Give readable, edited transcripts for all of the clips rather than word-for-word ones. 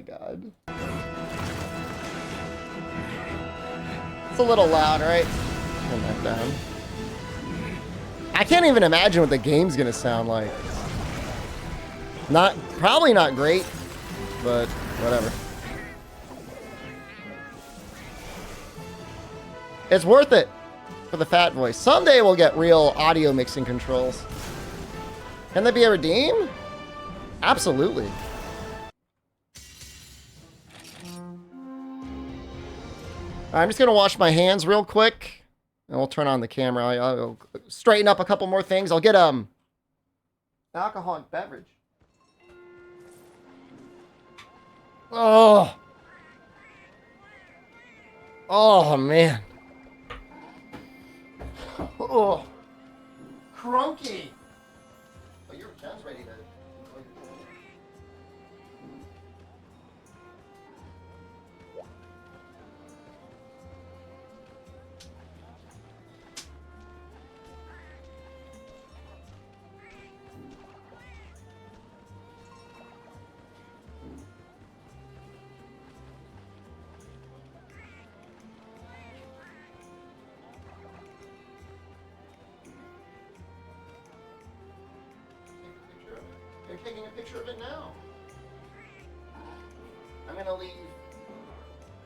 my god. It's a little loud, right? Turn that down. I can't even imagine what the game's gonna sound like. Probably not great, but whatever. It's worth it for the fat voice. Someday we'll get real audio mixing controls. Can they be a redeem? Absolutely. I'm just gonna wash my hands real quick, and we'll turn on the camera. I'll straighten up a couple more things. I'll get alcoholic beverage. Oh. Oh man. Oh. Crunky. Oh, your Jen's ready to. They're taking a picture of it now. I'm gonna leave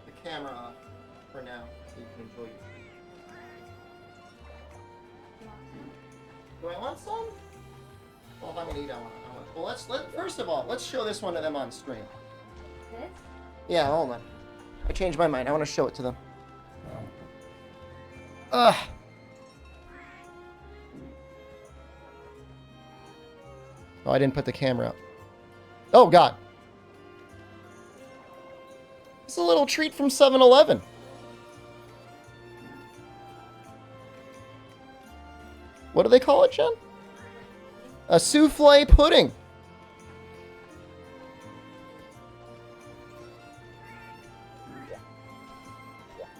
the camera off for now so you can enjoy it. Do I want some? Well, if I'm gonna eat, I want. Well, first of all, let's show this one to them on stream. This? Yeah, hold on. I changed my mind. I want to show it to them. Ugh. Oh, I didn't put the camera up. Oh, God. It's a little treat from 7-Eleven. What do they call it, Jen? A souffle pudding.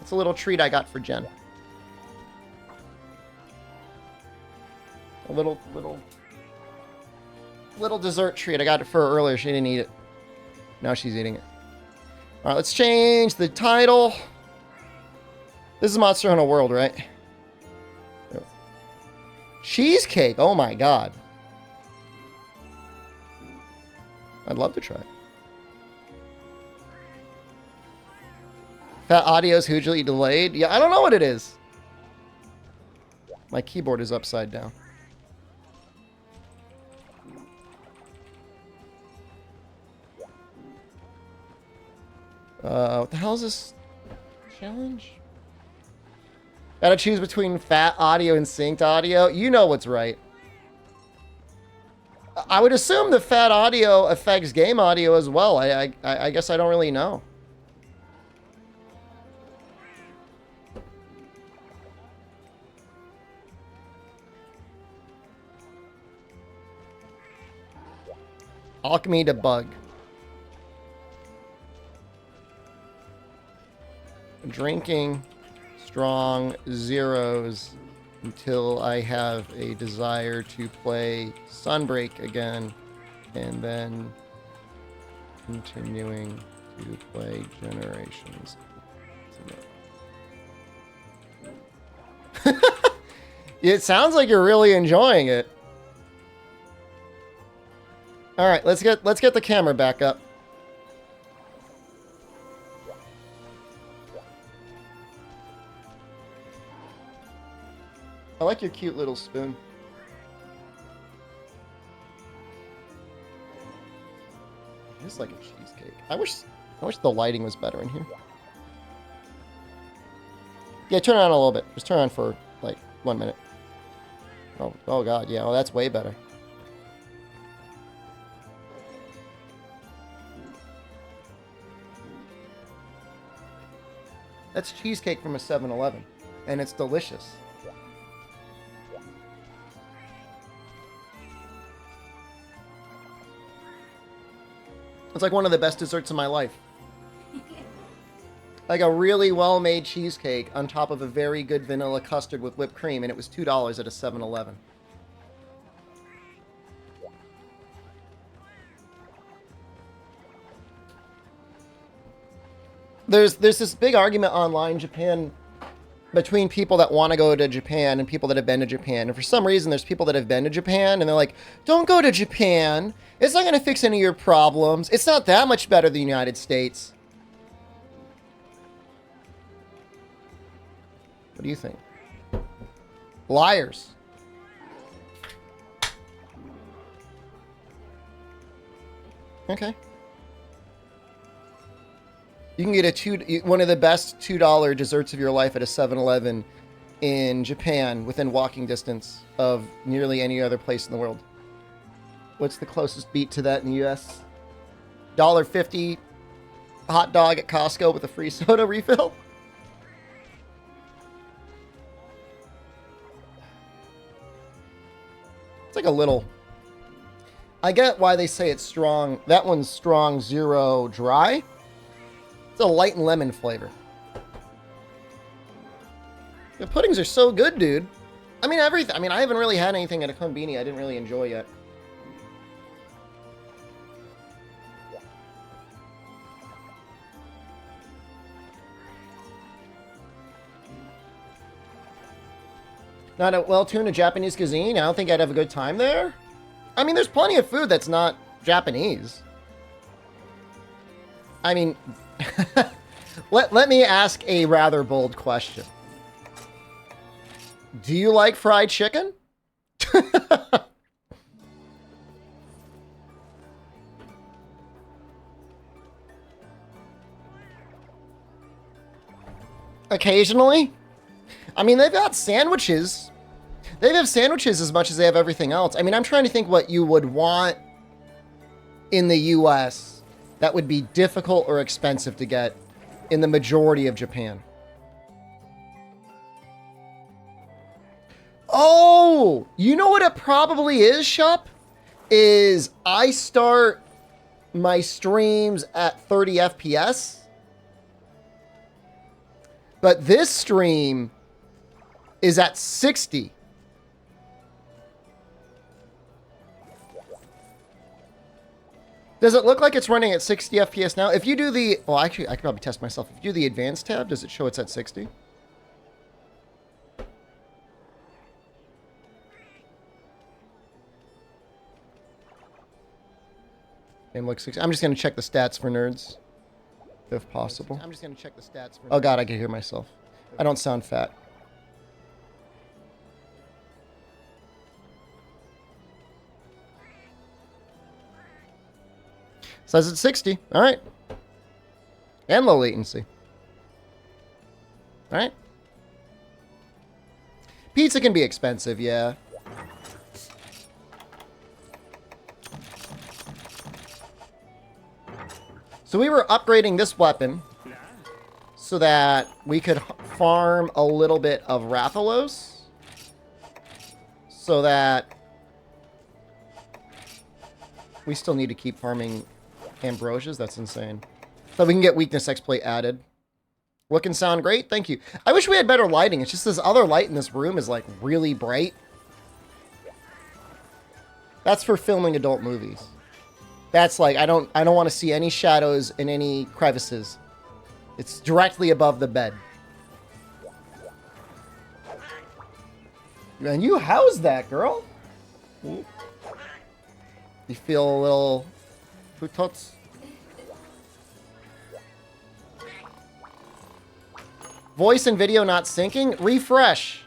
It's a little treat I got for Jen. A little dessert treat. I got it for her earlier. She didn't eat it. Now she's eating it. All right, let's change the title. This is Monster Hunter World, right? Cheesecake. Oh my god. I'd love to try it. Fat audio's hugely delayed. Yeah, I don't know what it is. My keyboard is upside down. What the hell is this challenge? Gotta choose between fat audio and synced audio. You know what's right. I would assume the fat audio affects game audio as well. I guess I don't really know. Alchemy debug. Drinking strong zeros until I have a desire to play Sunbreak again, and then continuing to play Generations. It sounds like you're really enjoying it. All right, let's get the camera back up. I like your cute little spoon. It's like a cheesecake. I wish the lighting was better in here. Yeah, turn it on a little bit. Just turn it on for like 1 minute. Oh god, yeah. Oh, that's way better. That's cheesecake from a 7-Eleven, and it's delicious. It's like one of the best desserts of my life. Like a really well-made cheesecake on top of a very good vanilla custard with whipped cream, and it was $2 at a 7-Eleven. there's this big argument online in Japan between people that want to go to Japan and people that have been to Japan. And for some reason, there's people that have been to Japan and they're like, don't go to Japan. It's not going to fix any of your problems. It's not that much better than the United States. What do you think? Liars. Okay. You can get one of the best $2 desserts of your life at a 7-Eleven in Japan within walking distance of nearly any other place in the world. What's the closest beat to that in the US? $1.50 hot dog at Costco with a free soda refill? It's like a little... I get why they say it's strong. That one's strong zero dry. It's a light and lemon flavor. The puddings are so good, dude. I mean, everything. I mean, I haven't really had anything at a konbini I didn't really enjoy yet. Not a well-tuned Japanese cuisine? I don't think I'd have a good time there. I mean, there's plenty of food that's not Japanese. I mean... let me ask a rather bold question. Do you like fried chicken? Occasionally. I mean, they've got sandwiches. They have sandwiches as much as they have everything else. I mean, I'm trying to think what you would want in the US that would be difficult or expensive to get in the majority of Japan. Oh, you know what it probably is, Shup? Is I start my streams at 30 FPS. But this stream is at 60. Does it look like it's running at 60 FPS now? If you do the... Well, actually, I could probably test myself. If you do the advanced tab, does it show it's at 60? Game looks 60. I'm just going to check the stats for nerds. If possible. I'm just going to check the stats for nerds. Oh, God, I can hear myself. I don't sound fat. Says it's 60. All right. And low latency. All right. Pizza can be expensive, yeah. So we were upgrading this weapon so that we could farm a little bit of Rathalos. So that we still need to keep farming Ambrosias. That's insane. So we can get weakness exploit added. Look and sound great. Thank you. I wish we had better lighting. It's just this other light in this room is like really bright. That's for filming adult movies. That's like I don't want to see any shadows in any crevices. It's directly above the bed. Man, you housed that, girl. You feel a little futots? Voice and video not syncing? Refresh.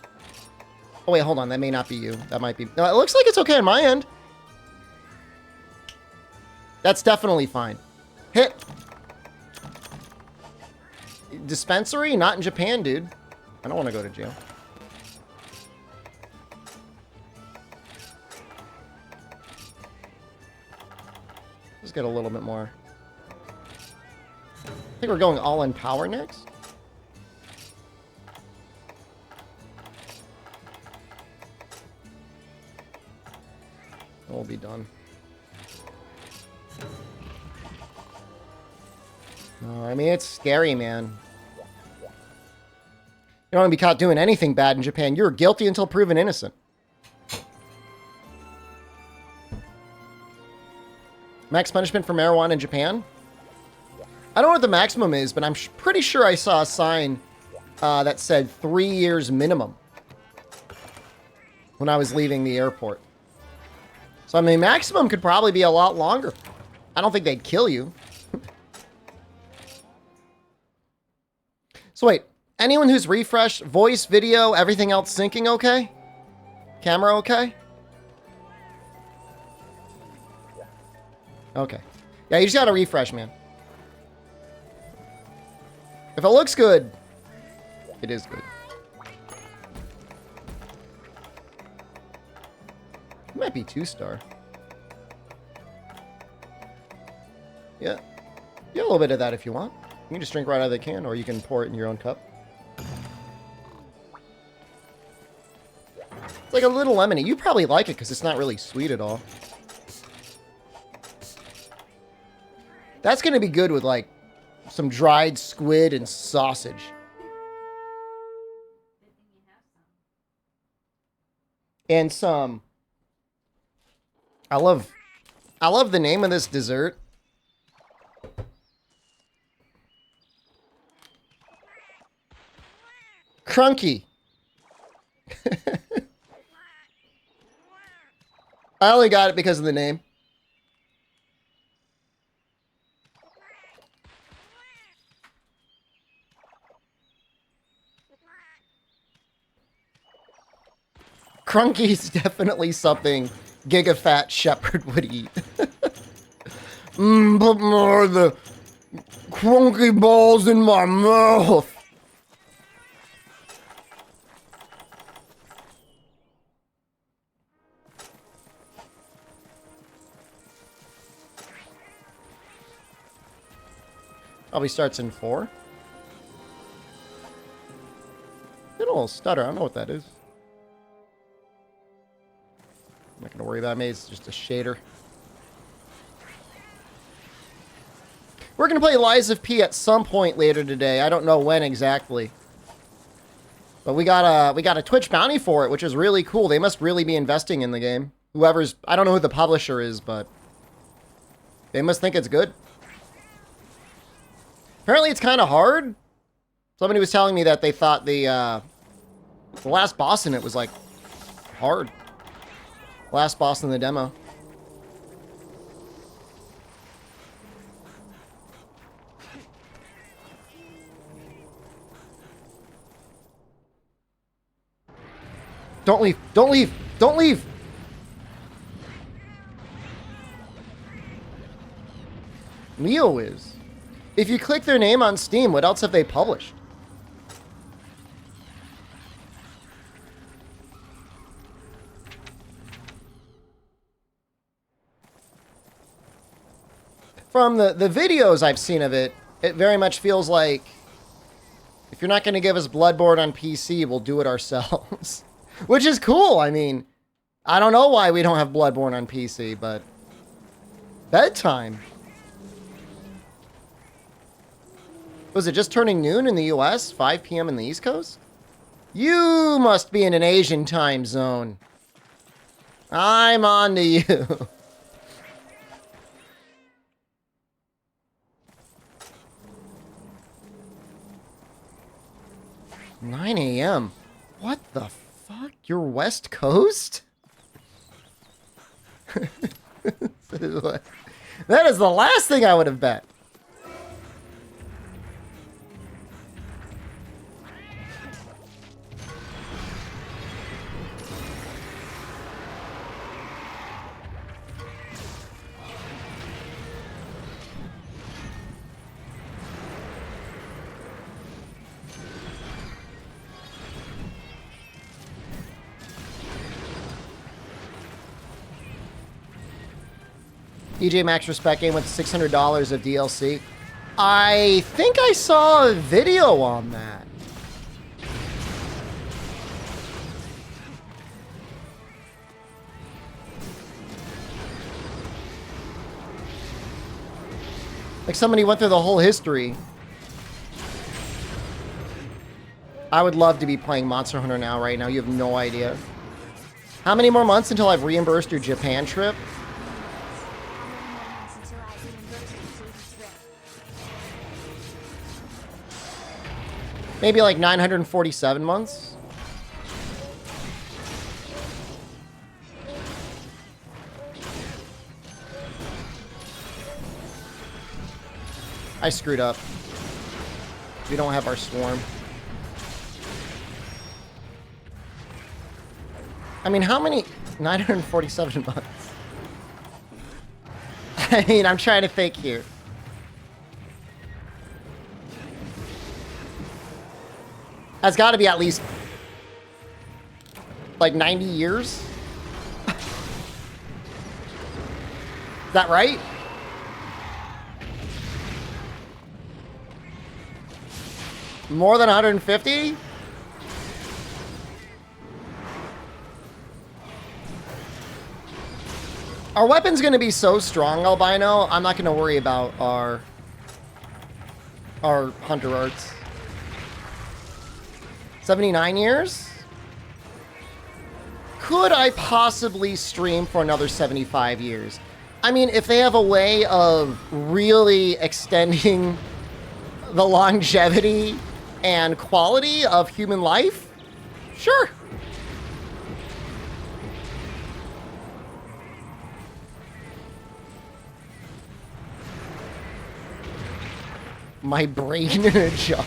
Oh, wait, hold on. That may not be you. That might be... No, it looks like it's okay on my end. That's definitely fine. Hit. Dispensary? Not in Japan, dude. I don't want to go to jail. Let's get a little bit more. I think we're going all in power next. And we'll be done. No, I mean, it's scary, man. You don't want to be caught doing anything bad in Japan. You're guilty until proven innocent. Max punishment for marijuana in Japan? I don't know what the maximum is, but I'm pretty sure I saw a sign that said 3 years minimum when I was leaving the airport. So, I mean, maximum could probably be a lot longer. I don't think they'd kill you. So, wait. Anyone who's refreshed, voice, video, everything else syncing okay? Camera okay? Okay. Yeah, you just gotta refresh, man. If it looks good, it is good. It might be 2-star. Yeah. Yeah, a little bit of that if you want. You can just drink right out of the can, or you can pour it in your own cup. It's like a little lemony. You probably like it because it's not really sweet at all. That's going to be good with, like, some dried squid and sausage. And some... I love the name of this dessert. Crunky. I only got it because of the name. Crunky's definitely something Gigafat Shepherd would eat. Put more of the crunky balls in my mouth. Probably starts in 4. Good old stutter. I don't know what that is. I'm not going to worry about it. Maybe it's just a shader. We're going to play Lies of P at some point later today. I don't know when exactly. But we got a Twitch bounty for it, which is really cool. They must really be investing in the game. Whoever's... I don't know who the publisher is, but... they must think it's good. Apparently it's kind of hard. Somebody was telling me that they thought the last boss in it was, like, hard. Last boss in the demo. Don't leave! Don't leave! Don't leave! Leo is. If you click their name on Steam, what else have they published? From the videos I've seen of it, it very much feels like if you're not going to give us Bloodborne on PC, we'll do it ourselves. Which is cool. I mean, I don't know why we don't have Bloodborne on PC, but bedtime. Was it just turning noon in the US? 5 p.m. in the East Coast? You must be in an Asian time zone. I'm on to you. 9 a.m. What the fuck? You're West Coast? That is the last thing I would have bet. EJ Max Respect game with $600 of DLC. I think I saw a video on that. Like somebody went through the whole history. I would love to be playing Monster Hunter now, right now. You have no idea. How many more months until I've reimbursed your Japan trip? Maybe like 947 months. I screwed up. We don't have our swarm. I mean, how many? 947 months. I mean, I'm trying to think here. That's got to be at least like 90 years. Is that right? More than 150? Our weapon's going to be so strong, Albino, I'm not going to worry about our hunter arts. 79 years? Could I possibly stream for another 75 years? I mean, if they have a way of really extending the longevity and quality of human life, sure. My brain in a jar.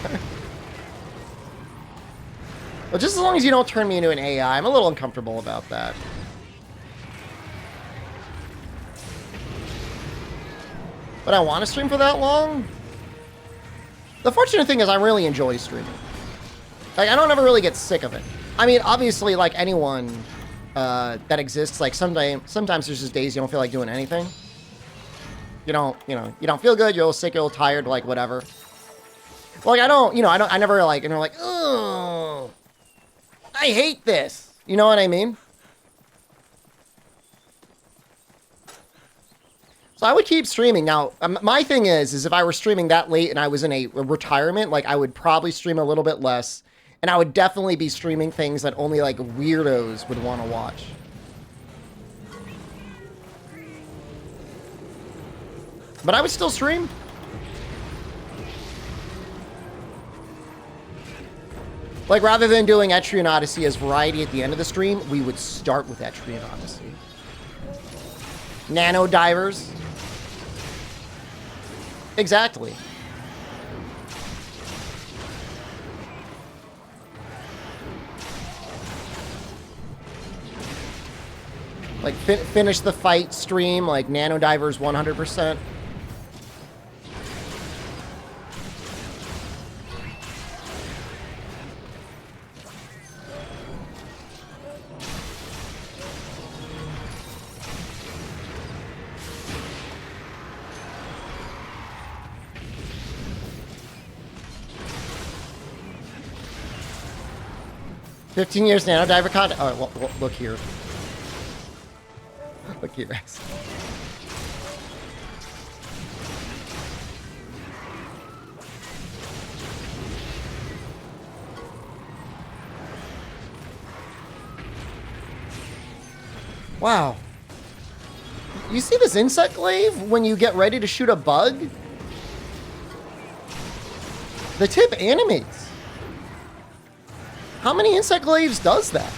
Well, just as long as you don't turn me into an AI, I'm a little uncomfortable about that. But I want to stream for that long? The fortunate thing is I really enjoy streaming. Like, I don't ever really get sick of it. I mean, obviously, like anyone that exists, like sometimes there's just days you don't feel like doing anything. You don't feel good, you're a little sick, you're a little tired, like whatever. Like, I never like, and they're like, oh, I hate this. You know what I mean? So I would keep streaming. Now, my thing is if I were streaming that late and I was in a retirement, like I would probably stream a little bit less. And I would definitely be streaming things that only like weirdos would want to watch. But I would still stream. Like, rather than doing Etrian Odyssey as variety at the end of the stream, we would start with Etrian Odyssey. Nano divers. Exactly. Like, finish the fight stream, like, Nano divers 100%. $15 years Nano diver content. Oh, well, look here. Look here, guys. Wow. You see this insect glaive when you get ready to shoot a bug? The tip animates. How many insect glaives does that?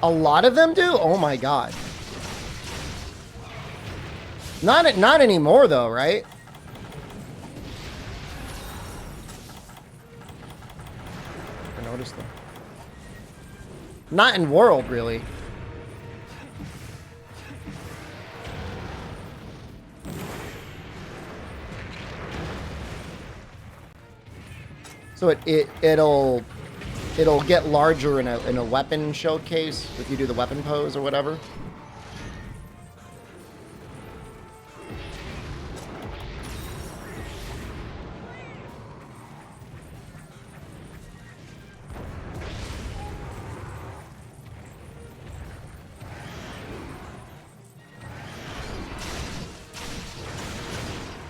A lot of them do? Oh my god. Not anymore though, right? I noticed them. Not in World, really. So it'll get larger in a weapon showcase if you do the weapon pose or whatever.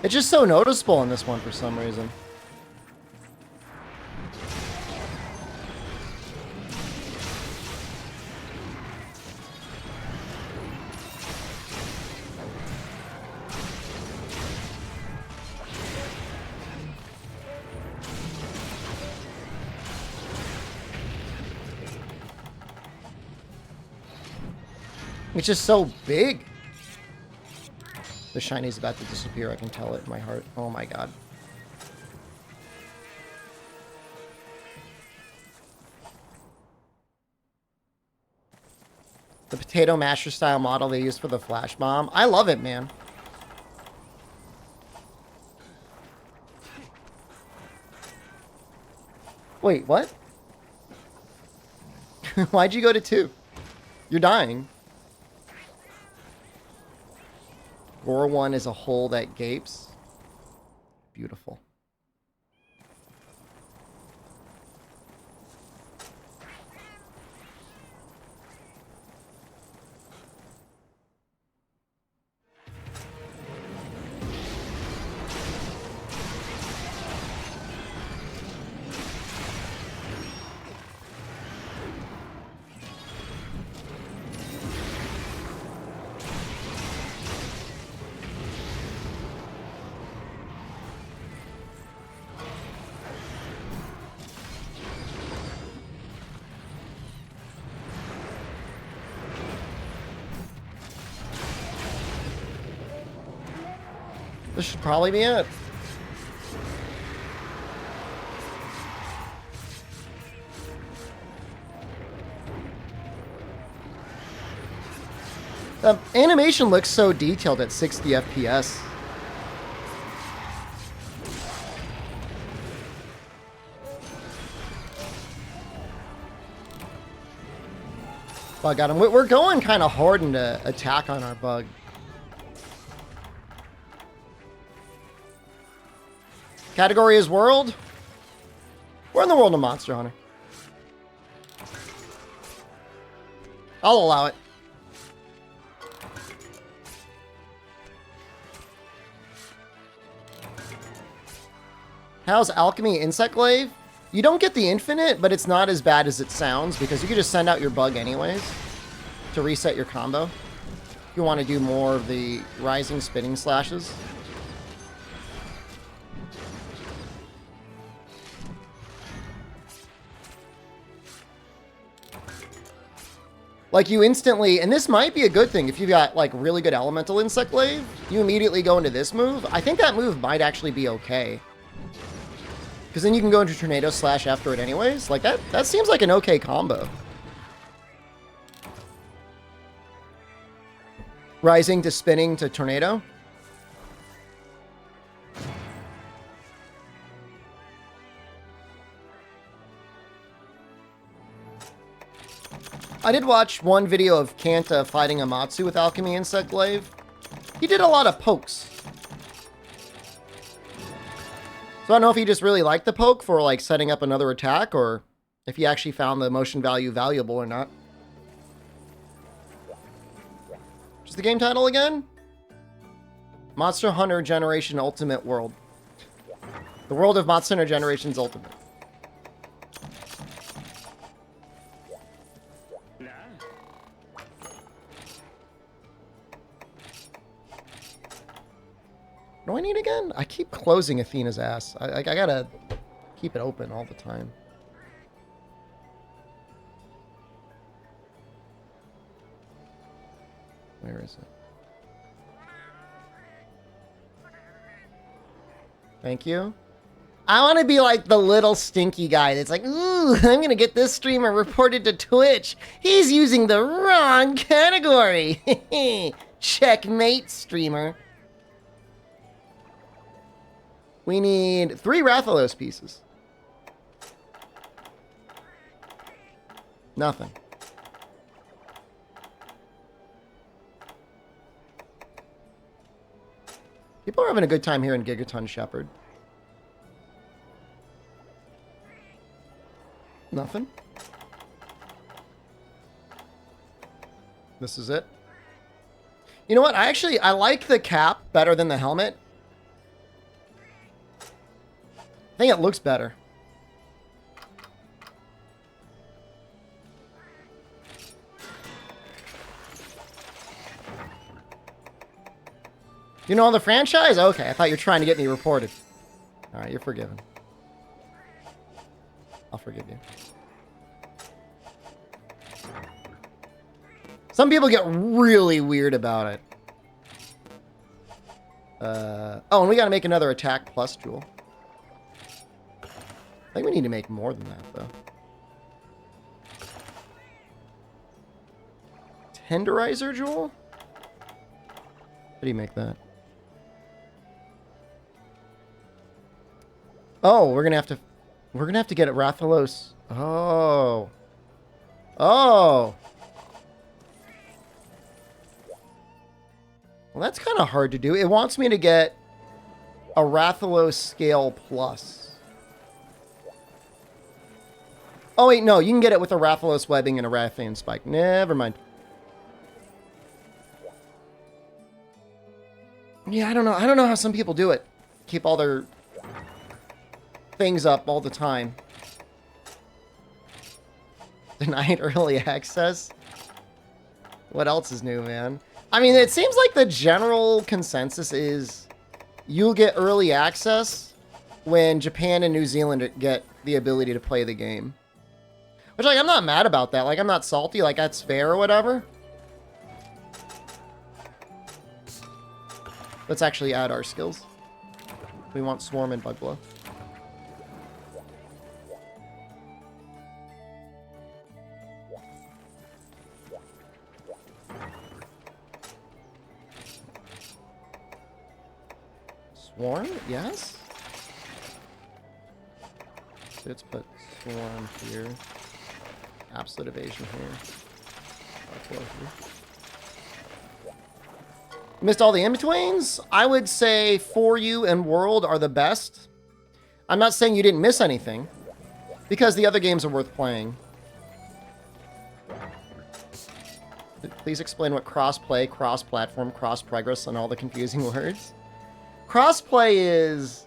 It's just so noticeable in this one for some reason. It's just so big. The shiny's about to disappear. I can tell it in my heart. Oh my god. The potato masher style model they use for the flash bomb. I love it, man. Wait, what? Why'd you go to 2? You're dying. Gore 1 is a hole that gapes. Beautiful. This should probably be it. The animation looks so detailed at 60 FPS. Bug got him. We're going kind of hard into attack on our bug. Category is world. We're in the world of Monster Hunter. I'll allow it. How's Alchemy Insect Glaive? You don't get the infinite, but it's not as bad as it sounds because you can just send out your bug anyways to reset your combo. If you want to do more of the rising spinning slashes. Like you instantly, and this might be a good thing if you've got like really good elemental insect glaive, you immediately go into this move. I think that move might actually be okay. Because then you can go into tornado slash after it anyways. Like that seems like an okay combo. Rising to spinning to tornado. I did watch one video of Kanta fighting Amatsu with Alchemy Insect Glaive. He did a lot of pokes. So I don't know if he just really liked the poke for like setting up another attack or if he actually found the motion value valuable or not. What's the game title again? Monster Hunter Generation Ultimate World. The world of Monster Hunter Generations Ultimate. What do I need again? I keep closing Athena's ass. I gotta keep it open all the time. Where is it? Thank you. I want to be like the little stinky guy that's like, ooh, I'm gonna get this streamer reported to Twitch. He's using the wrong category. Checkmate, streamer. We need 3 Rathalos pieces. Nothing. People are having a good time here in Gigaton Shepherd. Nothing. This is it. You know what? I like the cap better than the helmet. I think it looks better. You know the franchise? Okay, I thought you were trying to get me reported. Alright, you're forgiven. I'll forgive you. Some people get really weird about it. Oh, and we gotta make another attack plus jewel. I think we need to make more than that, though. Tenderizer jewel? How do you make that? Oh, we're gonna have to get it Rathalos. Oh. Oh. Well, that's kind of hard to do. It wants me to get a Rathalos scale plus. Oh, wait, no. You can get it with a Rathalos webbing and a Rathian spike. Never mind. Yeah, I don't know. I don't know how some people do it. Keep all their things up all the time. Denied early access? What else is new, man? I mean, it seems like the general consensus is you'll get early access when Japan and New Zealand get the ability to play the game. Which, like, I'm not mad about that. Like, I'm not salty. Like, that's fair or whatever. Let's actually add our skills. We want Swarm and Bug Blow. Swarm? Yes? So let's put Swarm here. Absolute Evasion here. Bug Blow here. Missed all the in-betweens? I would say For You and World are the best. I'm not saying you didn't miss anything, because the other games are worth playing. Please explain what cross-play, cross-platform, cross-progress, and all the confusing words. Cross-play is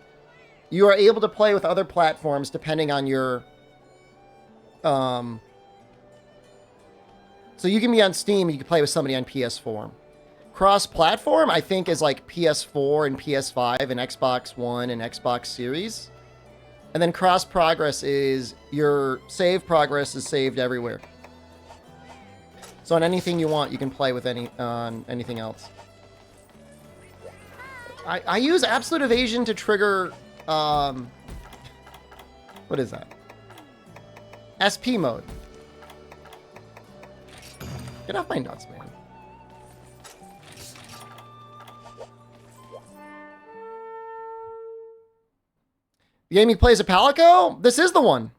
you are able to play with other platforms depending on your... So you can be on Steam, you can play with somebody on PS4. Cross-platform, I think, is like PS4 and PS5 and Xbox One and Xbox Series. And then cross-progress is your save progress is saved everywhere. So on anything you want, you can play with anything else. I use Absolute Evasion to trigger... what is that? SP mode. Get off my nuts, man. The game he plays a Palico? This is the one.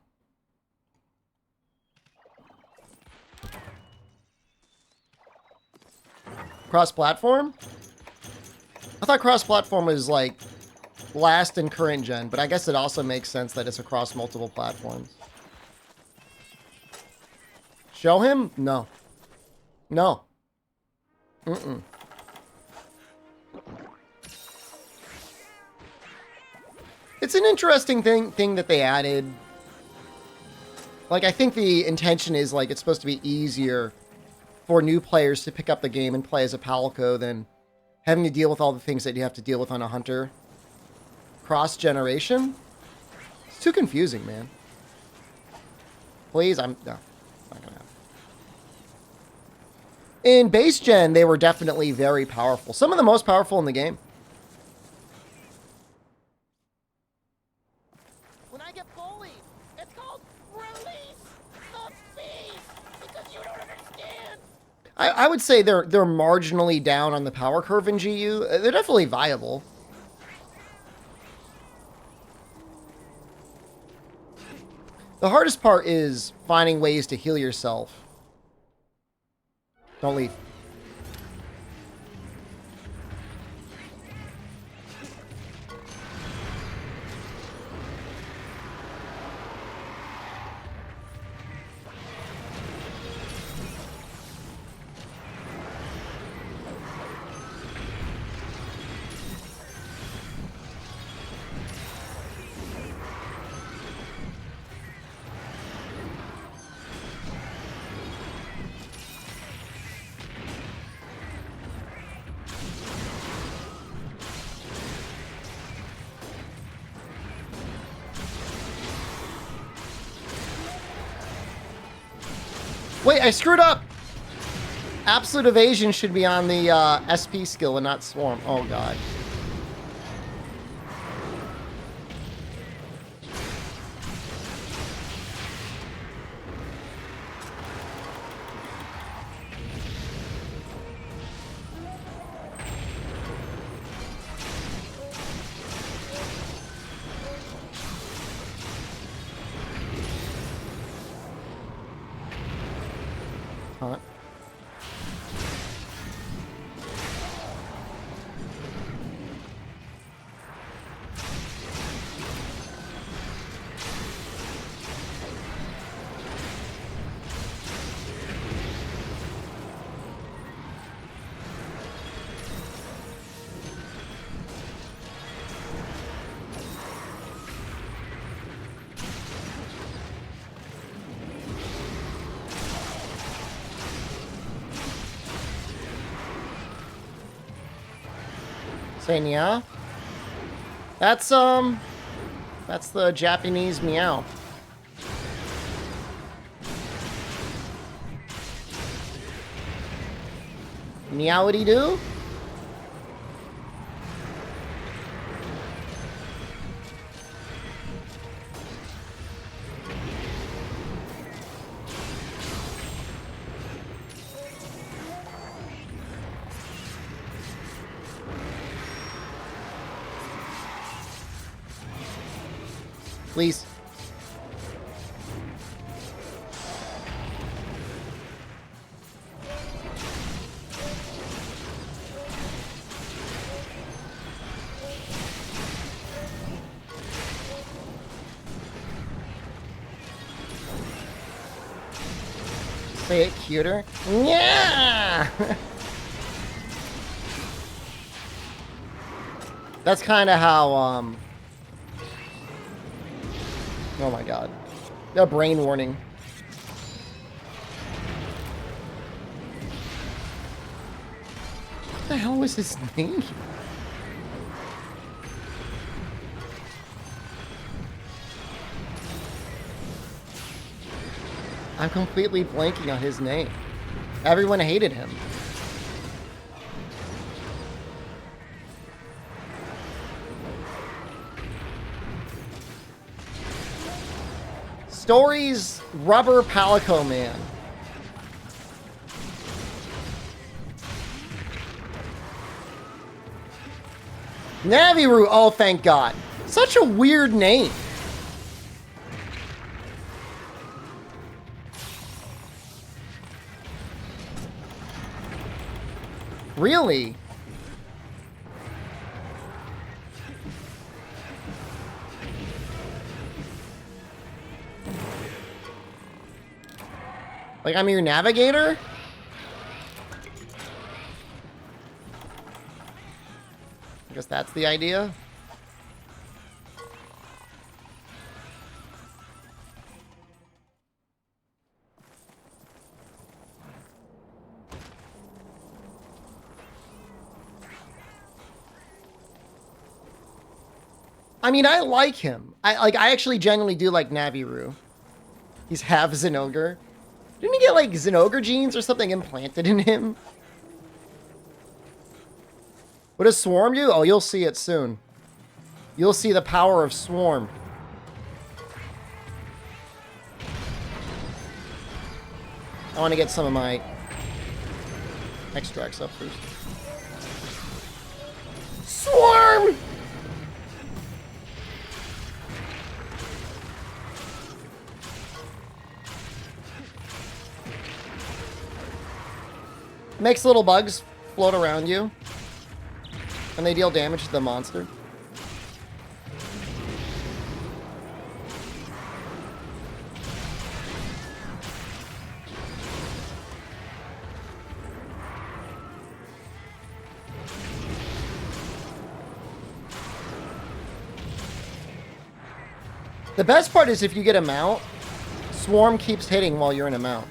Cross-platform? I thought cross-platform was like last and current gen, but I guess it also makes sense that it's across multiple platforms. Show him? No. No. Mm-mm. It's an interesting thing that they added. Like, I think the intention is, like, it's supposed to be easier for new players to pick up the game and play as a Palico than having to deal with all the things that you have to deal with on a Hunter. Cross-generation? It's too confusing, man. Please, no, not gonna happen. In base gen, they were definitely very powerful. Some of the most powerful in the game. When I get bullied, it's called release the beast because you don't understand. I would say they're marginally down on the power curve in GU. They're definitely viable. The hardest part is finding ways to heal yourself. Don't leave. Wait, I screwed up! Absolute evasion should be on the SP skill and not swarm. Oh god. Huh? Say meow? That's the Japanese meow. Meowity do? Please. Say it cuter. Yeah. That's kind of how oh my god. A brain warning. What the hell was his name? I'm completely blanking on his name. Everyone hated him. Stories Rubber Palico Man. Naviru, oh thank God. Such a weird name. Really? Like, I'm your navigator? I guess that's the idea. I mean, I like him. I actually genuinely do like Naviru. He's half Zinogre. Didn't he get, like, Zinogre genes or something implanted in him? What does Swarm do? Oh, you'll see it soon. You'll see the power of Swarm. I want to get some of my extracts up first. Swarm! Makes little bugs float around you. And they deal damage to the monster. The best part is if you get a mount, Swarm keeps hitting while you're in a mount.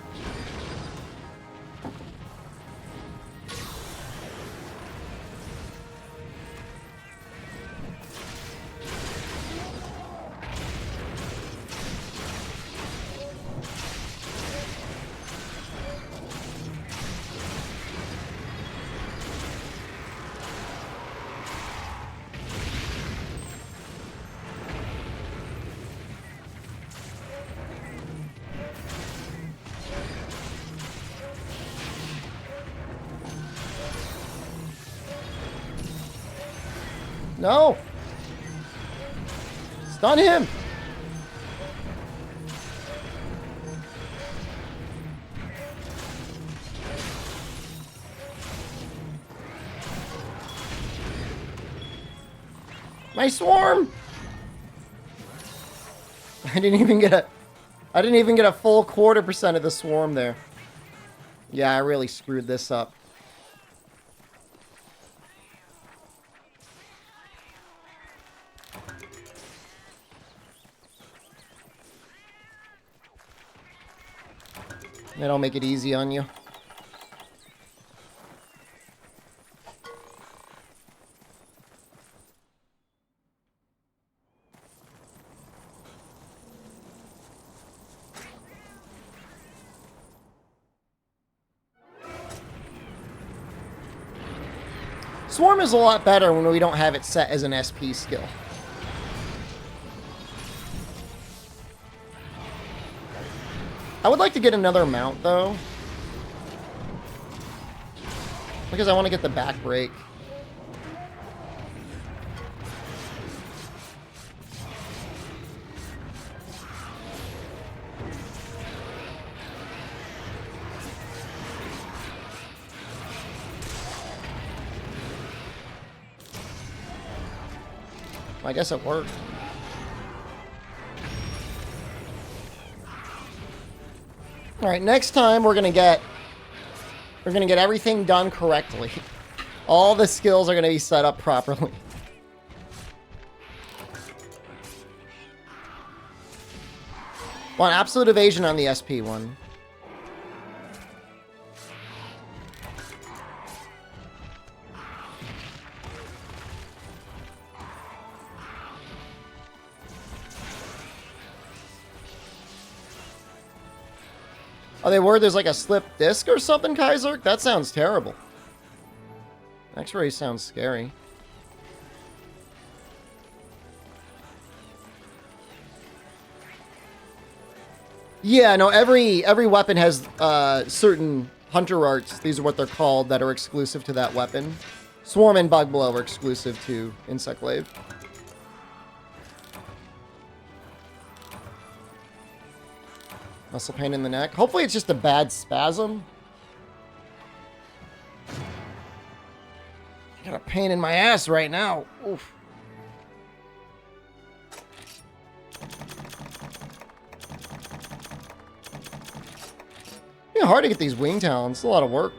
No! Stun him! My swarm! I didn't even get a full 1/4% of the swarm there. Yeah, I really screwed this up. They don't make it easy on you. Swarm is a lot better when we don't have it set as an SP skill. I would like to get another mount, though. Because I want to get the back break. I guess it worked. All right, next time we're gonna get everything done correctly. All the skills are gonna be set up properly. Want absolute evasion on the SP one. Are they worried there's like a slipped disc or something, Kaiser? That sounds terrible. X-ray sounds scary. Yeah, no, every weapon has certain hunter arts. These are what they're called that are exclusive to that weapon. Swarm and Bug Blow are exclusive to Insect Glaive. Muscle pain in the neck. Hopefully it's just a bad spasm. I got a pain in my ass right now. Oof. Yeah, hard to get these wing talons. It's a lot of work.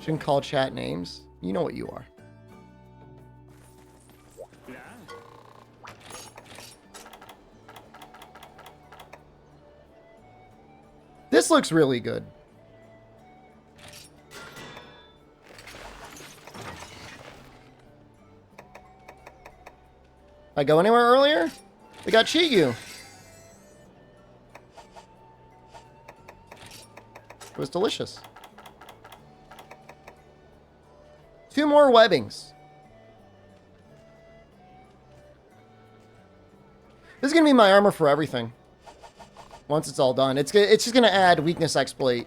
Shouldn't call chat names. You know what you are. This looks really good. I go anywhere earlier? We got Chigu. It was delicious. 2 more webbings. This is going to be my armor for everything. Once it's all done. It's just going to add weakness exploit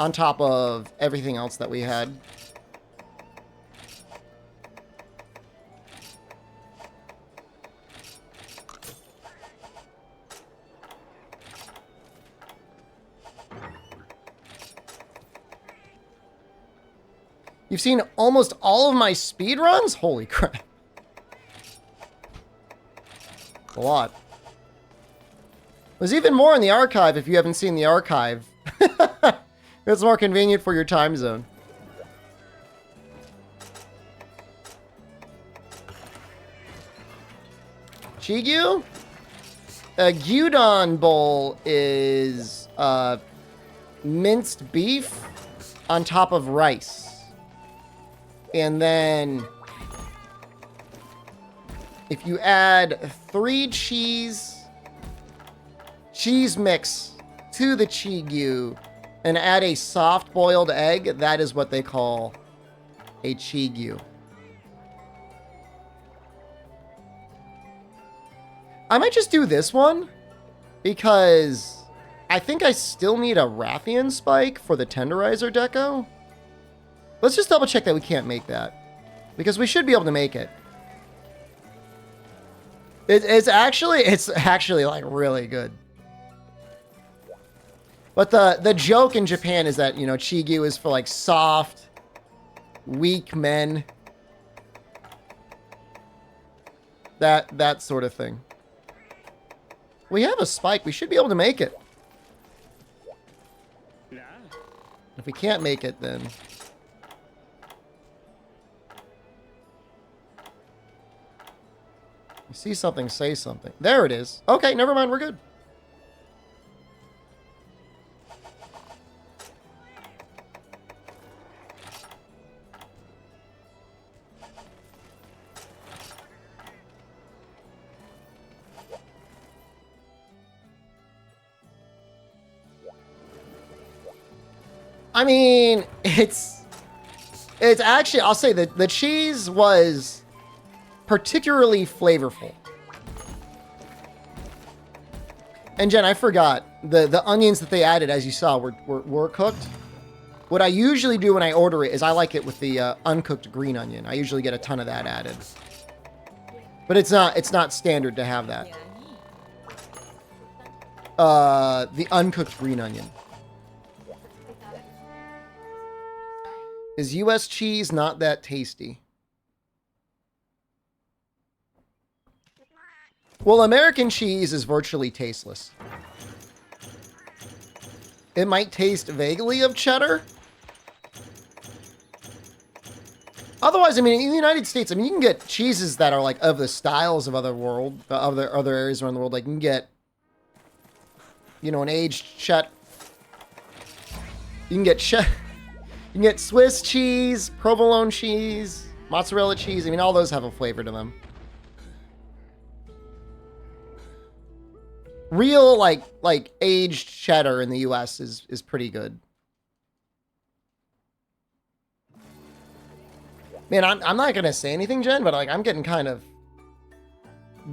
on top of everything else that we had. You've seen almost all of my speedruns? Holy crap. A lot. There's even more in the archive if you haven't seen the archive. It's more convenient for your time zone. Chigyu? A gyudon bowl is minced beef on top of rice. And then if you add 3 cheese mix to the chigyu and add a soft boiled egg, that is what they call a chigyu. I might just do this one because I think I still need a Rathian spike for the Tenderizer deco. Let's just double check that we can't make that because we should be able to make it. It's actually like really good. But the joke in Japan is that, you know, Chigyu is for like soft, weak men. That sort of thing. We have a spike. We should be able to make it. If we can't make it, then... You see something, say something. There it is. Okay, never mind. We're good. I mean, it's actually, I'll say that the cheese was particularly flavorful. And Jen, I forgot, the onions that they added, as you saw, were cooked. What I usually do when I order it is I like it with the uncooked green onion. I usually get a ton of that added. But it's not standard to have that. The uncooked green onion. Is U.S. cheese not that tasty? Well, American cheese is virtually tasteless. It might taste vaguely of cheddar. Otherwise, I mean, in the United States, I mean, you can get cheeses that are like of the styles of other areas around the world. Like you can get, you know, an aged cheddar. You can get cheddar. You can get Swiss cheese, provolone cheese, mozzarella cheese. I mean, all those have a flavor to them. Real, like aged cheddar in the U.S. is pretty good. Man, I'm not going to say anything, Jen, but like I'm getting kind of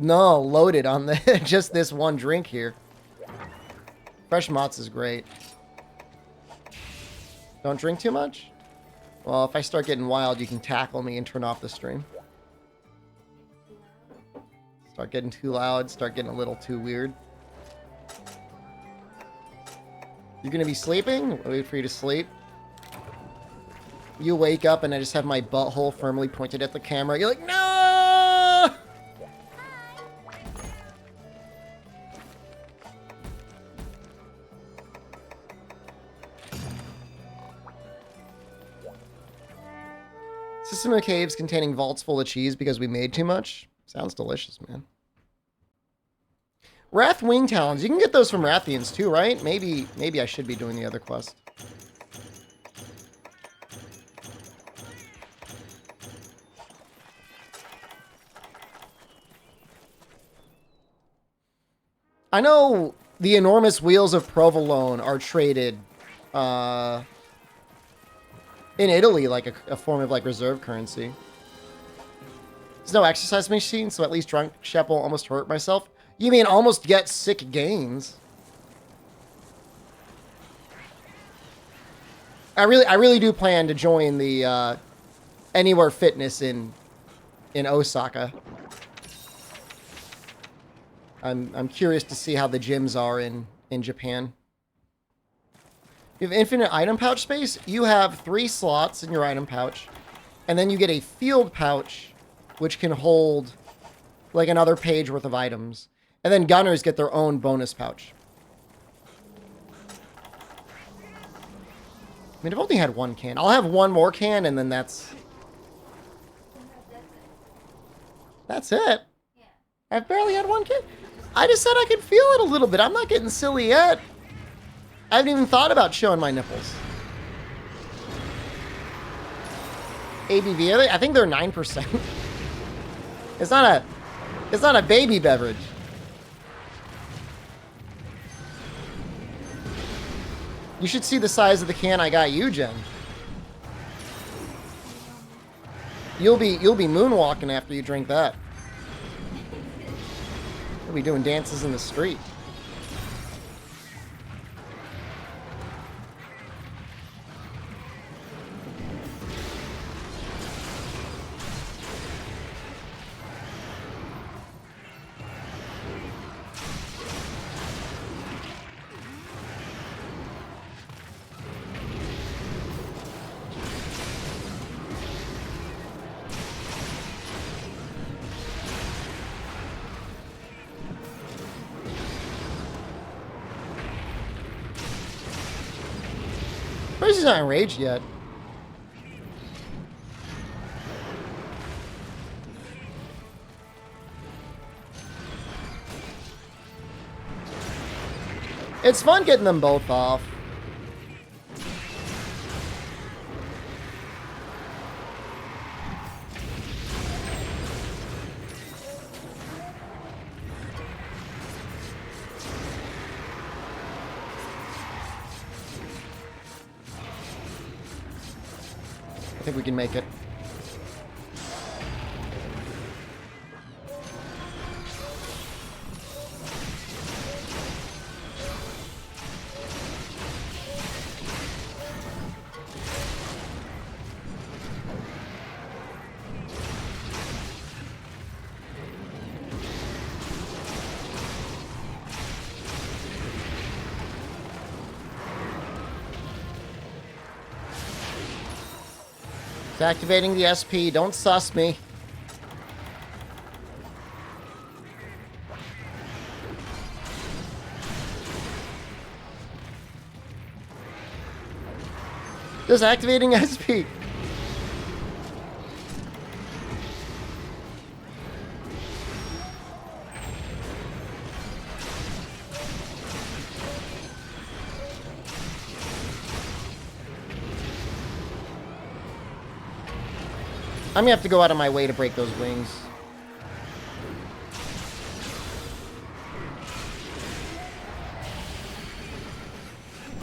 loaded on the just this one drink here. Fresh mozz is great. Don't drink too much? Well, if I start getting wild, you can tackle me and turn off the stream. Start getting too loud, start getting a little too weird. You're gonna be sleeping? Wait for you to sleep. You wake up and I just have my butthole firmly pointed at the camera. You're like, no! System of caves containing vaults full of cheese because we made too much. Sounds delicious, man. Wrath wing talons. You can get those from Rathians too, right? Maybe I should be doing the other quest. I know the enormous wheels of provolone are traded in Italy like a form of like reserve currency. There's no exercise machine, so at least drunk Shep will almost hurt myself. You mean almost get sick gains? I really do plan to join the Anywhere Fitness in Osaka. I'm curious to see how the gyms are in Japan. You have infinite item pouch space. You have 3 slots in your item pouch, and then you get a field pouch, which can hold like another page worth of items. And then gunners get their own bonus pouch. I mean, I've only had 1 can. I'll have 1 more can, and then that's it. I've barely had 1 can. I just said I could feel it a little bit. I'm not getting silly yet. I haven't even thought about showing my nipples. ABV, I think they're 9%. It's not a baby beverage. You should see the size of the can I got you, Jen. You'll be moonwalking after you drink that. We'll be doing dances in the street. He's not enraged yet. It's fun getting them both off. I think we can make it. Activating the SP. Don't suss me. Just activating SP. I'm gonna have to go out of my way to break those wings.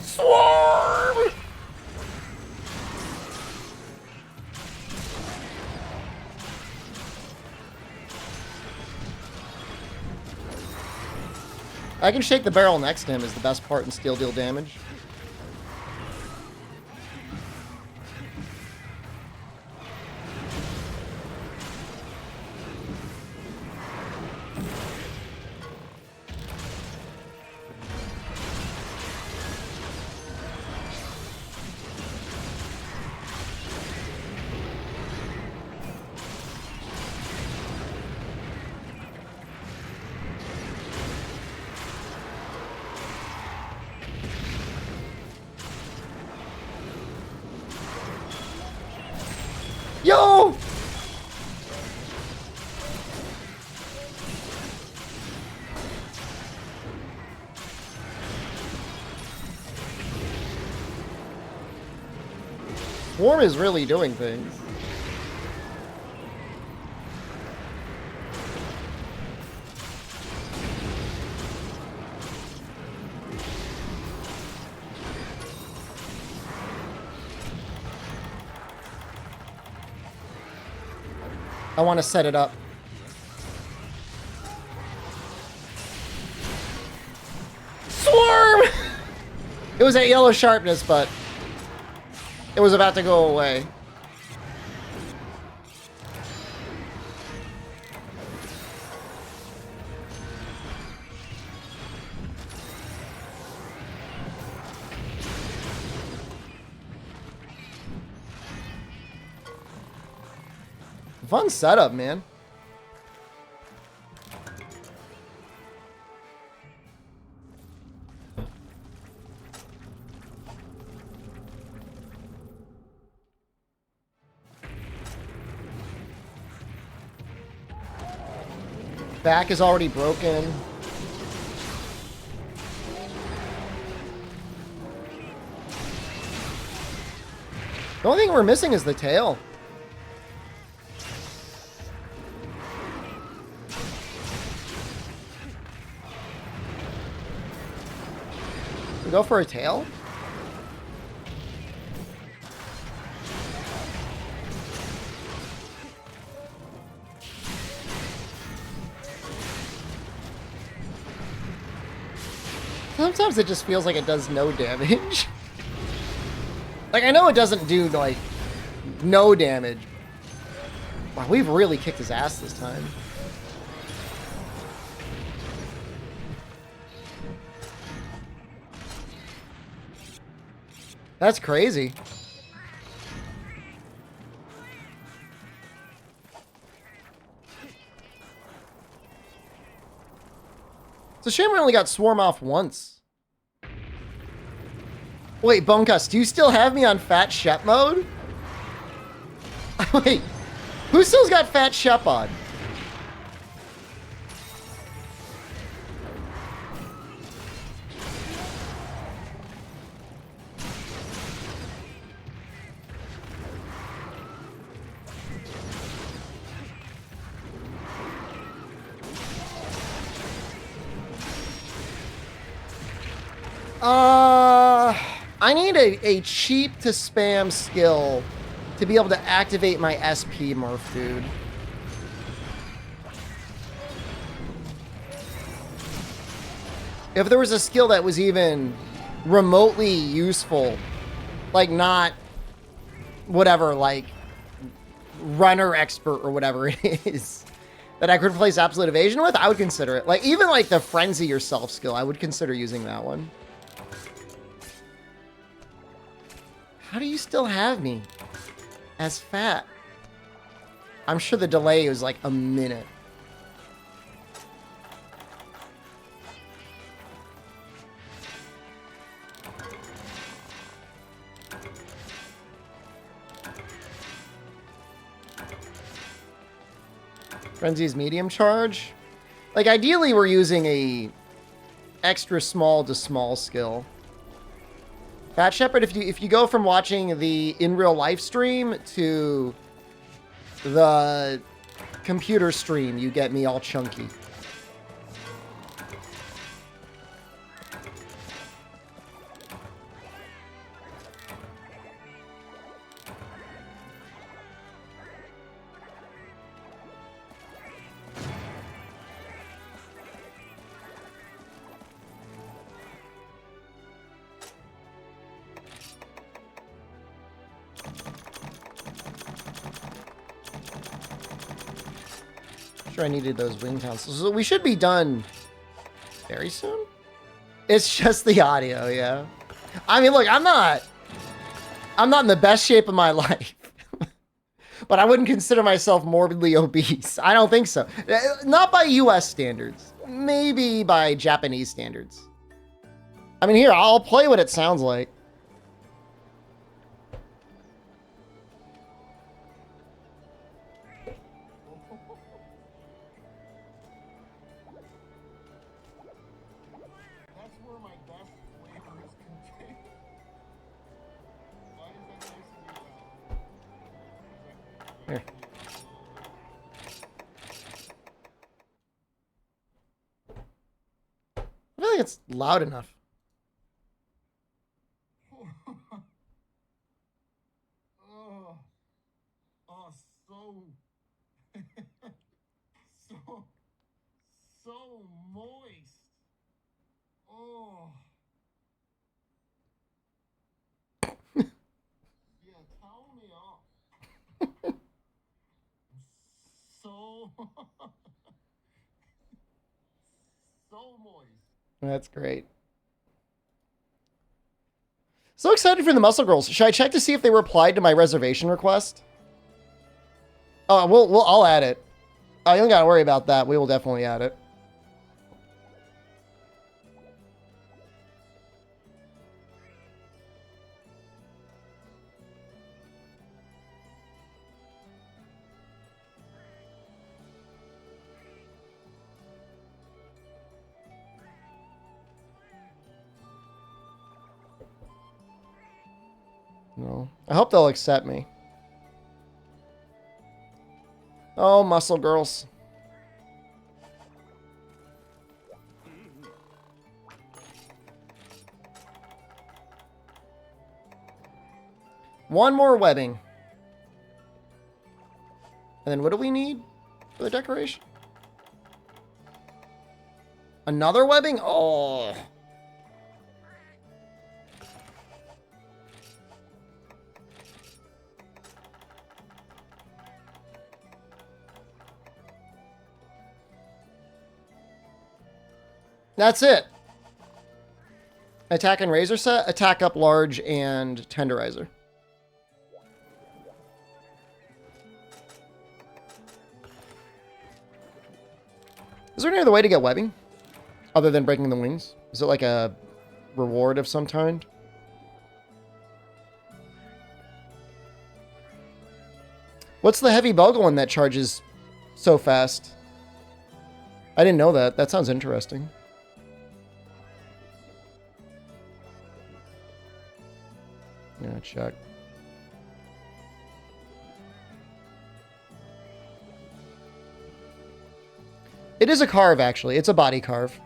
Swarm! I can shake the barrel next to him is the best part and still deal damage. Yo! Swarm is really doing things. I want to set it up. Swarm! It was at yellow sharpness, but it was about to go away. Fun setup, man. Back is already broken. The only thing we're missing is the tail. We go for a tail? Sometimes it just feels like it does no damage. Like, I know it doesn't do, like, no damage. Wow, we've really kicked his ass this time. That's crazy. It's a shame we only got Swarm off once. Wait, Bonecuss, do you still have me on Fat Shep mode? Wait, who still's got Fat Shep on? I need a cheap to spam skill to be able to activate my SP Murph, dude. If there was a skill that was even remotely useful, like not whatever, like runner expert or whatever it is, that I could replace absolute evasion with, I would consider it. Like even like the frenzy yourself skill, I would consider using that one. How do you still have me as fat? I'm sure the delay was like a minute. Frenzy's medium charge. Like ideally we're using a extra small to small skill. Fat Shepard, if you go from watching the in real life stream to the computer stream, you get me all chunky. I needed those wing counts. So we should be done very soon. It's just the audio, yeah. I mean, look, I'm not in the best shape of my life. But I wouldn't consider myself morbidly obese. I don't think so. Not by US standards. Maybe by Japanese standards. I mean, here, I'll play what it sounds like. Here. I feel like it's loud enough. So moist. Oh. Yeah, towel me off. So so moist. That's great. So excited for the Muscle Girls. Should I check to see if they replied to my reservation request? Oh, I'll add it. Oh, you don't gotta worry about that. We will definitely add it. No. I hope they'll accept me. Oh, Muscle Girls. One more webbing. And then what do we need for the decoration? Another webbing? Oh. That's it. Attack and Razor set, attack up large and tenderizer. Is there any other way to get webbing? Other than breaking the wings? Is it like a reward of some kind? What's the heavy buggle one that charges so fast? I didn't know that. That sounds interesting. Yeah, check. It is a carve, actually. It's a body carve.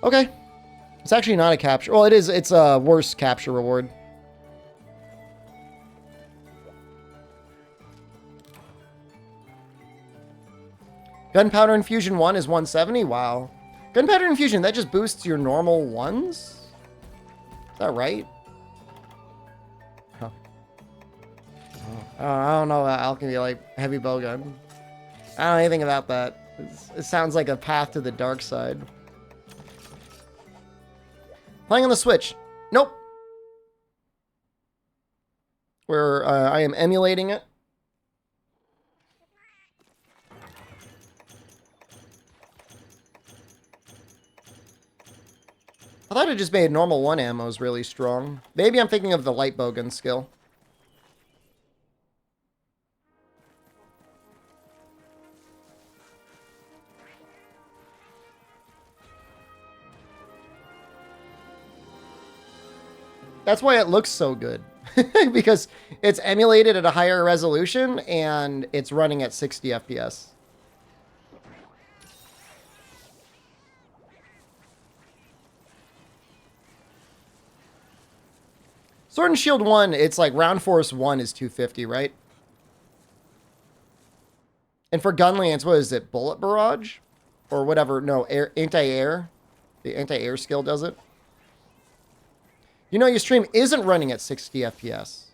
Okay. It's actually not a capture. Well, it is. It's a worse capture reward. Gunpowder Infusion 1 is 170. Wow. Gunpowder Infusion, that just boosts your normal ones? Is that right? Huh. I don't know about alchemy, like heavy bowgun. I don't know anything about that. It sounds like a path to the dark side. Playing on the Switch. Nope. Where I am emulating it. I thought it just made normal 1 ammos really strong. Maybe I'm thinking of the light bowgun skill. That's why it looks so good. Because it's emulated at a higher resolution and it's running at 60 FPS. Sword and Shield 1, it's like Round Force 1 is 250, right? And for Gunlance, what is it? Bullet Barrage? Or whatever. No, anti-air. The anti-air skill does it. You know your stream isn't running at 60 FPS.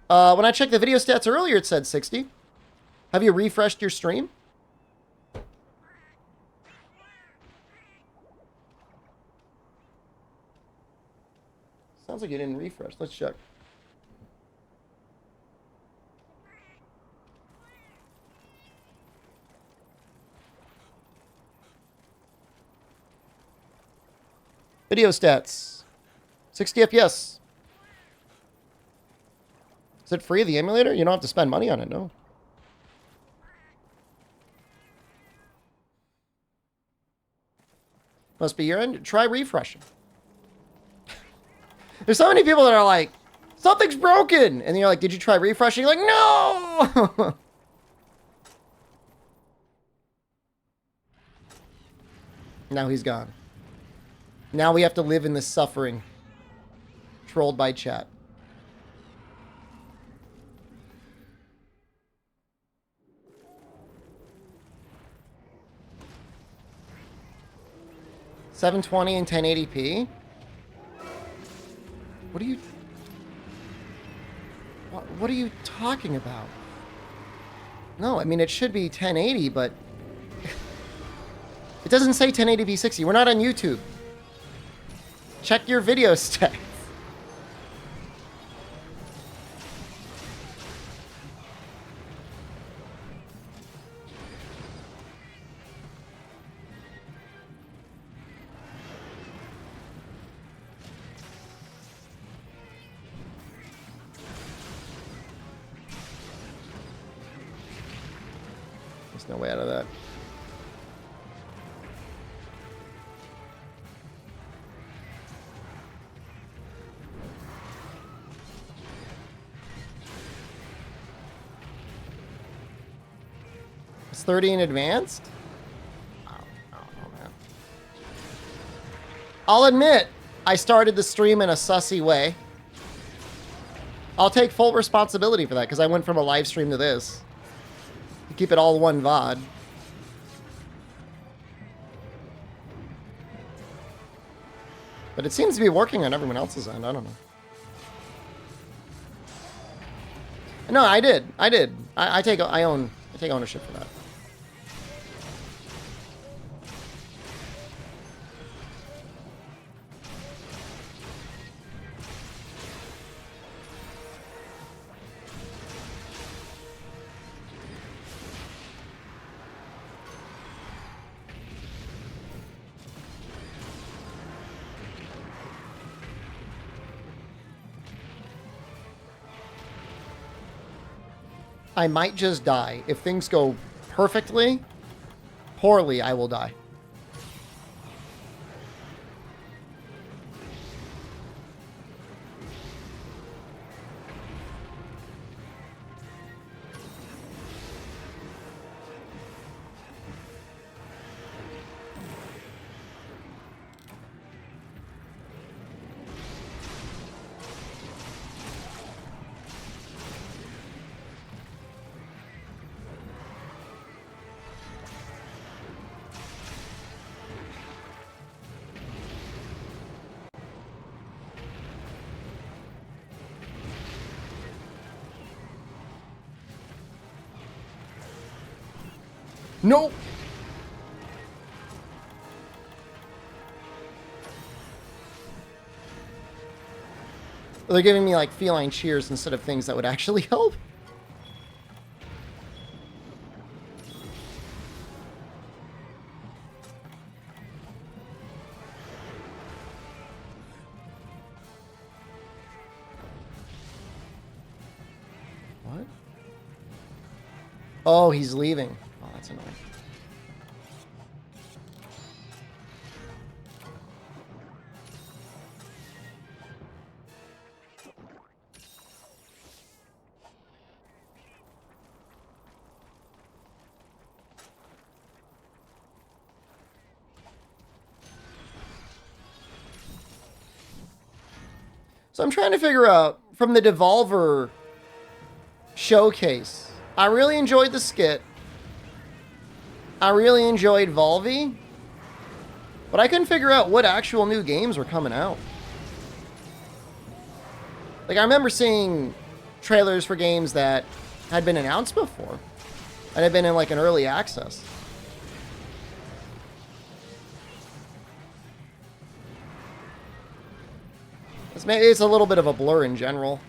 When I checked the video stats earlier, it said 60. Have you refreshed your stream? Sounds like you didn't refresh. Let's check. Video stats. 60 FPS. Is it free, the emulator? You don't have to spend money on it, no. Must be your end. Try refreshing. There's so many people that are like, something's broken! And you're like, did you try refreshing? You're like, no! Now he's gone. Now we have to live in this suffering. Trolled by chat. $720 and 1080p? What are you talking about? No, I mean, it should be 1080, but it doesn't say 1080p 60. We're not on YouTube. Check your video stats. There's no way out of that. It's 30 in advanced? I don't know, man. I'll admit, I started the stream in a sussy way. I'll take full responsibility for that, because I went from a live stream to this. To keep it all one VOD. But it seems to be working on everyone else's end. I don't know. No, I did. I did. I take ownership for that. I might just die. If things go perfectly, poorly, I will die. No! They're giving me, like, feline cheers instead of things that would actually help. What? Oh, he's leaving. Oh, that's annoying. So I'm trying to figure out, from the Devolver showcase, I really enjoyed the skit. I really enjoyed Volvi. But I couldn't figure out what actual new games were coming out. Like, I remember seeing trailers for games that had been announced before. And had been in, like, an early access. Maybe it's a little bit of a blur in general.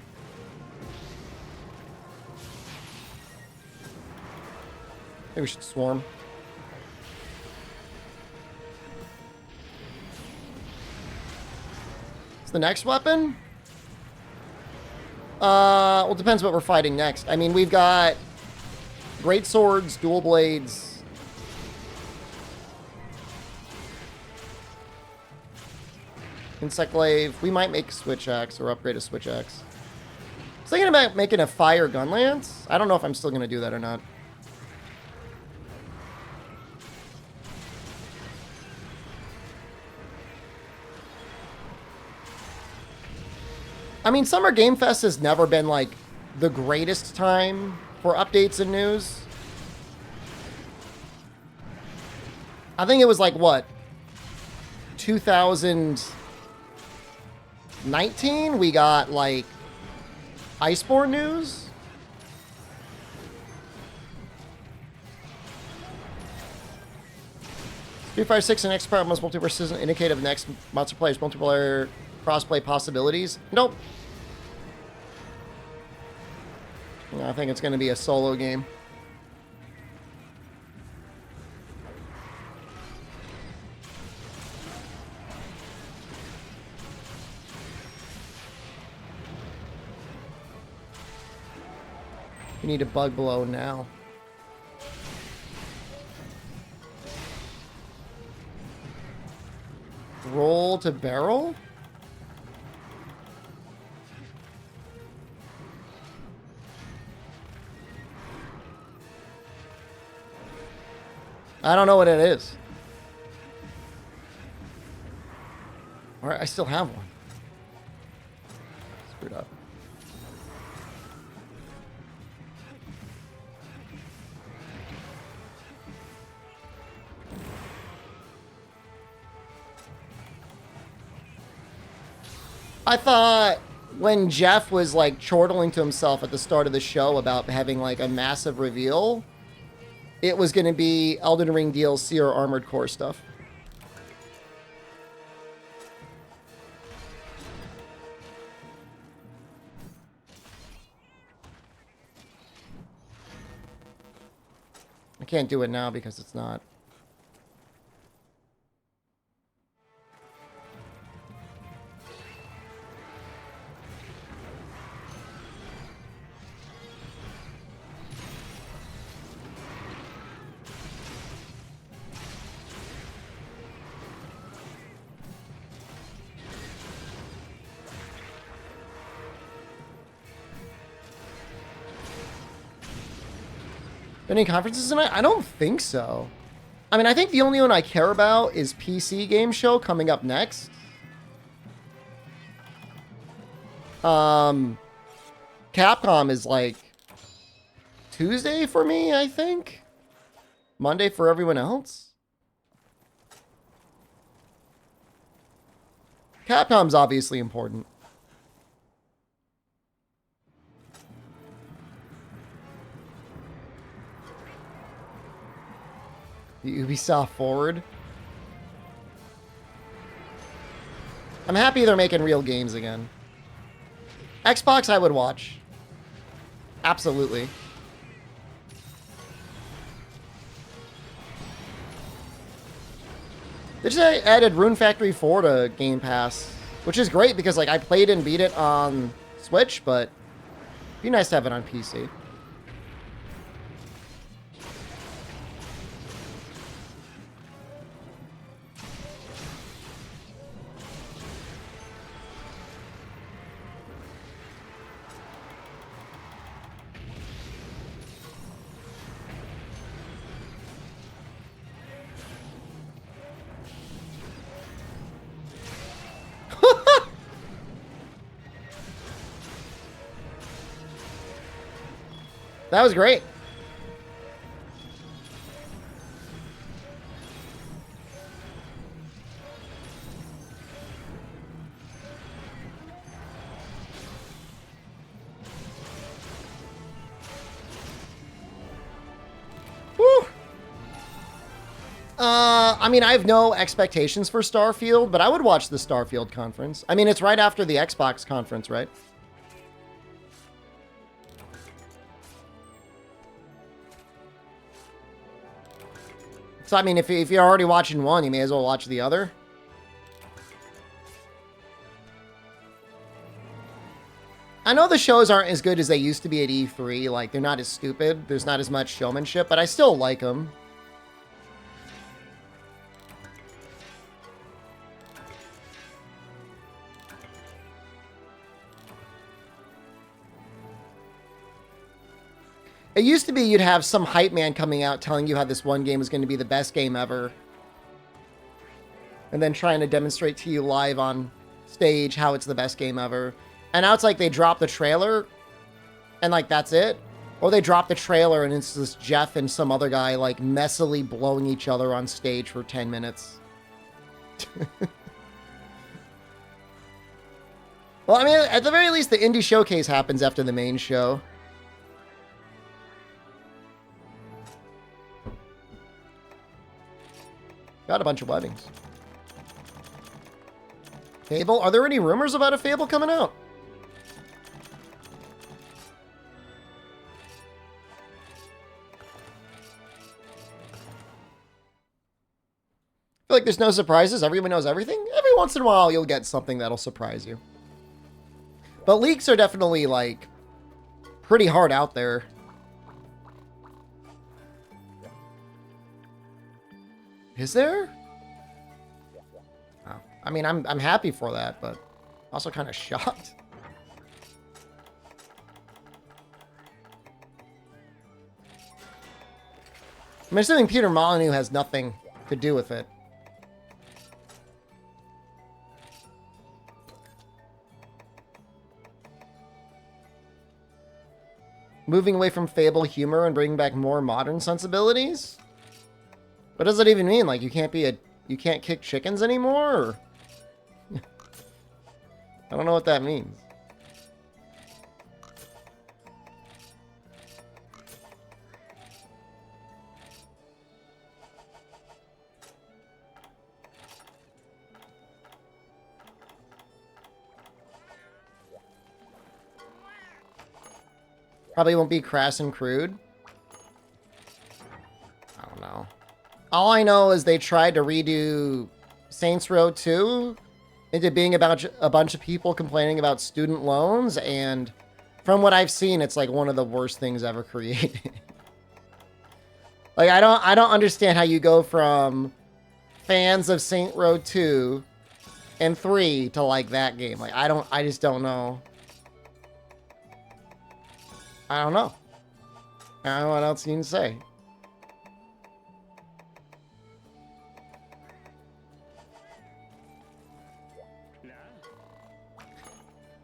Maybe we should swarm. What's the next weapon? Well, it depends what we're fighting next. I mean, we've got great swords, dual blades. Insect glaive. We might make a switch axe or upgrade a switch axe. I was thinking about making a fire gun lance. I don't know if I'm still going to do that or not. I mean, Summer Game Fest has never been, like, the greatest time for updates and news. I think it was, like, what? 2019? We got, like, Iceborne news? Street Fighter 6 and X-Power most multiplayer season indicate of next monster players multiplayer crossplay possibilities. Nope. No, I think it's going to be a solo game. You need a bug blow now. Roll to barrel? I don't know what it is. Alright, I still have one. Screwed up. I thought when Jeff was like chortling to himself at the start of the show about having like a massive reveal, it was going to be Elden Ring DLC or Armored Core stuff. I can't do it now because it's not. Any conferences tonight? I don't think so. I mean, I think the only one I care about is PC Game Show coming up next. Capcom is like Tuesday for me, I think. Monday for everyone else. Capcom's obviously important. The Ubisoft Forward. I'm happy they're making real games again. Xbox I would watch. Absolutely. They just added Rune Factory 4 to Game Pass, which is great because like I played and beat it on Switch, but it'd be nice to have it on PC. That was great. Woo. I mean, I have no expectations for Starfield, but I would watch the Starfield conference. I mean, it's right after the Xbox conference, right? So, I mean, if you're already watching one, you may as well watch the other. I know the shows aren't as good as they used to be at E3. Like, they're not as stupid. There's not as much showmanship, but I still like them. It used to be you'd have some hype man coming out telling you how this one game is going to be the best game ever. And then trying to demonstrate to you live on stage how it's the best game ever. And now it's like they drop the trailer and like that's it. Or they drop the trailer and it's just Jeff and some other guy like messily blowing each other on stage for 10 minutes. Well, I mean, at the very least, the indie showcase happens after the main show. Got a bunch of weddings. Fable? Are there any rumors about a Fable coming out? I feel like there's no surprises. Everyone knows everything. Every once in a while, you'll get something that'll surprise you. But leaks are definitely, like, pretty hard out there. Is there? Oh, I mean, I'm happy for that, but also kind of shocked. I'm assuming Peter Molyneux has nothing to do with it. Moving away from Fable humor and bringing back more modern sensibilities? What does that even mean? Like, you can't kick chickens anymore? Or? I don't know what that means. Probably won't be crass and crude. I don't know. All I know is they tried to redo Saints Row 2 into being about a bunch of people complaining about student loans, and from what I've seen, it's like one of the worst things ever created. Like, I don't understand how you go from fans of Saints Row 2 and 3 to like that game. Like, I just don't know. I don't know. I don't know what else you can say.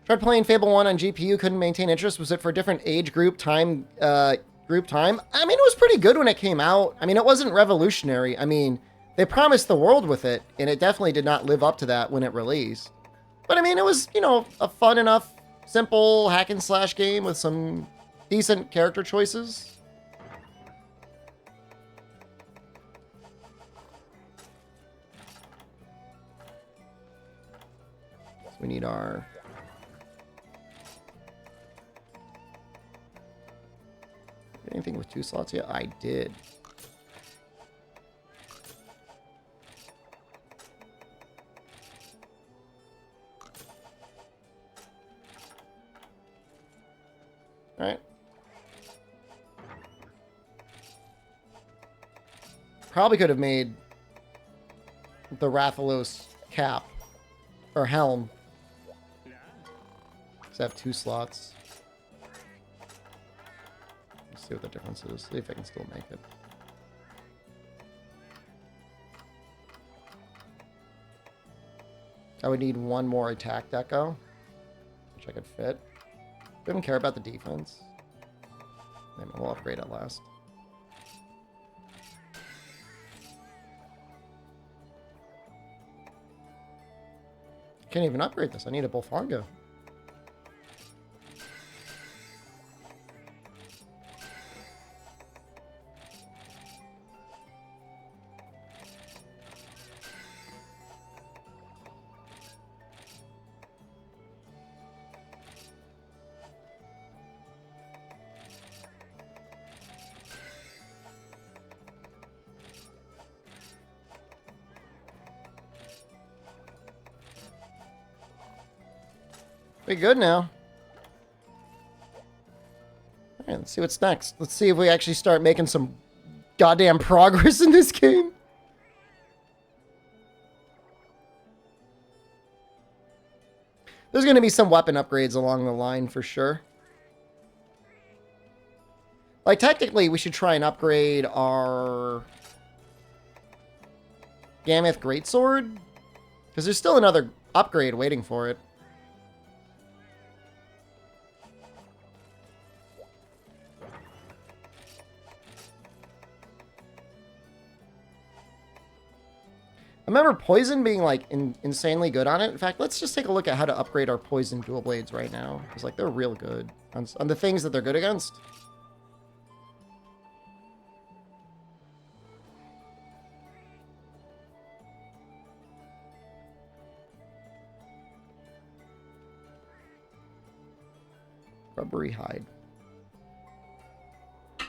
Tried playing Fable 1 on GPU, couldn't maintain interest. Was it for a different age group time? I mean, it was pretty good when it came out. I mean, it wasn't revolutionary. I mean, they promised the world with it, and it definitely did not live up to that when it released. But I mean, it was, you know, a fun enough, simple hack and slash game with some decent character choices. So we need our... Anything with 2 slots yet? I did. Alright. Probably could have made the Rathalos cap or helm. Because I have 2 slots. See what the difference is. See if I can still make it. I would need 1 more attack deco, which I could fit. Do not care about the defense. Maybe we'll upgrade at last. Can't even upgrade this. I need a Bullfongo. Pretty good now. Alright, let's see what's next. Let's see if we actually start making some goddamn progress in this game. There's going to be some weapon upgrades along the line for sure. Like, technically, we should try and upgrade our Gammoth Greatsword, because there's still another upgrade waiting for it. I remember Poison being, like, insanely good on it. In fact, let's just take a look at how to upgrade our Poison Dual Blades right now. Because, like, they're real good on the things that they're good against. Rubbery hide. I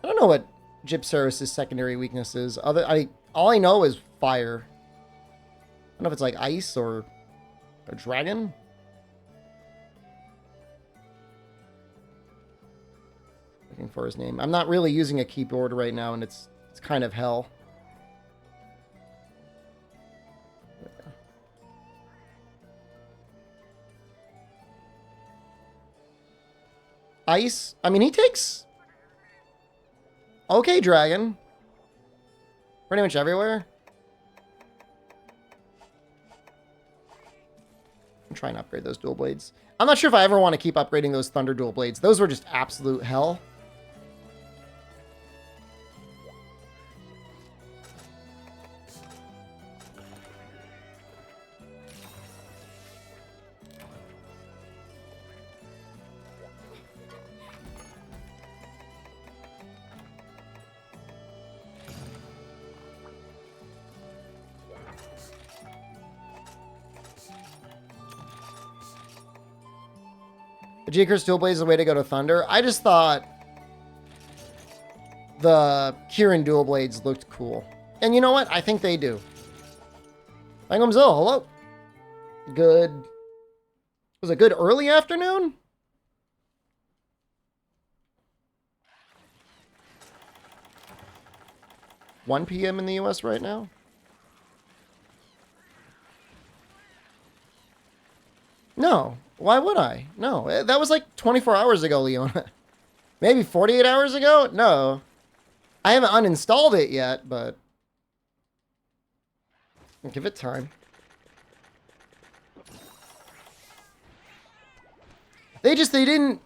don't know what Gypsaris' secondary weakness is. All I know is fire. I don't know if it's like ice or a dragon. Looking for his name. I'm not really using a keyboard right now, and it's kind of hell. Ice. I mean, he takes... Okay, dragon. Pretty much everywhere. I'm trying to upgrade those dual blades. I'm not sure if I ever want to keep upgrading those thunder dual blades. Those were just absolute hell. Vegeta's Dual Blade is the way to go to Thunder. I just thought the Kieran Dual Blades looked cool. And you know what? I think they do. Langhamzilla, hello. Good. Was it good early afternoon? (1 p.m. in the US right now? No. Why would I? No. That was like 24 hours ago, Leona. Maybe 48 hours ago? No. I haven't uninstalled it yet, but I'll give it time. They didn't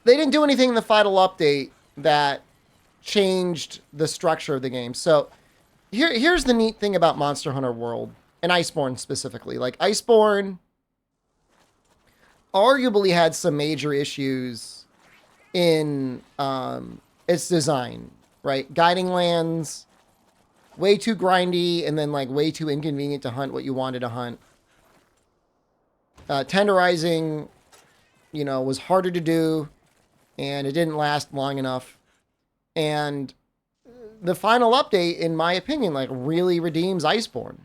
do anything in the final update that changed the structure of the game. So here's the neat thing about Monster Hunter World and Iceborne specifically. Like Iceborne arguably had some major issues in its design, right? Guiding lands, way too grindy, and then like way too inconvenient to hunt what you wanted to hunt. Tenderizing, was harder to do, and it didn't last long enough. And the final update, in my opinion, like really redeems Iceborne.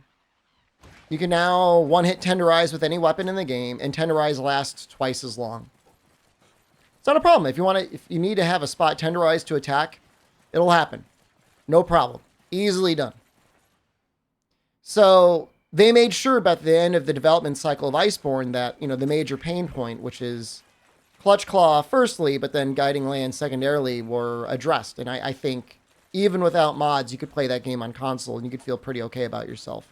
You can now one-hit tenderize with any weapon in the game, and tenderize lasts twice as long. It's not a problem. If you need to have a spot tenderized to attack, it'll happen. No problem. Easily done. So they made sure by the end of the development cycle of Iceborne that, the major pain point, which is Clutch Claw firstly, but then Guiding Land secondarily, were addressed. And I think even without mods, you could play that game on console and you could feel pretty okay about yourself.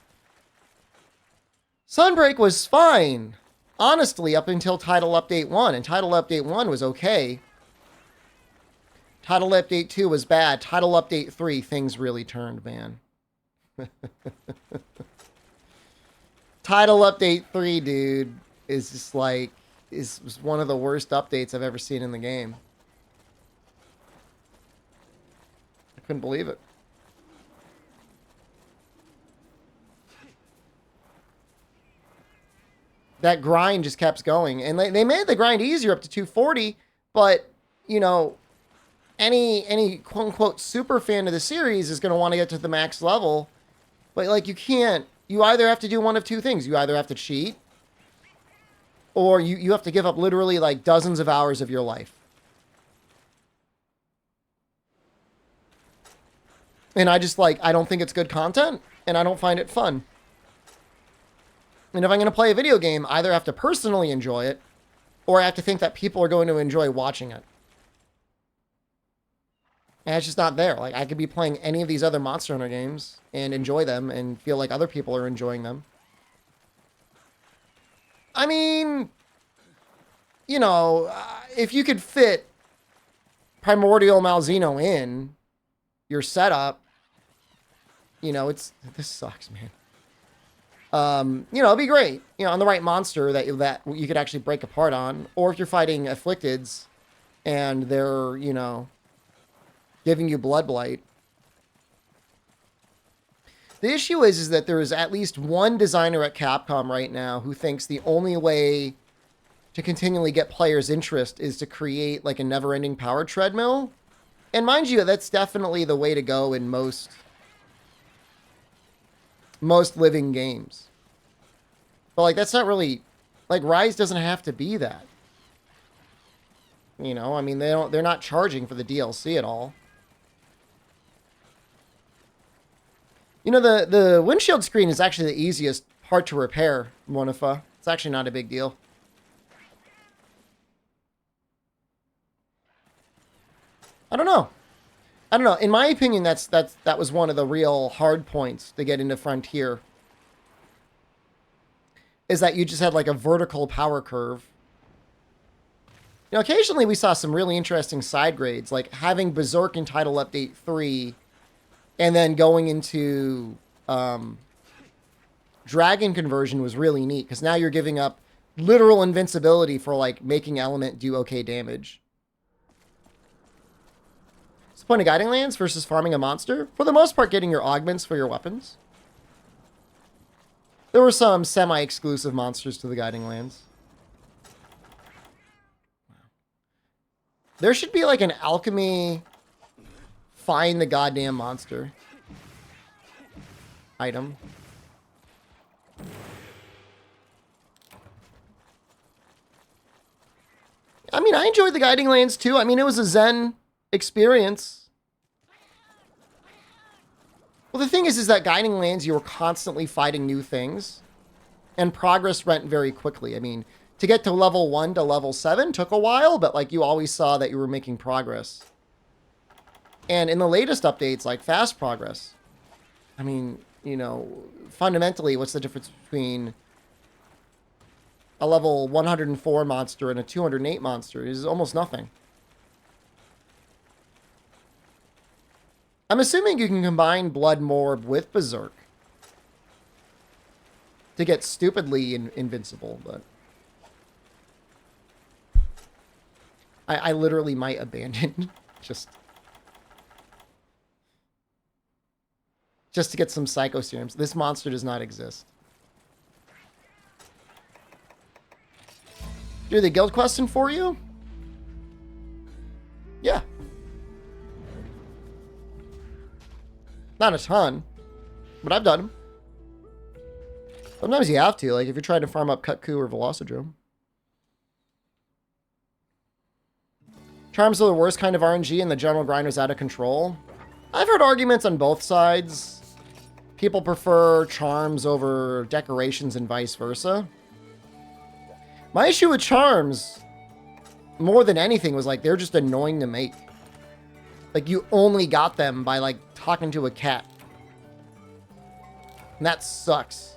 Sunbreak was fine, honestly, up until Title Update 1. And Title Update 1 was okay. Title Update 2 was bad. Title Update 3, things really turned, man. Title Update 3, dude, is just like, was one of the worst updates I've ever seen in the game. I couldn't believe it. That grind just kept going. And they made the grind easier up to 240, but, any quote-unquote super fan of the series is going to want to get to the max level. But, like, you can't. You either have to do one of two things. You either have to cheat, or you have to give up literally, like, dozens of hours of your life. And I don't think it's good content, and I don't find it fun. And if I'm going to play a video game, I either have to personally enjoy it, or I have to think that people are going to enjoy watching it. And it's just not there. Like, I could be playing any of these other Monster Hunter games and enjoy them and feel like other people are enjoying them. I mean, if you could fit Primordial Malzeno in your setup, this sucks, man. It'd be great, on the right monster that you could actually break apart on, or if you're fighting Afflicteds and they're, giving you Blood Blight. The issue is that there is at least one designer at Capcom right now who thinks the only way to continually get players' interest is to create like a never-ending power treadmill. And mind you, that's definitely the way to go in most living games. But like, that's not really, like, Rise doesn't have to be that. I mean, they're not charging for the DLC at all. The windshield screen is actually the easiest part to repair, Monifa. It's actually not a big deal. I don't know. In my opinion, that was one of the real hard points to get into Frontier. Is that you just had like a vertical power curve. Occasionally we saw some really interesting side grades, like having Berserk in Title Update 3, and then going into Dragon Conversion was really neat, because now you're giving up literal invincibility for like making element do okay damage. What's the point of Guiding Lands versus farming a monster? For the most part, getting your augments for your weapons. There were some semi-exclusive monsters to the Guiding Lands. There should be like an alchemy find the goddamn monster item. I mean, I enjoyed the guiding lands too. I mean, it was a Zen experience. Well, the thing is that guiding lands, you were constantly fighting new things, and progress went very quickly. I mean, to get to level 1 to level 7 took a while, but like you always saw that you were making progress. And in the latest updates, like fast progress. I mean, you know, fundamentally, what's the difference between a level 104 monster and a 208 monster? Is almost nothing. I'm assuming you can combine Blood Morb with Berserk to get stupidly invincible, but I literally might abandon just to get some Psycho Serums. This monster does not exist. Do the guild question for you? Yeah. Not a ton, but I've done them. Sometimes you have to, like if you're trying to farm up Kutku or Velocidrome. Charms are the worst kind of RNG and the general grinder's out of control. I've heard arguments on both sides. People prefer charms over decorations and vice versa. My issue with charms, more than anything, was like they're just annoying to make. Like you only got them by like talking to a cat. And that sucks.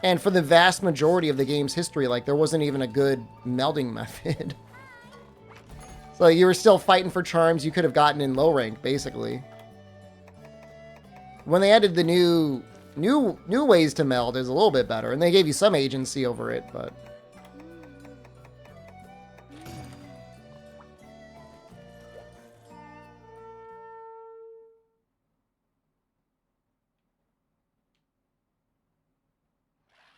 And for the vast majority of the game's history, like there wasn't even a good melding method. So you were still fighting for charms you could have gotten in low rank, basically. When they added the new ways to meld, it was a little bit better, and they gave you some agency over it, but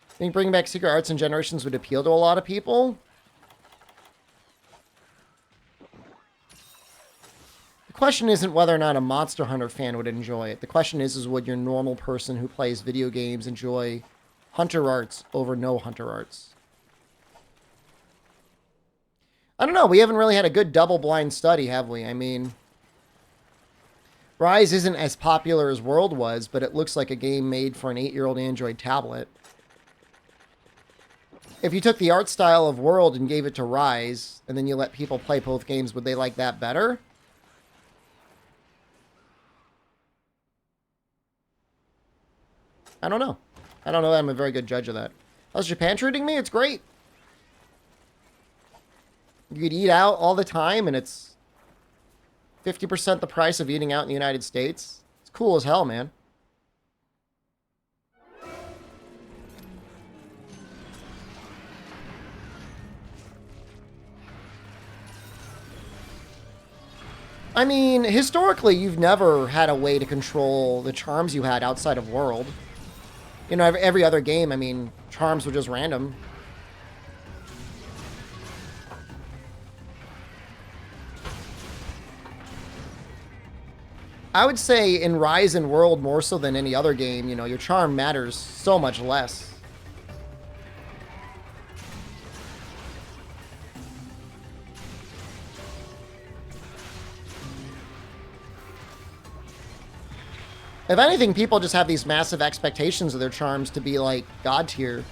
I think bringing back Secret Arts and Generations would appeal to a lot of people. The question isn't whether or not a Monster Hunter fan would enjoy it. The question is would your normal person who plays video games enjoy Hunter Arts over no Hunter Arts? I don't know. We haven't really had a good double-blind study, have we? I mean, Rise isn't as popular as World was, but it looks like a game made for an 8-year-old Android tablet. If you took the art style of World and gave it to Rise, and then you let people play both games, would they like that better? I don't know. I don't know that I'm a very good judge of that. How's Japan treating me? It's great. You could eat out all the time, and it's 50% the price of eating out in the United States. It's cool as hell, man. I mean, historically, you've never had a way to control the charms you had outside of World. You know, every other game, I mean, charms were just random. I would say in Rise and World, more so than any other game, you know, your charm matters so much less. If anything, people just have these massive expectations of their charms to be, like, God tier.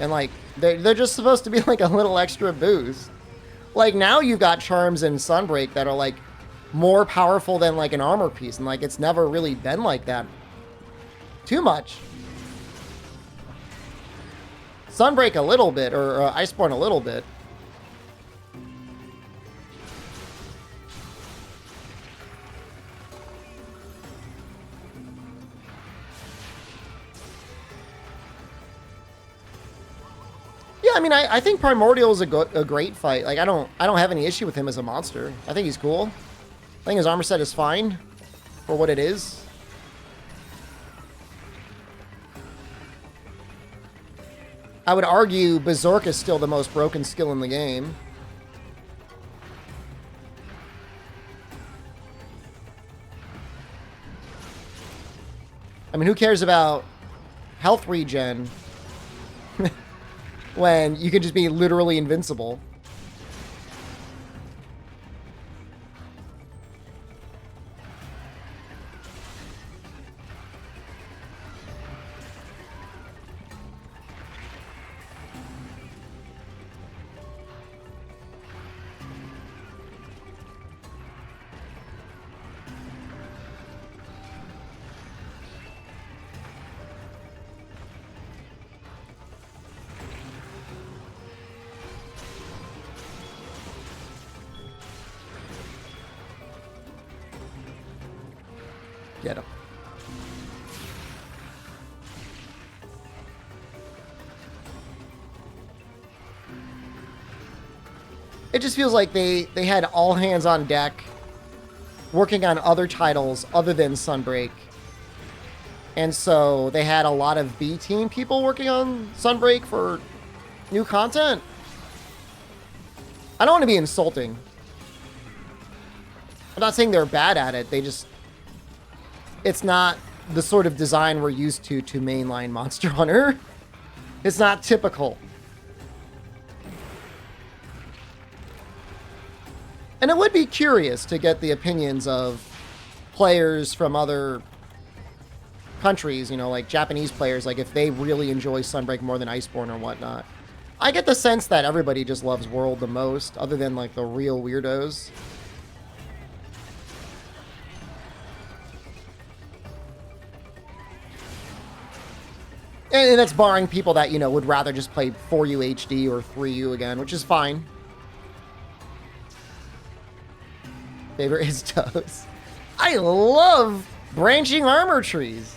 And, like, they're just supposed to be, like, a little extra boost. Like, now you've got charms in Sunbreak that are, like, more powerful than, like, an armor piece. And, like, it's never really been like that. Too much. Sunbreak a little bit, or Iceborne a little bit. Yeah, I mean, I think Primordial is a great fight. Like, I don't have any issue with him as a monster. I think he's cool. I think his armor set is fine for what it is. I would argue Berserk is still the most broken skill in the game. I mean, who cares about health regen when you could just be literally invincible? Get him. It just feels like they had all hands on deck working on other titles other than Sunbreak. And so they had a lot of B team people working on Sunbreak for new content. I don't want to be insulting. I'm not saying they're bad at it. They just... It's not the sort of design we're used to mainline Monster Hunter. It's not typical. And it would be curious to get the opinions of players from other countries, you know, like Japanese players, like if they really enjoy Sunbreak more than Iceborne or whatnot. I get the sense that everybody just loves World the most, other than like the real weirdos. And that's barring people that, you know, would rather just play 4U HD or 3U again, which is fine. Favorite is toes. I love branching armor trees.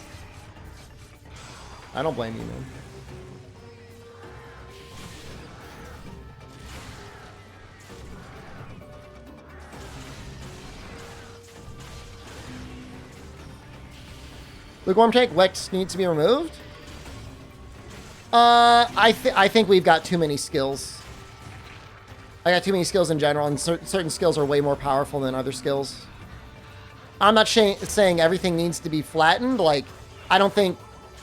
I don't blame you, man. Lukewarm take, Lex needs to be removed? I think we've got too many skills. I got too many skills in general, and certain skills are way more powerful than other skills. I'm not saying everything needs to be flattened. Like, I don't think,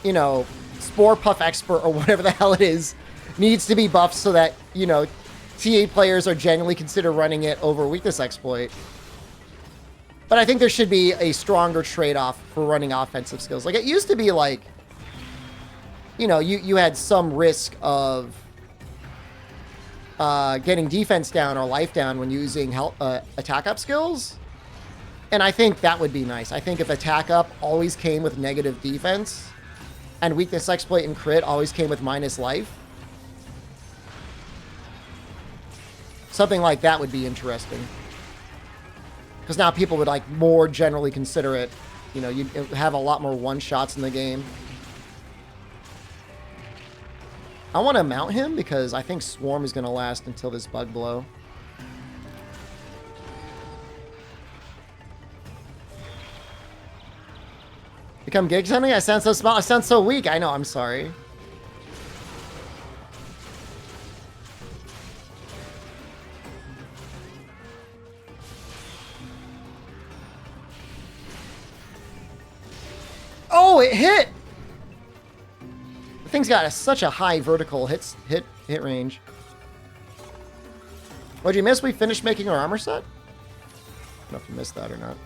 you know, Spore Puff Expert or whatever the hell it is needs to be buffed so that, you know, TA players are genuinely consider running it over Weakness Exploit. But I think there should be a stronger trade-off for running offensive skills. Like, it used to be like, you know, you had some risk of getting defense down or life down when using attack up skills. And I think that would be nice. I think if attack up always came with negative defense and weakness exploit and crit always came with minus life, something like that would be interesting. Because now people would like more generally consider it. You know, you'd have a lot more one-shots in the game. I want to mount him because I think Swarm is going to last until this bug blow. Become gigs hunting? I sound so small. I sound so weak. I know. I'm sorry. Oh, it hit! The thing's got such a high vertical hit range. What'd you miss? We finished making our armor set? I don't know if you missed that or not.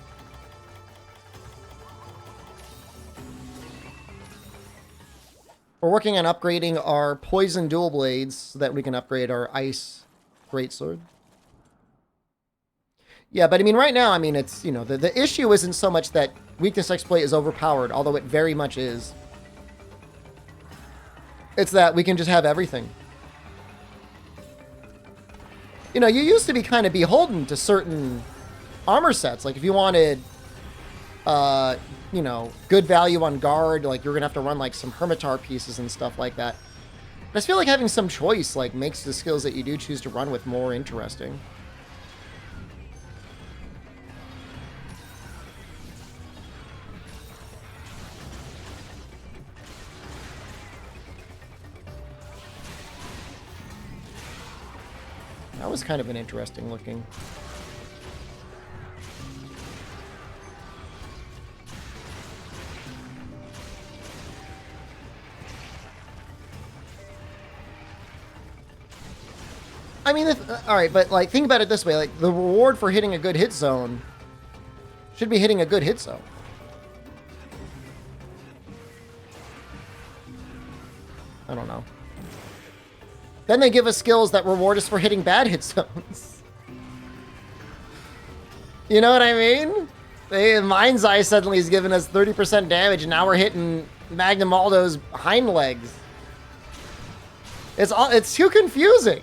We're working on upgrading our poison dual blades so that we can upgrade our ice greatsword. Yeah, but I mean, right now, I mean, it's, you know, the issue isn't so much that weakness exploit is overpowered, although it very much is. It's that we can just have everything. You know, you used to be kind of beholden to certain armor sets. Like, if you wanted, you know, good value on guard, like, you're going to have to run, like, some Hermitar pieces and stuff like that. But I just feel like having some choice, like, makes the skills that you do choose to run with more interesting. That was kind of an interesting looking. I mean, all right, but like, think about it this way: like, the reward for hitting a good hit zone should be hitting a good hit zone. I don't know. Then they give us skills that reward us for hitting bad hit zones. You know what I mean? Mind's Eye suddenly is giving us 30% damage, and now we're hitting Magnum Aldo's hind legs. It's too confusing.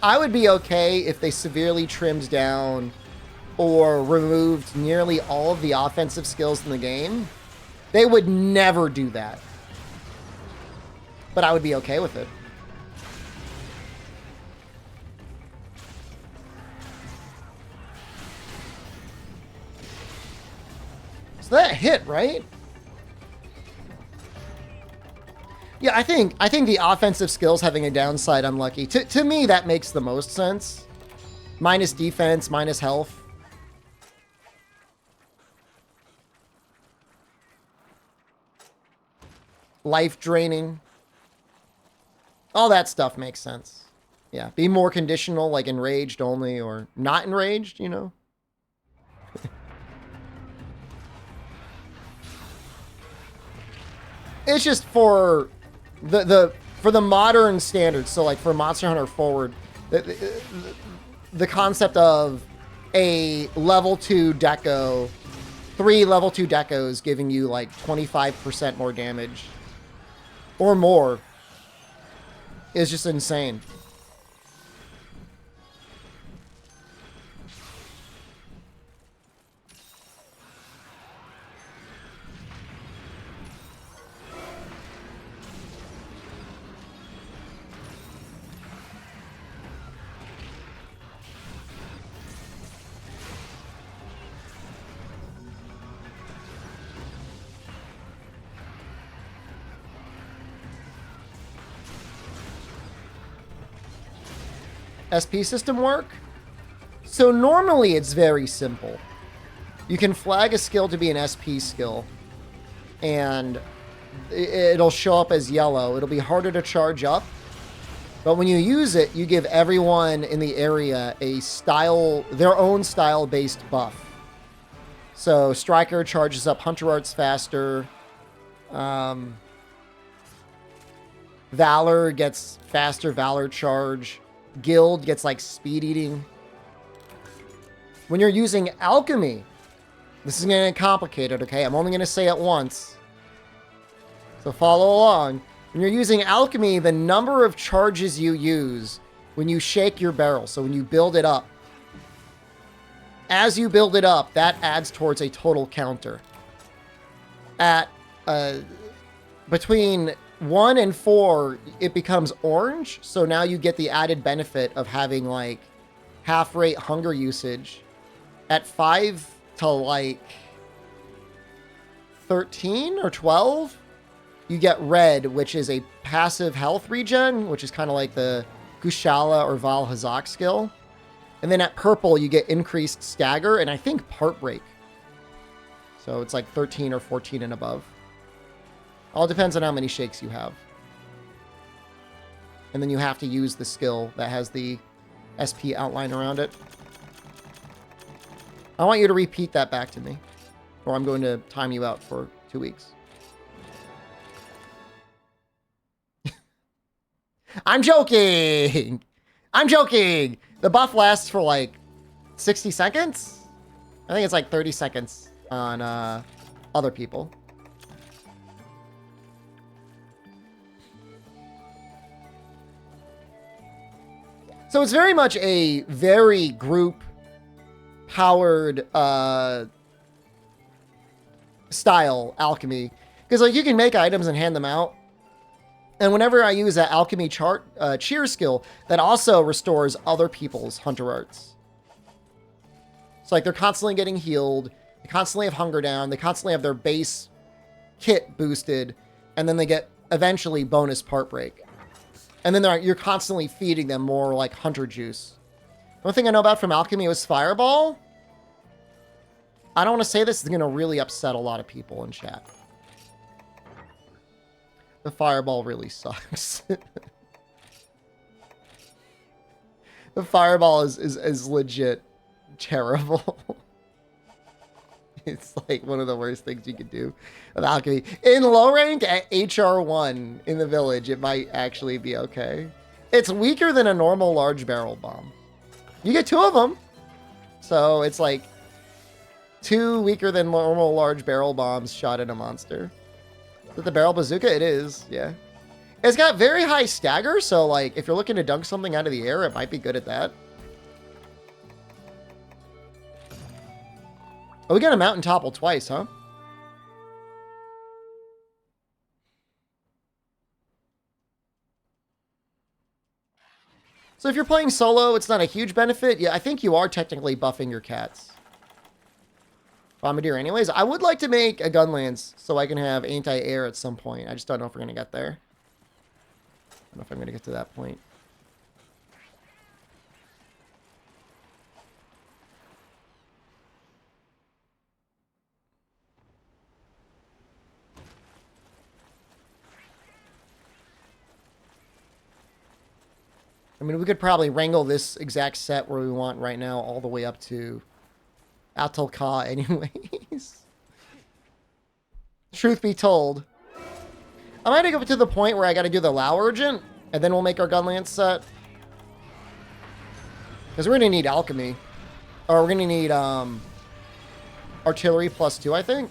I would be okay if they severely trimmed down or removed nearly all of the offensive skills in the game. They would never do that. But I would be okay with it. So that hit, right? Yeah, I think the offensive skills having a downside unlucky. To me, that makes the most sense. Minus defense, minus health. Life draining. All that stuff makes sense. Yeah, be more conditional, like enraged only, or not enraged, you know? It's just for for the modern standards, so like for Monster Hunter Forward, the concept of a level 2 deco, 3 level 2 decos giving you like 25% more damage or more is just insane. SP system work? So normally it's very simple. You can flag a skill to be an SP skill, and it'll show up as yellow. It'll be harder to charge up, but when you use it, you give everyone in the area a style, their own style-based buff. So Striker charges up Hunter Arts faster. Valor gets faster Valor charge. Guild gets like speed eating. When you're using alchemy, this is going to get complicated, okay? I'm only going to say it once, so follow along. When you're using alchemy, the number of charges you use when you shake your barrel, so when you build it up, as you build it up, that adds towards a total counter. At between 1 and 4, it becomes orange, so now you get the added benefit of having like half rate hunger usage. At 5 to like 13 or 12, you get red, which is a passive health regen, which is kind of like the Gushala or Val Hazak skill. And then at purple, you get increased stagger and I think heartbreak. So it's like 13 or 14 and above. All depends on how many shakes you have. And then you have to use the skill that has the SP outline around it. I want you to repeat that back to me, or I'm going to time you out for 2 weeks. I'm joking! I'm joking! The buff lasts for like 60 seconds? I think it's like 30 seconds on other people. So it's very much a very group-powered style alchemy. Because like you can make items and hand them out. And whenever I use that alchemy cheer skill, that also restores other people's hunter arts. So like they're constantly getting healed, they constantly have hunger down, they constantly have their base kit boosted, and then they get eventually bonus part break. And then you're constantly feeding them more like hunter juice. One thing I know about from alchemy was fireball. I don't want to say this is going to really upset a lot of people in chat. The fireball really sucks. The fireball is legit terrible. It's like one of the worst things you could do with alchemy. In low rank at HR1 in the village, it might actually be okay. It's weaker than a normal large barrel bomb. You get 2 of them. So it's like 2 weaker than normal large barrel bombs shot at a monster. Is it the barrel bazooka? It is, yeah. It's got very high stagger, so like if you're looking to dunk something out of the air, it might be good at that. Oh, we got a mountain topple twice, huh? So if you're playing solo, it's not a huge benefit. Yeah, I think you are technically buffing your cats. Bombardier anyways. I would like to make a gun lance so I can have anti-air at some point. I just don't know if we're going to get there. I don't know if I'm going to get to that point. I mean, we could probably wrangle this exact set where we want right now all the way up to Alchemical anyways. Truth be told, I might go to the point where I got to do the Lao Urgent, and then we'll make our Gunlance set. Because we're going to need Alchemy. Or we're going to need Artillery +2, I think.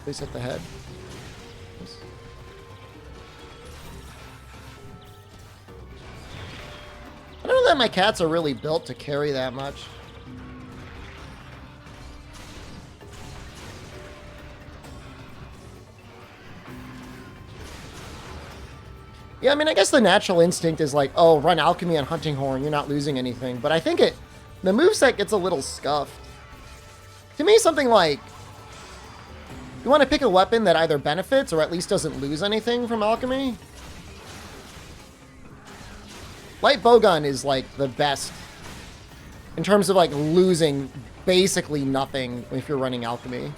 Please hit the head. Yes. I don't know that my cats are really built to carry that much. Yeah, I mean, I guess the natural instinct is like, oh, run Alchemy on Hunting Horn, you're not losing anything. But I think the moveset gets a little scuffed. To me, something like, you want to pick a weapon that either benefits or at least doesn't lose anything from Alchemy. Light Bowgun is like the best in terms of like losing basically nothing if you're running Alchemy.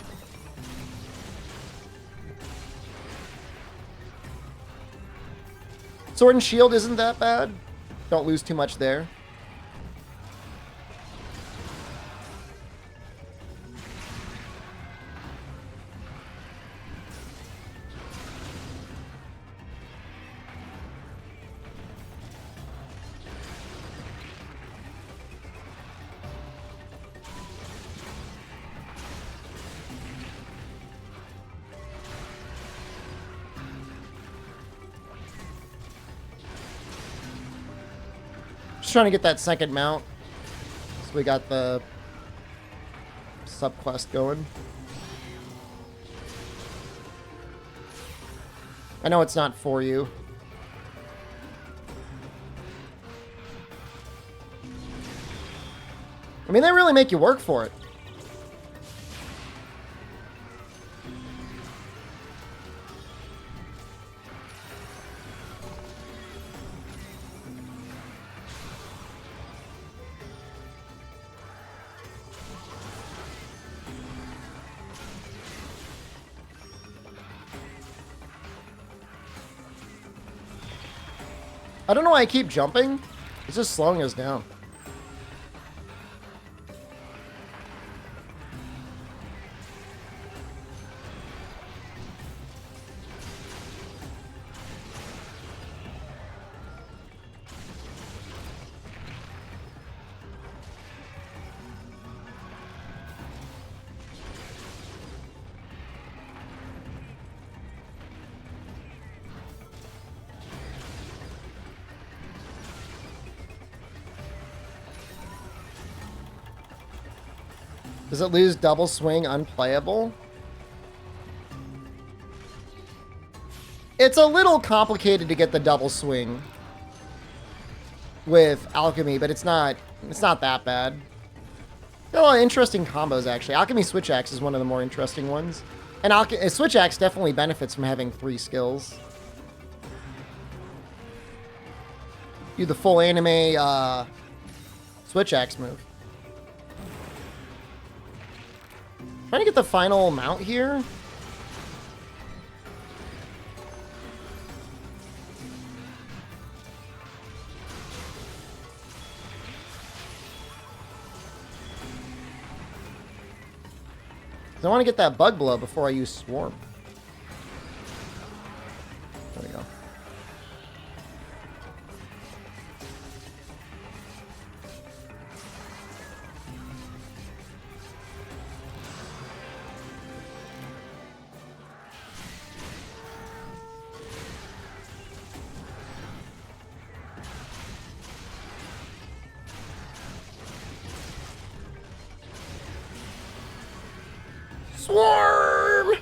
Sword and Shield isn't that bad. Don't lose too much there. Trying to get that second mount, so we got the subquest going. I know it's not for you. I mean, they really make you work for it. I don't know why I keep jumping. It's just slowing us down. Does it lose double swing unplayable? It's a little complicated to get the double swing with Alchemy, but it's not that bad. There are a lot of interesting combos, actually. Alchemy Switch Axe is one of the more interesting ones. And Switch Axe definitely benefits from having 3 skills. Do the full anime Switch Axe move. Trying to get the final mount here. I want to get that bug blow before I use Swarm. There we go. Swarm!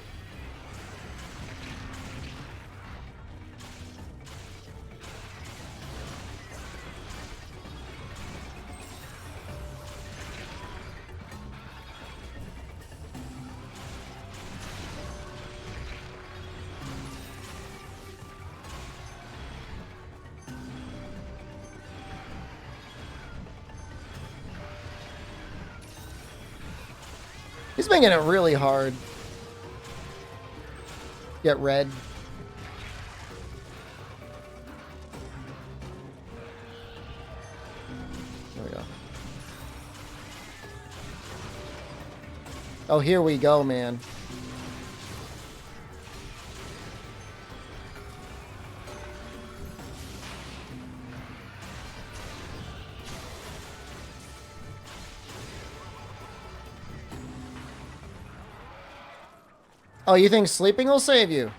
He's making it really hard. Get red. There we go. Oh, here we go, man. Oh, you think sleeping will save you?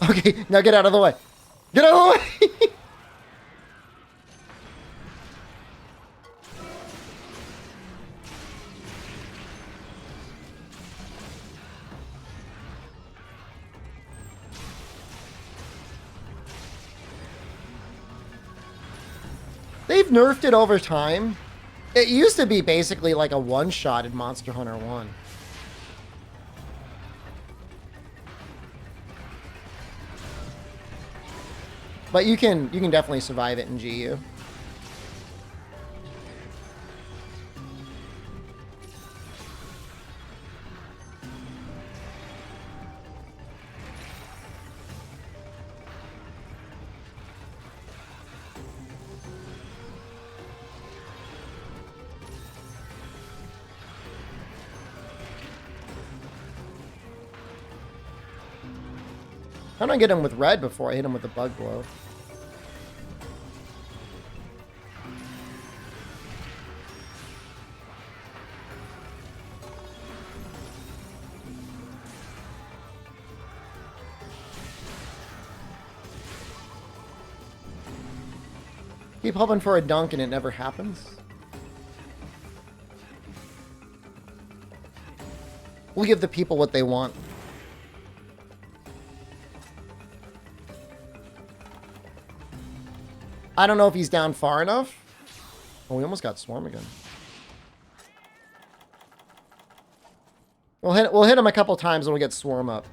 Okay, now get out of the way. Get out of the way! They've nerfed it over time. It used to be basically like a one-shot in Monster Hunter 1. But you can definitely survive it in GU. How do I get him with red before I hit him with the bug blow? Keep hoping for a dunk and it never happens. We'll give the people what they want. I don't know if he's down far enough. Oh, we almost got Swarm again. We'll hit him a couple times and we'll get Swarm up.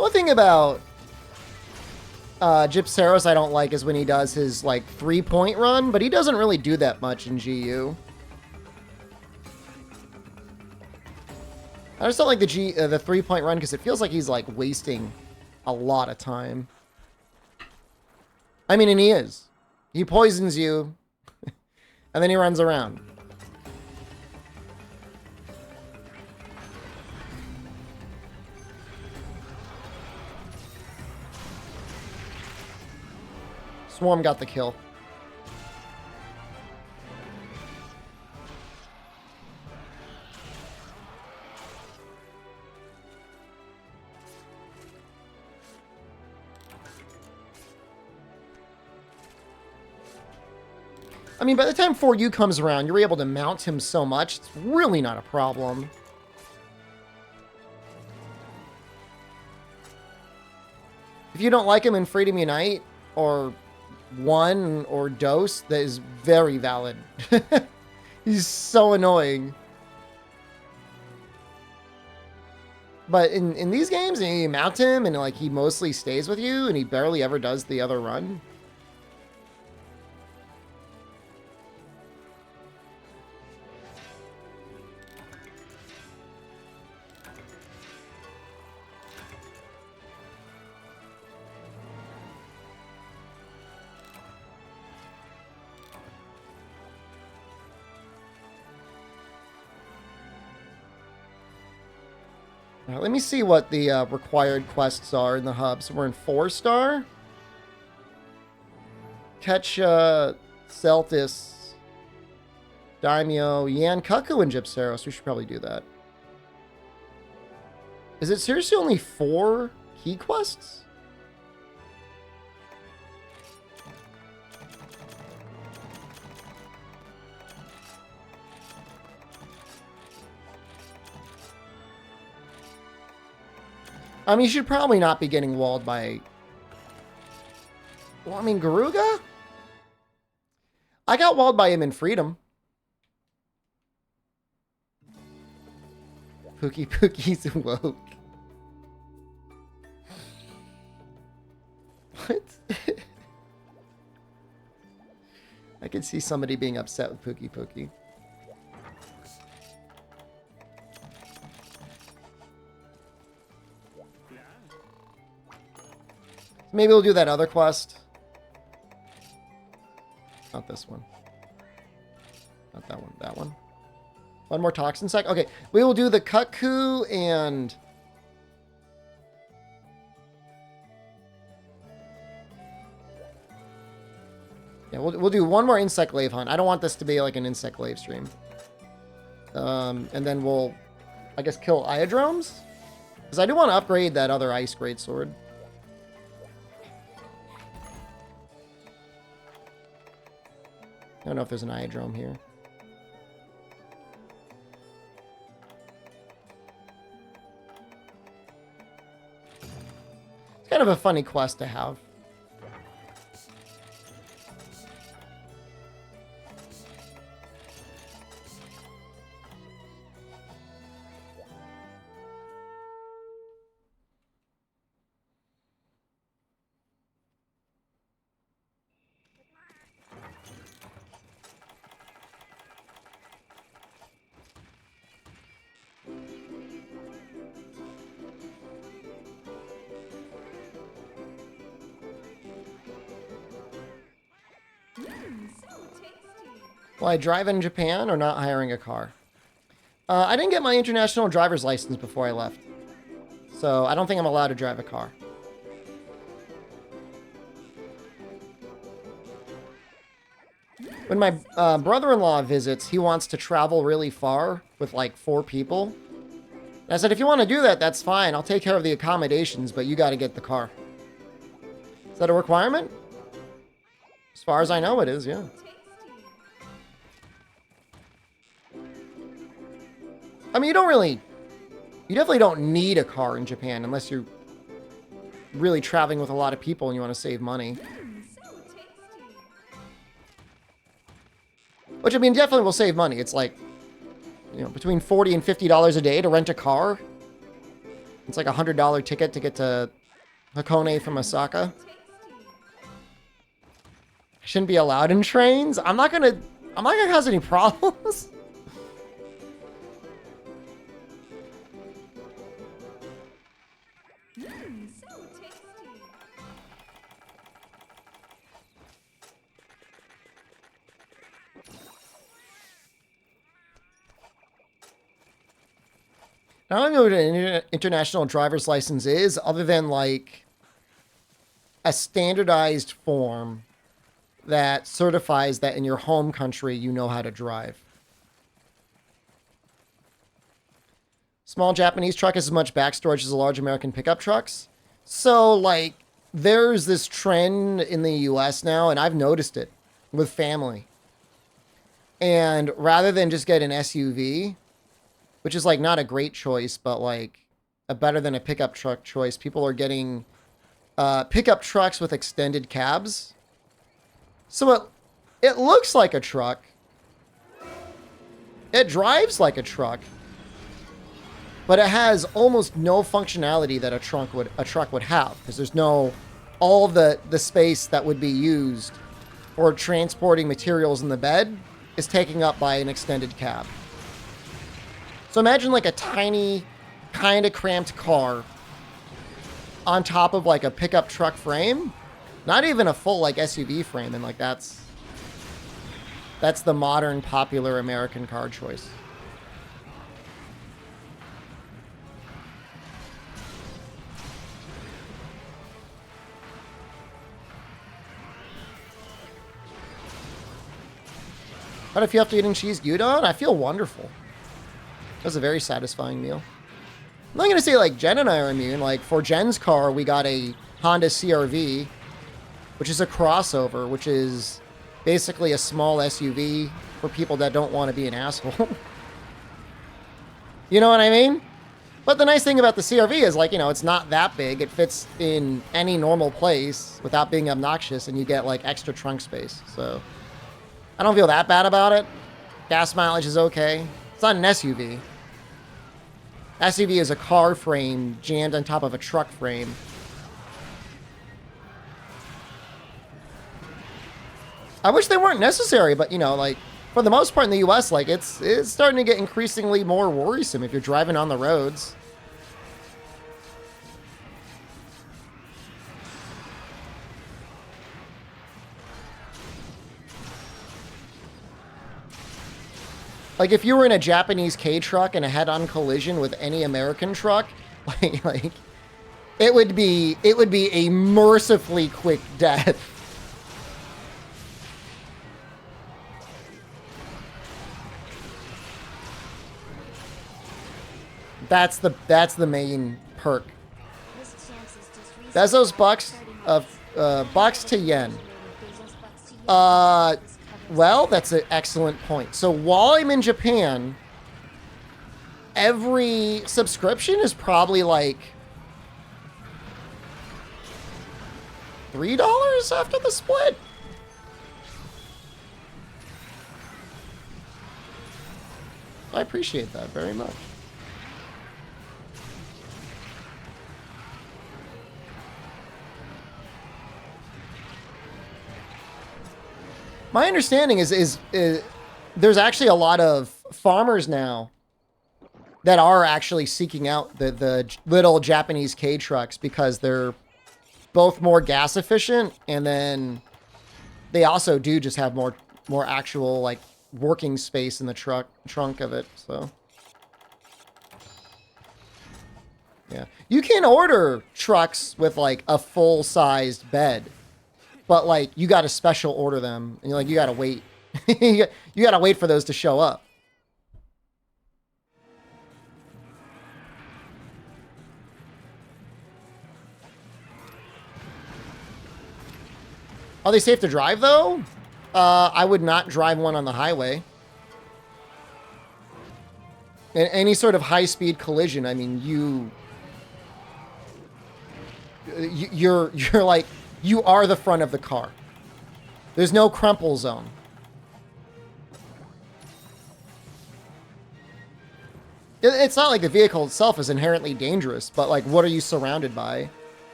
The one thing about Gypsaros I don't like is when he does his, like, 3-point run, but he doesn't really do that much in GU. I just don't like the 3-point run because it feels like he's, like, wasting a lot of time. I mean, and he is. He poisons you, and then he runs around. Swarm got the kill. I mean, by the time 4U comes around, you're able to mount him so much, it's really not a problem. If you don't like him in Freedom Unite, or 1 or Dose, that is very valid. He's so annoying. But in these games, you mount him and like he mostly stays with you and he barely ever does the other run. Let me see what the required quests are in the hub. So we're in 4-star. Catch Celtis, Daimyo, Yan, Kaku, and Gypsaros. We should probably do that. Is it seriously only 4 key quests? I mean, you should probably not be getting walled by... Well, I mean, Garuga? I got walled by him in Freedom. Pookie's woke. What? I could see somebody being upset with Pookie. Maybe we'll do that other quest. Not this one. Not that one. That one. One more toxin sec. Okay, we will do the Kaku and... Yeah, we'll do one more insect lave hunt. I don't want this to be like an insect lave stream. And then we'll, I guess, kill Iodromes. Because I do want to upgrade that other ice greatsword. I don't know if there's an Iodrome here. It's kind of a funny quest to have. Will I drive in Japan or not hiring a car? I didn't get my international driver's license before I left. So I don't think I'm allowed to drive a car. When my brother-in-law visits, he wants to travel really far with like 4 people. And I said, if you want to do that, that's fine. I'll take care of the accommodations, but you got to get the car. Is that a requirement? As far as I know, it is, yeah. I mean, you definitely don't need a car in Japan unless you're really traveling with a lot of people and you want to save money. Which, I mean, definitely will save money. It's like, you know, between $40 and $50 a day to rent a car. It's like $100 ticket to get to Hakone from Osaka. Shouldn't be allowed in trains. I'm not gonna cause any problems. I don't know what an international driver's license is, other than like a standardized form that certifies that in your home country you know how to drive. Small Japanese truck has as much back storage as a large American pickup trucks. So like there's this trend in the US now, and I've noticed it with family. And rather than just get an SUV, which is like not a great choice, but like a better than a pickup truck choice, people are getting pickup trucks with extended cabs. So it looks like a truck. It drives like a truck. But it has almost no functionality that a truck would have, because there's no all the space that would be used for transporting materials in the bed is taken up by an extended cab. So imagine like a tiny, kind of cramped car on top of like a pickup truck frame. Not even a full like SUV frame, and like that's the modern popular American car choice. But if you have to eat in cheese gyudon, I feel wonderful. That was a very satisfying meal. I'm not going to say like Jen and I are immune. Like for Jen's car, we got a Honda CR-V, which is a crossover, which is basically a small SUV for people that don't want to be an asshole. You know what I mean? But the nice thing about the CR-V is like, you know, it's not that big. It fits in any normal place without being obnoxious, and you get like extra trunk space. So I don't feel that bad about it. Gas mileage is okay. It's not an SUV. SUV is a car frame jammed on top of a truck frame. I wish they weren't necessary, but you know, like for the most part in the US, like it's starting to get increasingly more worrisome if you're driving on the roads. Like if you were in a Japanese K truck and a head-on collision with any American truck, like it would be a mercifully quick death. That's the main perk. Bezos bucks of bucks to yen. Well, that's an excellent point. So while I'm in Japan, every subscription is probably like $3 after the split. I appreciate that very much. My understanding is there's actually a lot of farmers now that are actually seeking out the little Japanese K trucks because they're both more gas efficient, and then they also do just have more actual like working space in the trunk of it. So yeah, you can order trucks with like a full-sized bed. But like you got to special order them, and you got to wait. you got to wait for those to show up. Are they safe to drive though? I would not drive one on the highway. In any sort of high-speed collision, I mean, you're like. You are the front of the car. There's no crumple zone. It's not like the vehicle itself is inherently dangerous, but like, what are you surrounded by?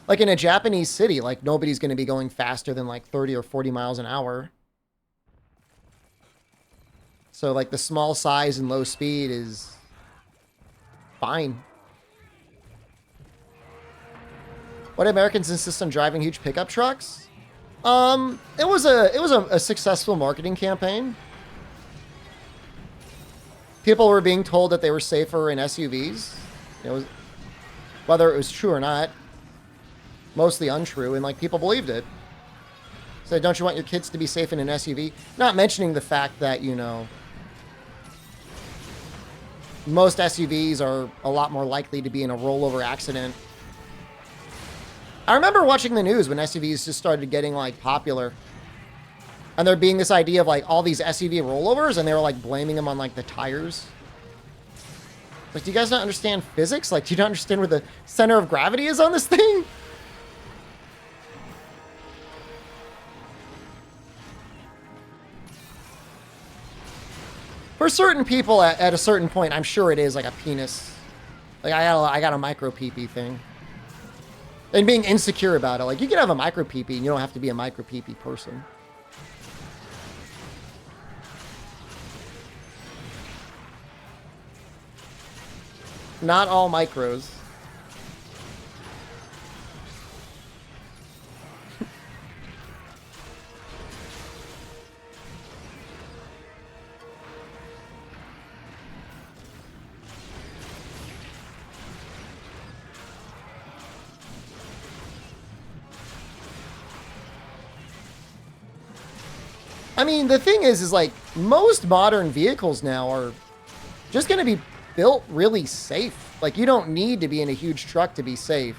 Like in a Japanese city, like nobody's going to be going faster than like 30 or 40 miles an hour. So like the small size and low speed is fine. Why do Americans insist on driving huge pickup trucks? It was a successful marketing campaign. People were being told that they were safer in SUVs. It was, whether it was true or not, mostly untrue, and like people believed it. So don't you want your kids to be safe in an SUV? Not mentioning the fact that, you know, most SUVs are a lot more likely to be in a rollover accident. I remember watching the news when SUVs just started getting like popular. And there being this idea of like all these SUV rollovers, and they were like blaming them on like the tires. Like, do you guys not understand physics? Like, do you not understand where the center of gravity is on this thing? For certain people at a certain point, I'm sure it is like a penis. Like I got a micro pee-pee thing. And being insecure about it. Like, you can have a micro pee-pee and you don't have to be a micro pee-pee person. Not all micros. I mean, the thing is like, most modern vehicles now are just going to be built really safe. Like, you don't need to be in a huge truck to be safe.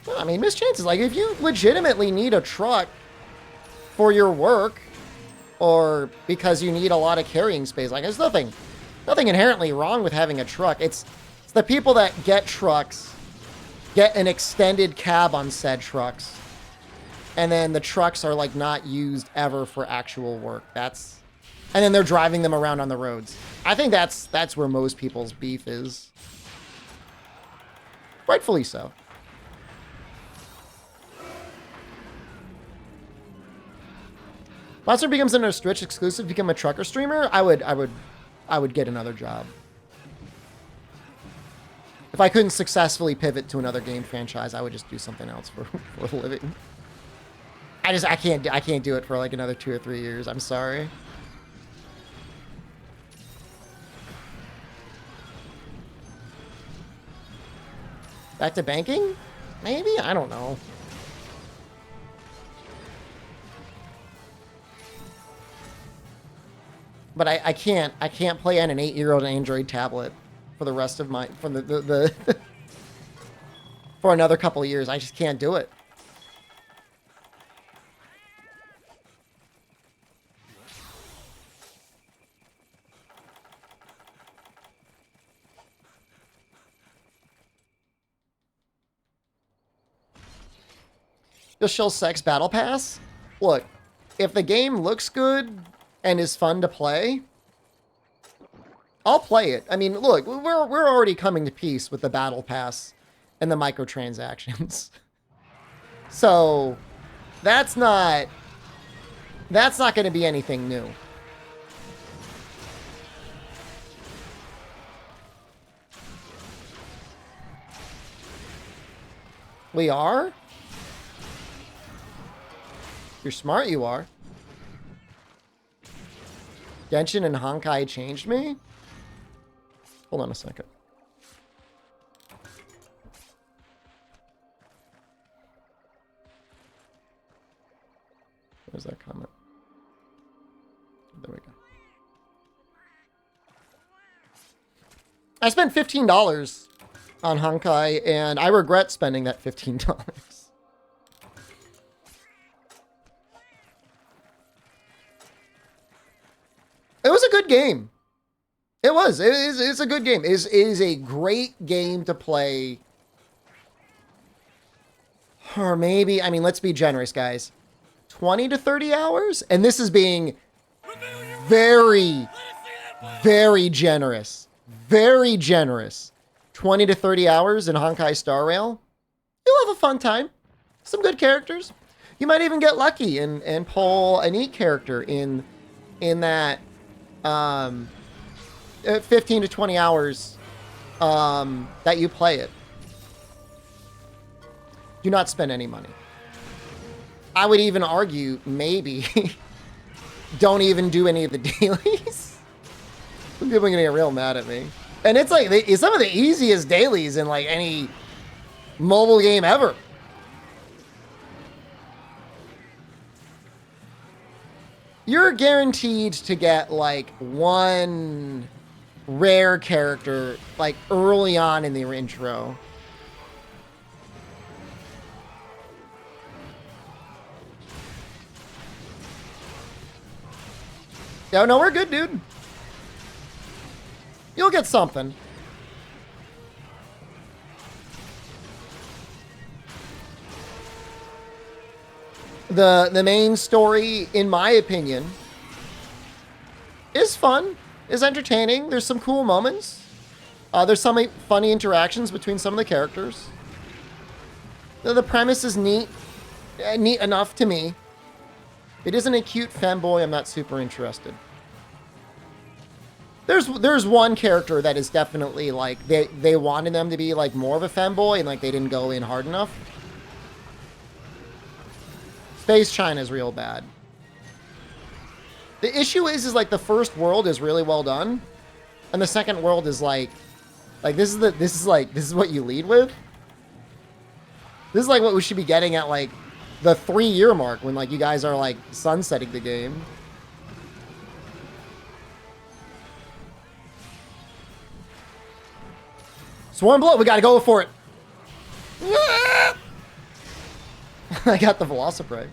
Well, I mean, Miss Chance is like, if you legitimately need a truck for your work or because you need a lot of carrying space, like, there's nothing inherently wrong with having a truck. It's the people that get trucks get an extended cab on said trucks, and then the trucks are like not used ever for actual work. And then they're driving them around on the roads. I think that's where most people's beef is. Rightfully so. Monster becomes a Twitch exclusive, become a trucker streamer. I would get another job. If I couldn't successfully pivot to another game franchise, I would just do something else for a living. I can't do it for like another 2 or 3 years. I'm sorry. Back to banking? Maybe? I don't know. But I can't play on an 8-year-old Android tablet for the rest of my for for another couple of years. I just can't do it. Just show sex battle pass? Look, if the game looks good and is fun to play, I'll play it. I mean, look, we're already coming to peace with the battle pass and the microtransactions. So that's not going to be anything new. We are? You're smart, you are. Genshin and Honkai changed me? Hold on a second. Where's that comment? There we go. I spent $15 on Honkai, and I regret spending that $15. It was a good game. It was. It's a good game. It is a great game to play. Or maybe, I mean, let's be generous, guys. 20 to 30 hours. And this is being very, very generous. Very generous. 20 to 30 hours in Honkai Star Rail. You'll have a fun time. Some good characters. You might even get lucky and pull a neat character in that 15 to 20 hours that you play it. Do not spend any money. I would even argue maybe don't even do any of the dailies. Some people are gonna get real mad at me. And it's like it's some of the easiest dailies in like any mobile game ever. You're guaranteed to get like one rare character like early on in the intro. Yeah, no, we're good, dude. You'll get something. The main story, in my opinion, is fun, is entertaining. There's some cool moments. There's some funny interactions between some of the characters. The premise is neat, neat enough to me. If it isn't a cute femboy, I'm not super interested. There's one character that is definitely like they wanted them to be like more of a femboy and like they didn't go in hard enough. Space China is real bad. The issue is like the first world is really well done, and the second world is like this is what you lead with. This is like what we should be getting at like the 3-year mark when like you guys are like sunsetting the game. Swarm Blow, we gotta go for it. I got the Velociprey.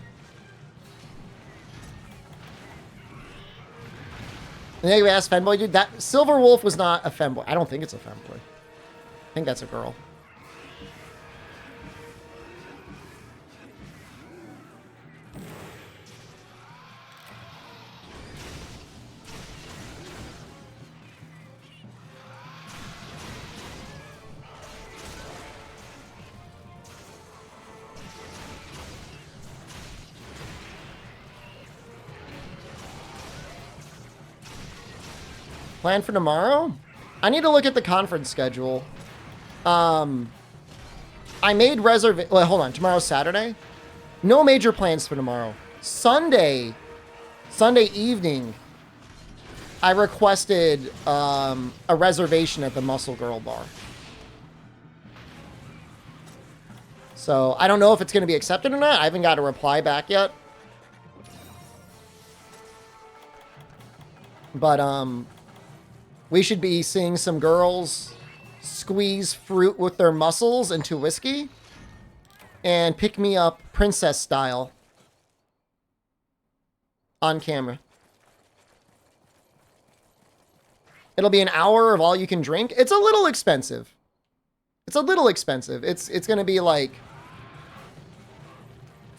And then you asked femboy, dude, that Silver Wolf was not a femboy. I don't think it's a femboy. I think that's a girl. Plan for tomorrow? I need to look at the conference schedule. I made well, hold on. Tomorrow's Saturday. No major plans for tomorrow. Sunday evening, I requested a reservation at the Muscle Girl bar. So I don't know if it's going to be accepted or not. I haven't got a reply back yet. But we should be seeing some girls squeeze fruit with their muscles into whiskey and pick me up princess style on camera. It'll be an hour of all you can drink. It's a little expensive. It's a little expensive. It's going to be like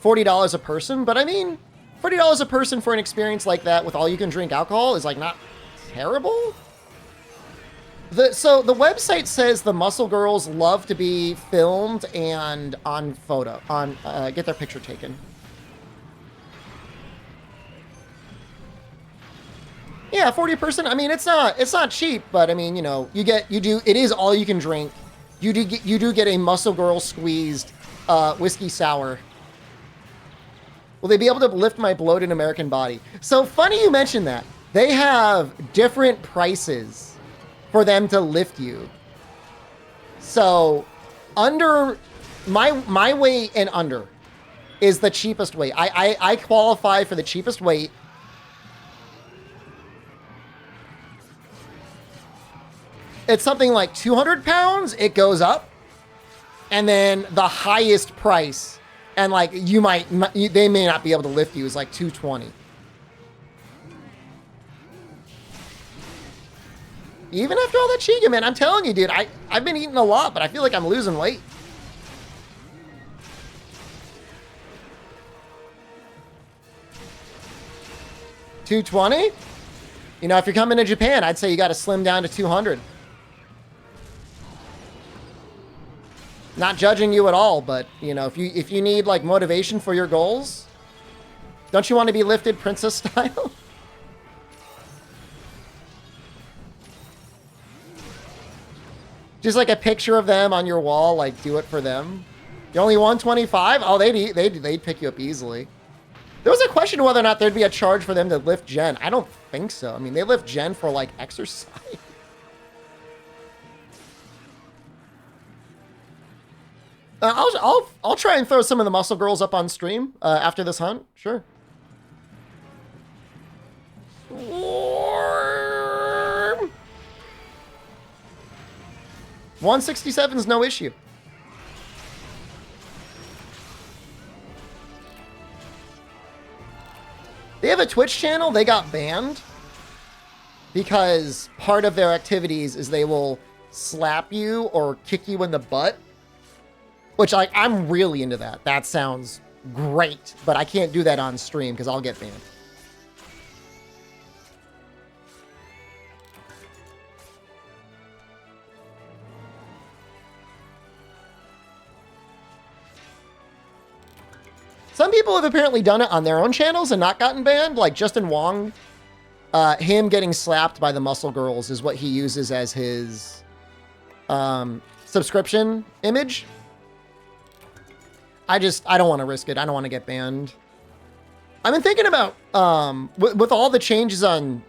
$40 a person, but I mean, $40 a person for an experience like that with all you can drink alcohol is like not terrible. So the website says the Muscle Girls love to be filmed and on photo, get their picture taken. Yeah, 40%. I mean, it's not cheap, but I mean, you know, it is all you can drink. You do get a Muscle Girl squeezed whiskey sour. Will they be able to lift my bloated American body? So funny you mentioned that. They have different prices for them to lift you. So under my weight and under is the cheapest weight. I qualify for the cheapest weight. It's something like 200 pounds. It goes up. And then the highest price, and like they may not be able to lift you, is like 220. Even after all that Chica, man, I'm telling you, dude, I've been eating a lot, but I feel like I'm losing weight. 220? You know, if you're coming to Japan, I'd say you got to slim down to 200. Not judging you at all, but you know, if you need like motivation for your goals, don't you want to be lifted princess style? Just like a picture of them on your wall, like do it for them. You're only 125? Oh, they'd pick you up easily. There was a question of whether or not there'd be a charge for them to lift Jen. I don't think so. I mean, they lift Jen for like exercise. I'll try and throw some of the muscle girls up on stream after this hunt. Sure. 167 is no issue. They have a Twitch channel. They got banned because part of their activities is they will slap you or kick you in the butt. Which, like, I'm really into that. That sounds great. But I can't do that on stream because I'll get banned. Some people have apparently done it on their own channels and not gotten banned. Like Justin Wong, him getting slapped by the muscle girls is what he uses as his subscription image. I don't want to risk it. I don't want to get banned. I've been thinking about, with all the changes on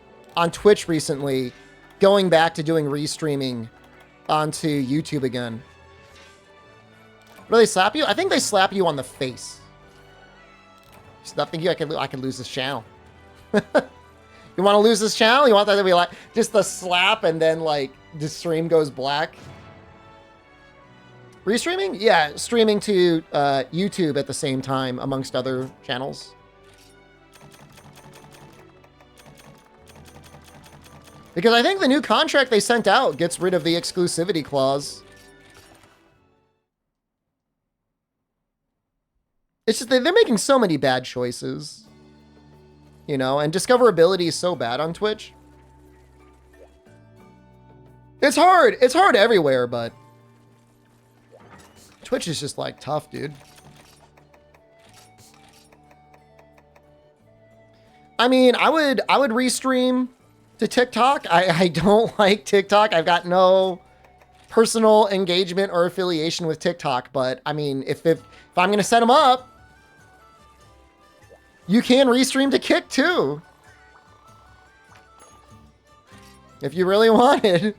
Twitch recently, going back to doing restreaming onto YouTube again. Do they slap you? I think they slap you on the face. There's nothing I can lose this channel. You want to lose this channel? You want that to be like, just the slap and then like the stream goes black? Restreaming? Yeah, streaming to YouTube at the same time, amongst other channels. Because I think the new contract they sent out gets rid of the exclusivity clause. It's just they're making so many bad choices. You know, and discoverability is so bad on Twitch. It's hard. It's hard everywhere, but Twitch is just like tough, dude. I mean, I would restream to TikTok. I don't like TikTok. I've got no personal engagement or affiliation with TikTok, but I mean, if I'm gonna set them up, you can restream to Kick too, if you really wanted.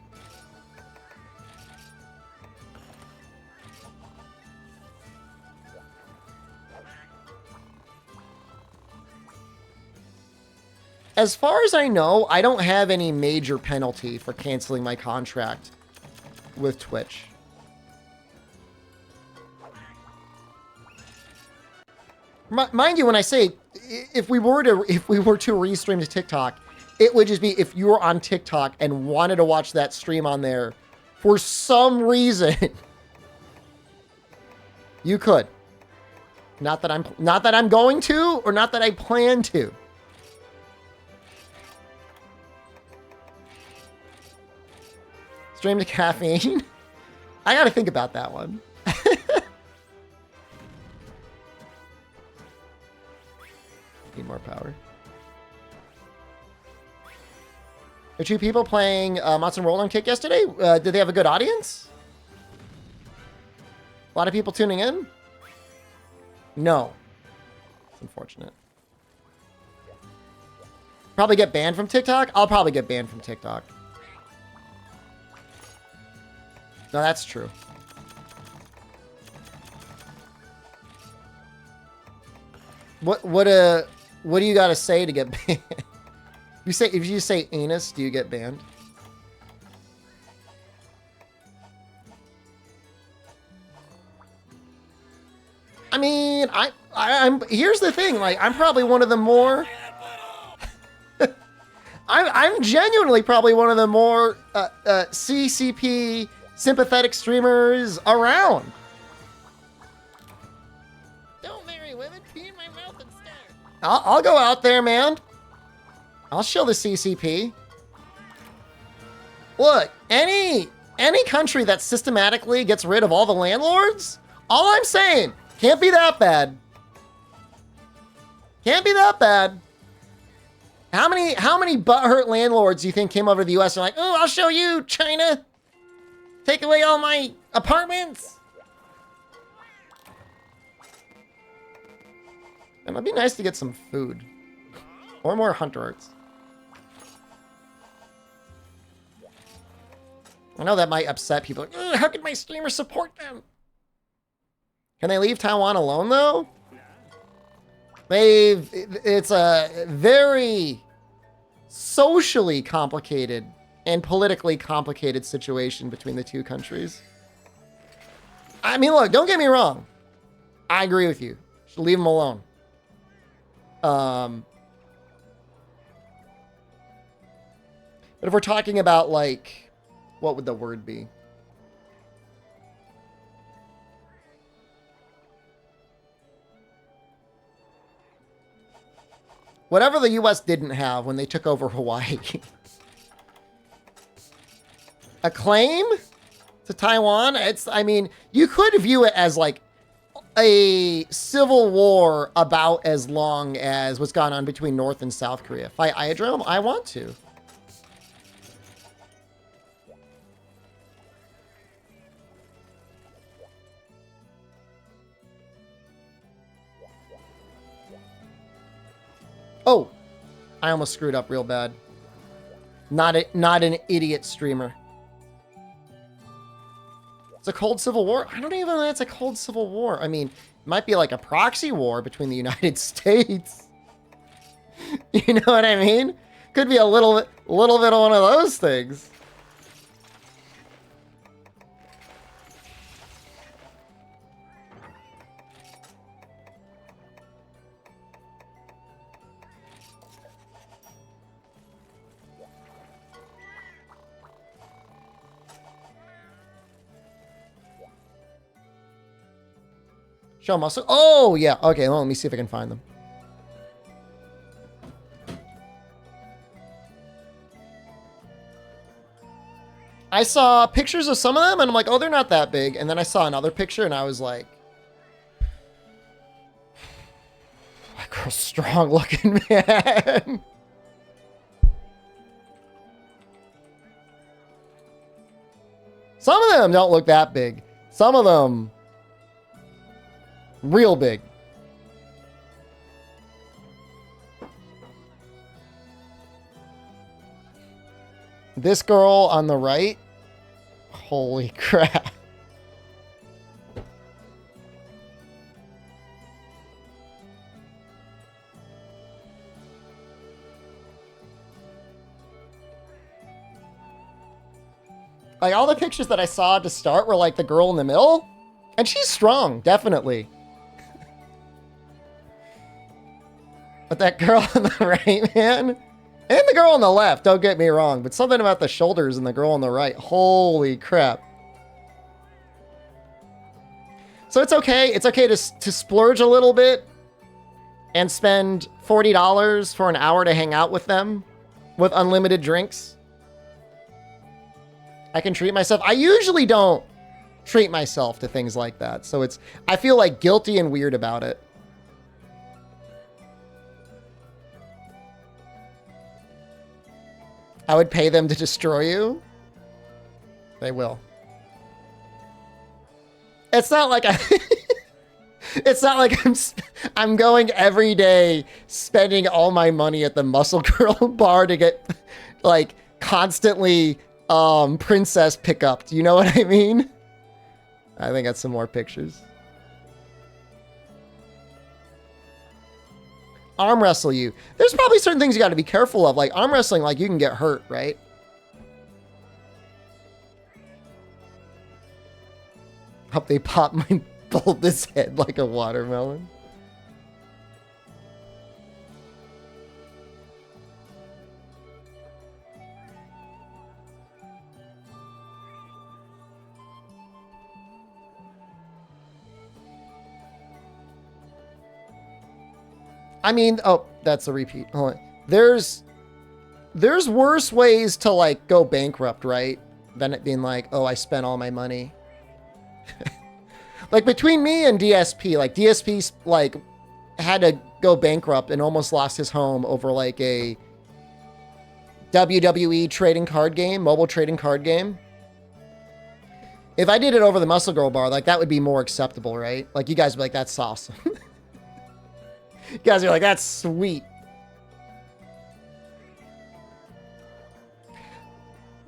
As far as I know, I don't have any major penalty for canceling my contract with Twitch. Mind you, when I say if we were to restream to TikTok, it would just be if you were on TikTok and wanted to watch that stream on there for some reason, you could. Not that I'm going to, or not that I plan to. Stream to caffeine? I gotta think about that one. Need more power. There were 2 people playing Mods and Roll on Kick yesterday. Did they have a good audience? A lot of people tuning in? No. It's unfortunate. Probably get banned from TikTok? I'll probably get banned from TikTok. No, that's true. What do you gotta say to get banned? If you say anus, do you get banned? I mean, I'm here's the thing, like I'm probably one of the more I'm genuinely probably one of the more CCP sympathetic streamers around. Don't marry women, pee in my mouth instead. I'll go out there, man. I'll show the CCP. Look, any country that systematically gets rid of all the landlords, all I'm saying, can't be that bad. Can't be that bad. How many butthurt landlords do you think came over to the US and are like, oh, I'll show you, China. Take away all my apartments. It might be nice to get some food. Or more hunter arts. I know that might upset people. Like, how can my streamer support them? Can they leave Taiwan alone, though? It's a very socially complicated and politically complicated situation between the two countries. I mean, look, don't get me wrong. I agree with you. Should leave them alone. But if we're talking about, like, what would the word be? Whatever the US didn't have when they took over Hawaii. A claim to Taiwan? I mean, you could view it as like a civil war about as long as what's gone on between North and South Korea. Fight Iadrome? I want to. Oh, I almost screwed up real bad. Not an idiot streamer. It's a cold civil war? I don't even know it's a cold civil war. I mean, it might be like a proxy war between the United States. You know what I mean? Could be a little bit of one of those things. Show muscle. Oh, yeah. Okay, well, let me see if I can find them. I saw pictures of some of them, and I'm like, oh, they're not that big. And then I saw another picture, and I was like, that girl's strong looking, man. Some of them don't look that big. Some of them... real big. This girl on the right. Holy crap. Like all the pictures that I saw to start were like the girl in the middle. And she's strong, definitely. But that girl on the right, man, and the girl on the left, don't get me wrong, but something about the shoulders and the girl on the right, holy crap. So it's okay to splurge a little bit and spend $40 for an hour to hang out with them with unlimited drinks. I can treat myself. I usually don't treat myself to things like that, so I feel like guilty and weird about it. I would pay them to destroy you. They will. It's not like it's not like I'm going every day spending all my money at the Muscle Girl bar to get like constantly princess pickup. Do you know what I mean? I think that's some more pictures. Arm wrestle you. There's probably certain things you got to be careful of. Like arm wrestling, like you can get hurt, right? Hope they pop my bulbous head like a watermelon. I mean, oh, that's a repeat. Hold on. There's there's worse ways to like go bankrupt, right? Than it being like, oh, I spent all my money. Like between me and DSP, like DSP like had to go bankrupt and almost lost his home over like a WWE trading card game, mobile trading card game. If I did it over the Muscle Girl bar, like that would be more acceptable, right? Like you guys would be like, that's awesome. You guys are like, that's sweet.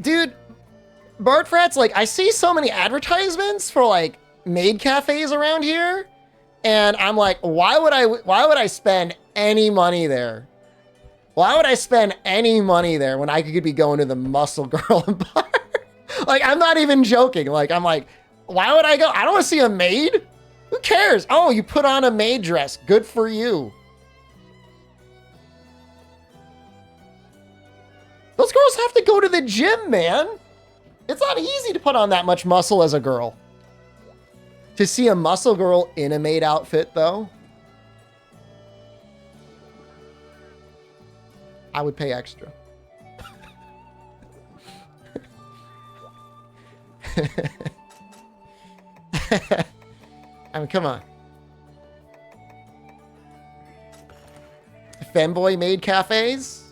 Dude, Bart Frats, like I see so many advertisements for like maid cafes around here, and I'm like, why would I spend any money there? Why would I spend any money there when I could be going to the Muscle Girl bar? Like, I'm not even joking. Like, I'm like, why would I go? I don't want to see a maid. Who cares? Oh, you put on a maid dress. Good for you. Those girls have to go to the gym, man. It's not easy to put on that much muscle as a girl. To see a muscle girl in a maid outfit, though, I would pay extra. I mean, come on. Femboy maid cafes?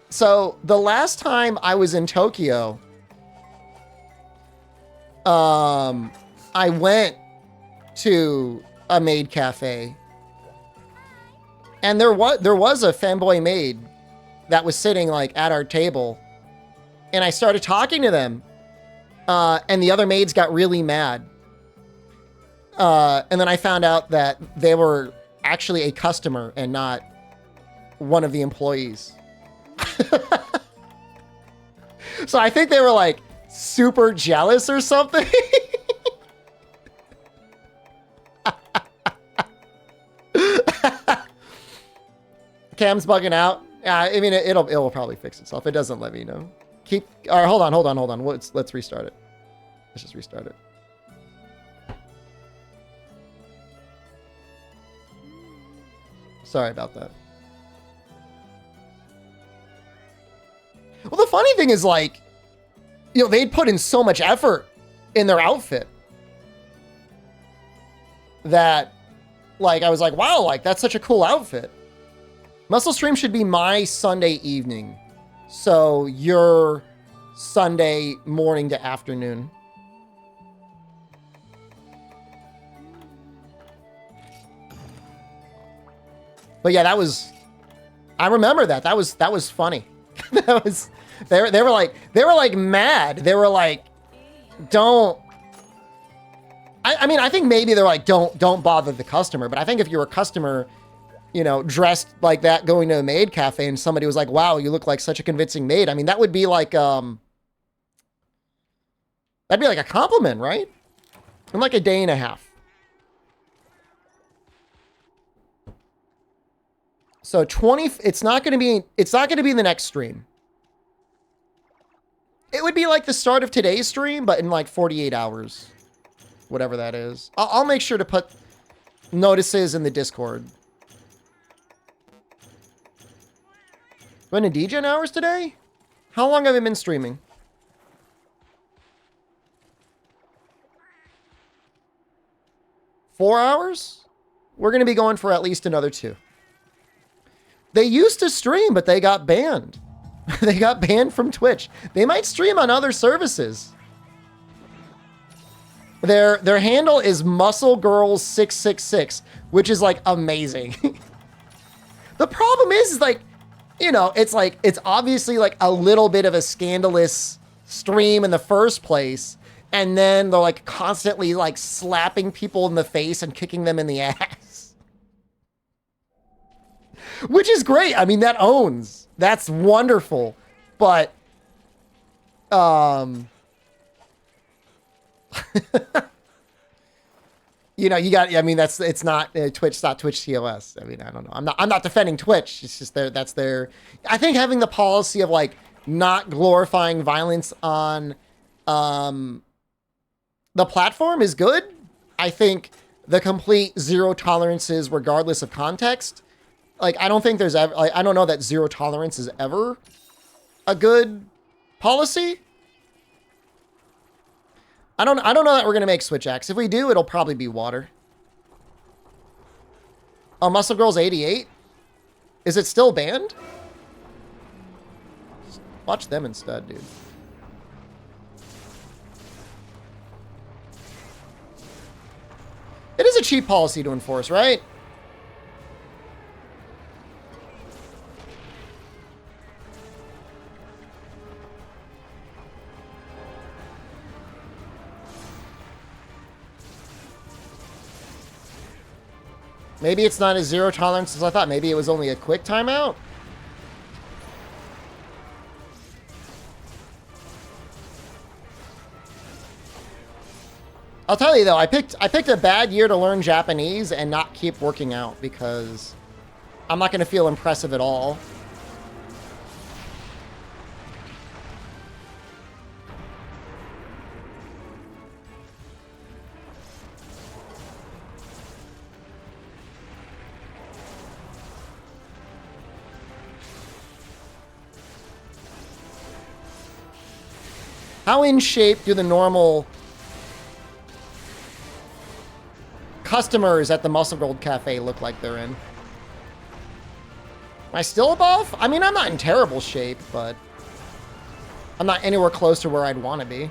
So, the last time I was in Tokyo, I went to a maid cafe, and there was a femboy maid that was sitting like at our table, and I started talking to them, and the other maids got really mad, and then I found out that they were actually a customer and not one of the employees. So I think they were like super jealous or something. Cam's bugging out. I mean, it'll probably fix itself. It doesn't let me know. All right, hold on. Let's restart it. Let's just restart it. Sorry about that. Well, the funny thing is, like, you know, they'd put in so much effort in their outfit that, like, I was like, wow, like, that's such a cool outfit. Muscle Stream should be my Sunday evening. So your Sunday morning to afternoon. But yeah, I remember that. That was funny. That was, they were like mad. They were like, don't, I mean, I think maybe they're like, don't bother the customer. But I think if you're a customer, you know, dressed like that, going to a maid cafe, and somebody was like, wow, you look like such a convincing maid. I mean, that would be like, that'd be like a compliment, right? In like a day and a half. So it's not going to be in the next stream. It would be like the start of today's stream, but in like 48 hours, whatever that is. I'll make sure to put notices in the Discord. When in DJ hours today? How long have I been streaming? 4 hours? We're going to be going for at least another 2. They used to stream, but they got banned. They got banned from Twitch. They might stream on other services. Their handle is MuscleGirls666, which is like amazing. The problem is like, you know, it's obviously like a little bit of a scandalous stream in the first place. And then they're like constantly like slapping people in the face and kicking them in the ass. Which is great. I mean, that owns. That's wonderful. But, you know, you got, I mean, it's not Twitch, it's not Twitch TOS. I mean, I don't know. I'm not defending Twitch. It's just that's their, I think having the policy of like not glorifying violence on, the platform is good. I think the complete zero tolerances regardless of context. Like, I don't think there's ever, like, I don't know that zero tolerance is ever a good policy. I don't know that we're gonna make Switch Axe. If we do, it'll probably be water. Oh, Muscle Girl's 88? Is it still banned? Watch them instead, dude. It is a cheap policy to enforce, right? Maybe it's not as zero tolerance as I thought. Maybe it was only a quick timeout. I'll tell you though, I picked a bad year to learn Japanese and not keep working out because I'm not going to feel impressive at all. How in shape do the normal customers at the Muscle Gold Cafe look like they're in? Am I still above? I mean, I'm not in terrible shape, but I'm not anywhere close to where I'd want to be.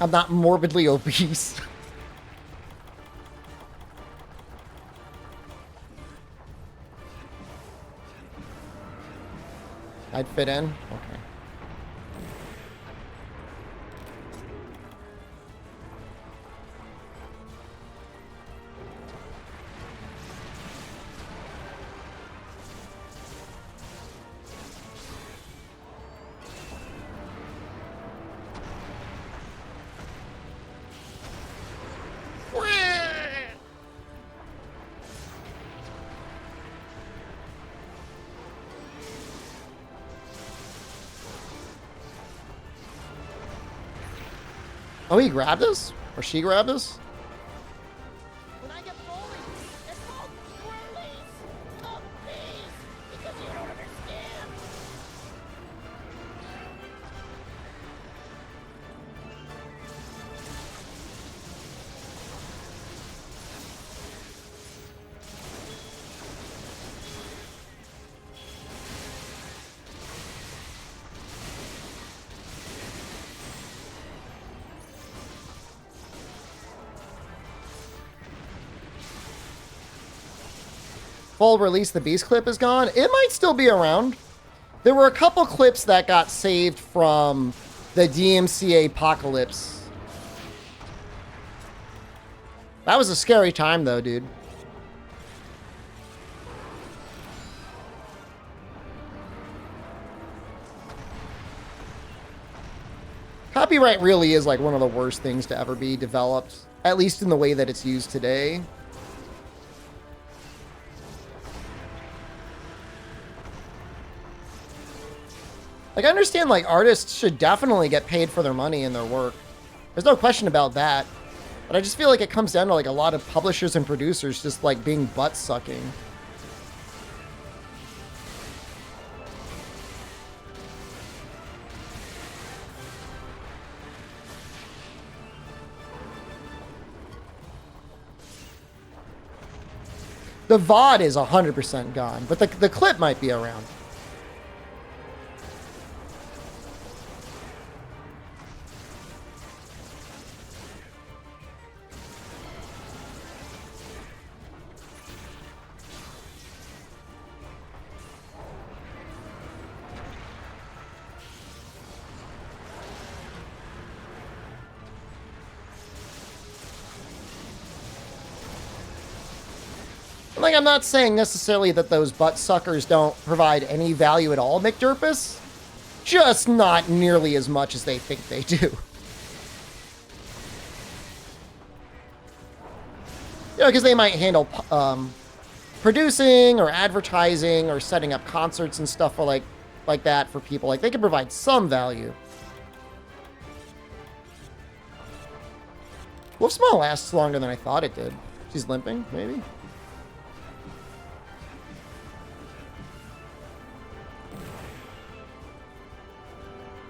I'm not morbidly obese. I'd fit in? Okay. Oh, he grabbed us? Or she grabbed us? When I get bullied, it's called release of peace because you don't understand. Full release the beast clip is gone. It might still be around. There were a couple clips that got saved from the DMCA apocalypse. That was a scary time though, dude. Copyright really is like one of the worst things to ever be developed, at least in the way that it's used today. Like, I understand, like, artists should definitely get paid for their money and their work. There's no question about that. But I just feel like it comes down to, like, a lot of publishers and producers just, like, being butt-sucking. The VOD is 100% gone, but the clip might be around. Like, I'm not saying necessarily that those butt suckers don't provide any value at all, McDurpus. Just not nearly as much as they think they do. know, because they might handle producing or advertising or setting up concerts and stuff for like that for people. Like, they can provide some value. Wolf Smile lasts longer than I thought it did. She's limping, maybe?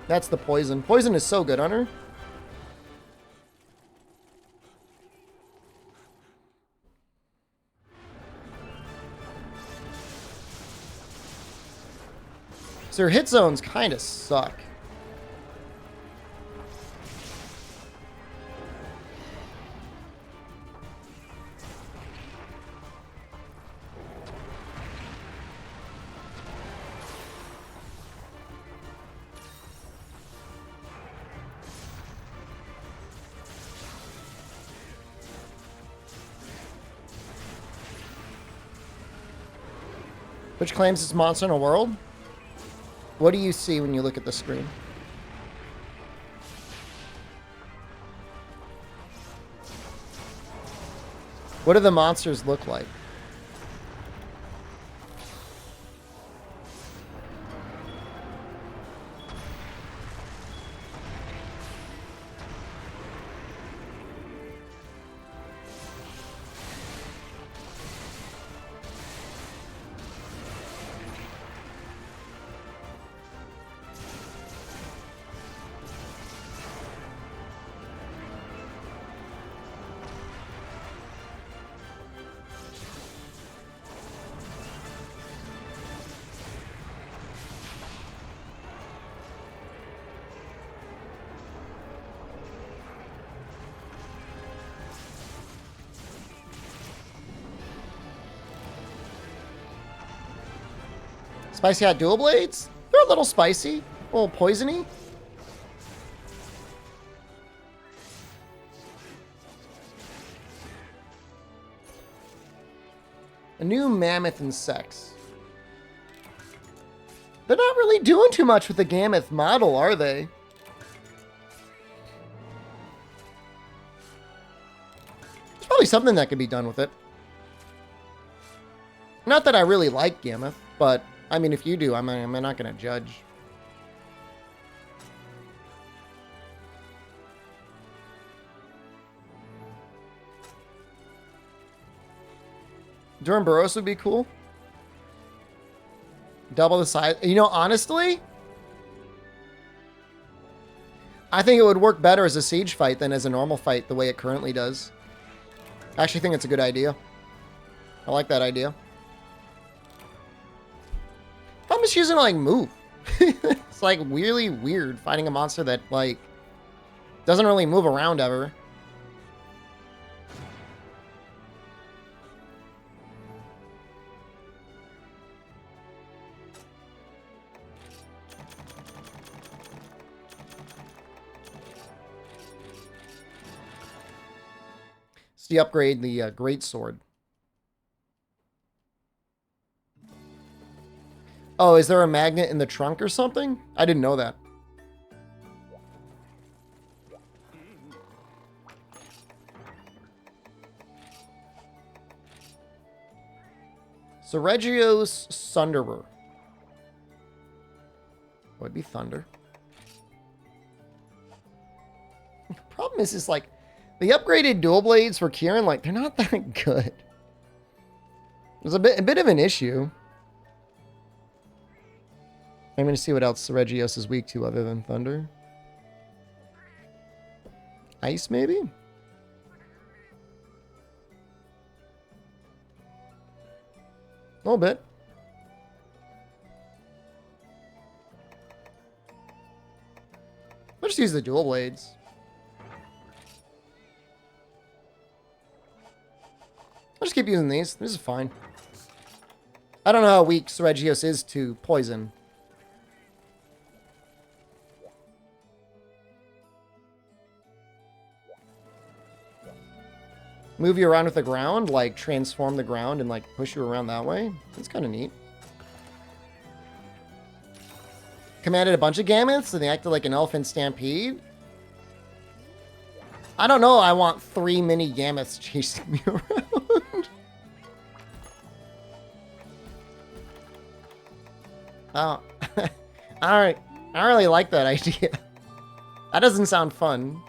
That's the poison. Poison is so good on her. So her hit zones kind of suck. Which claims it's monster in a world? What do you see when you look at the screen? What do the monsters look like? Spicy Hot Dual Blades? They're a little spicy, a little poisony. A new Mammoth and Sex. They're not really doing too much with the Gammoth model, are they? There's probably something that could be done with it. Not that I really like Gammoth, but I mean, if you do, I'm not going to judge. Durham Burroughs would be cool. Double the size. You know, honestly, I think it would work better as a siege fight than as a normal fight the way it currently does. I actually think it's a good idea. I like that idea. I'm just using like move. It's like really weird fighting a monster that like doesn't really move around ever. So you upgrade the great sword. Oh, is there a magnet in the trunk or something? I didn't know that. Seregios Sunderer. Would be thunder. The problem is like the upgraded dual blades for Kieran, like they're not that good. There's a bit of an issue. I'm going to see what else Seregios is weak to other than thunder. Ice, maybe? A little bit. I'll just use the dual blades. I'll just keep using these. This is fine. I don't know how weak Seregios is to poison. Move you around with the ground, like transform the ground and like push you around that way. That's kind of neat. Commanded a bunch of Gammoths and they acted like an elephant stampede. I don't know. I want 3 mini Gammoths chasing me around. Oh. Alright. I don't really like that idea. That doesn't sound fun.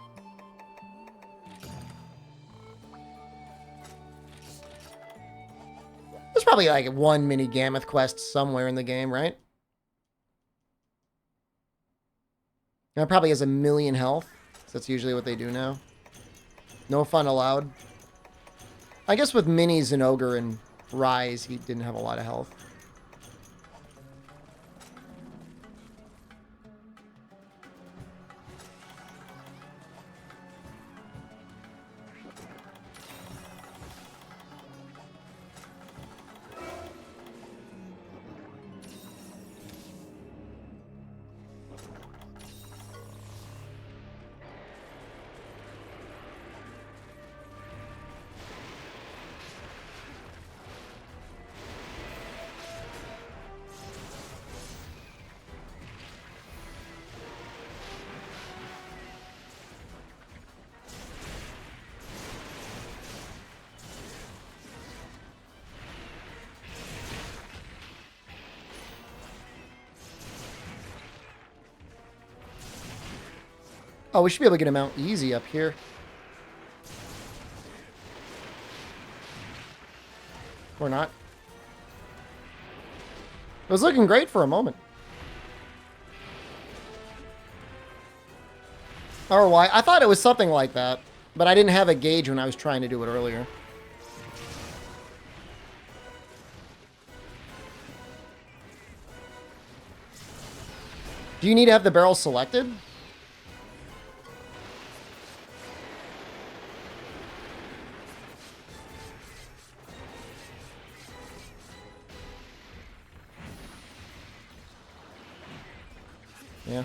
There's probably like one mini Gammoth quest somewhere in the game, right? That probably has 1,000,000 health. So that's usually what they do now. No fun allowed. I guess with minis and Ogre and Rise, he didn't have a lot of health. Oh, we should be able to get him out easy up here. Or not. It was looking great for a moment. Or why? I thought it was something like that, but I didn't have a gauge when I was trying to do it earlier. Do you need to have the barrel selected? Yeah.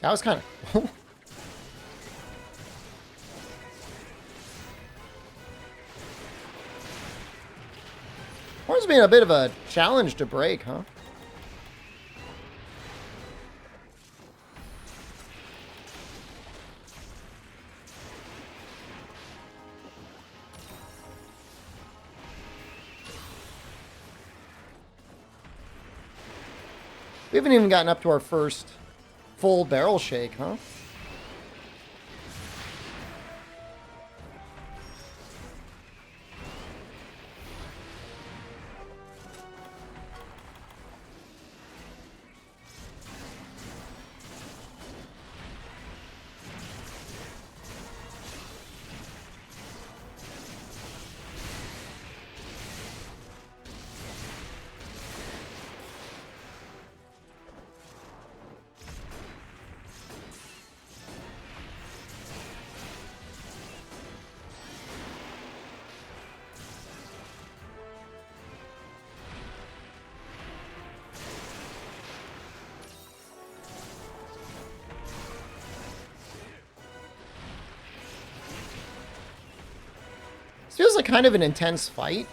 That was kind of... Horn's being a bit of a challenge to break, huh? We haven't even gotten up to our first full barrel shake, huh? This feels like kind of an intense fight.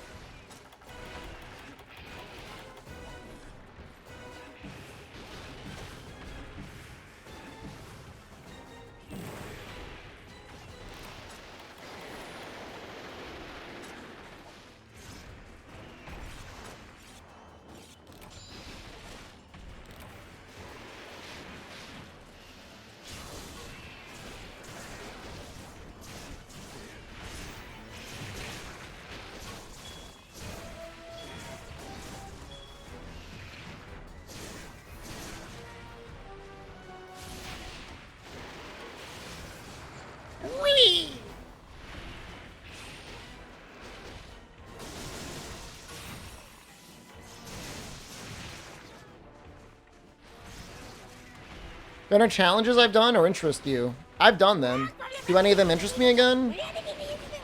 There are challenges I've done or interest you? I've done them. Do any of them interest me again?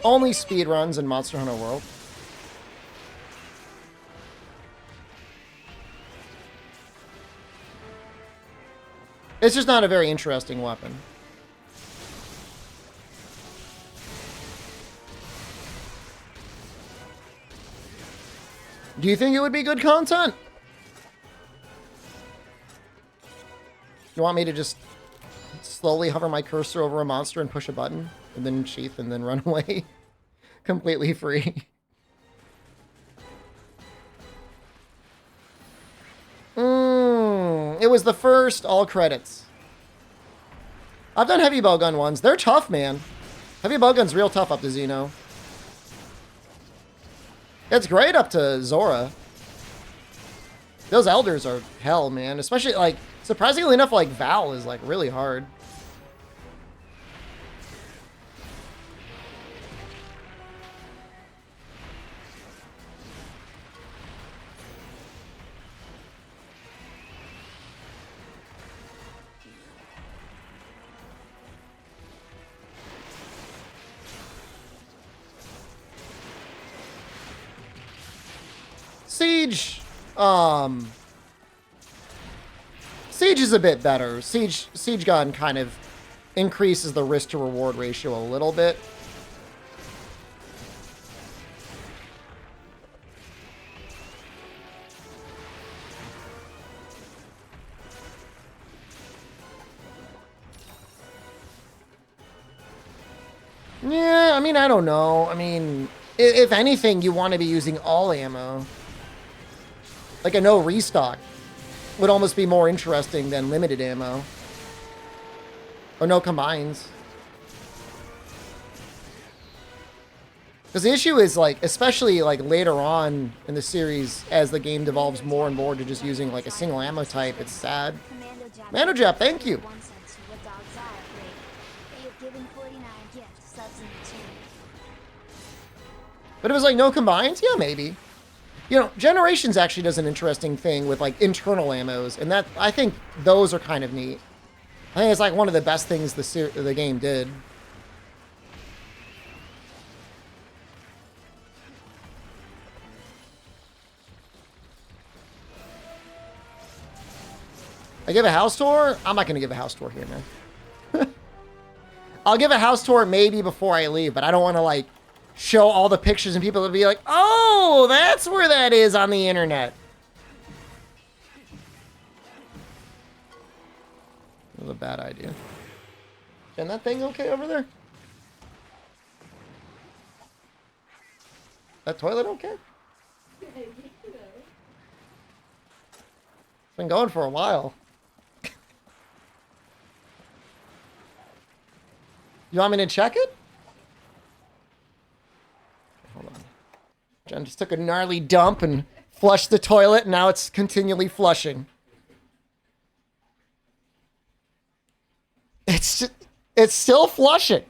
Only speedruns in Monster Hunter World. It's just not a very interesting weapon. Do you think it would be good content? You want me to just slowly hover my cursor over a monster and push a button, and then sheath, and then run away? Completely free. It was the first, all credits. I've done heavy bowgun ones. They're tough, man. Heavy bowgun's real tough up to Xeno. It's great up to Zora. Those elders are hell, man. Especially, like, surprisingly enough, like, Val is, like, really hard. Siege, Siege is a bit better. Siege gun kind of increases the risk to reward ratio a little bit. Yeah, I mean, I don't know. I mean, if anything, you want to be using all ammo. Like a no restock would almost be more interesting than limited ammo. Or no combines. Because the issue is, like, especially, like, later on in the series, as the game devolves more and more to just using, like, a single ammo type, it's sad. Mando Jap, thank you. But it was like no combines? Yeah, maybe. You know, Generations actually does an interesting thing with, like, internal ammos, and that, I think those are kind of neat. I think it's, like, one of the best things the game did. I give a house tour? I'm not going to give a house tour here, man. I'll give a house tour maybe before I leave, but I don't want to, like, show all the pictures and people will be like, oh, that's where that is on the internet. That was a bad idea. Is that thing okay over there? That toilet okay? It's been going for a while. You want me to check it? Hold on. Jen just took a gnarly dump and flushed the toilet, and now it's continually flushing. It's still flushing.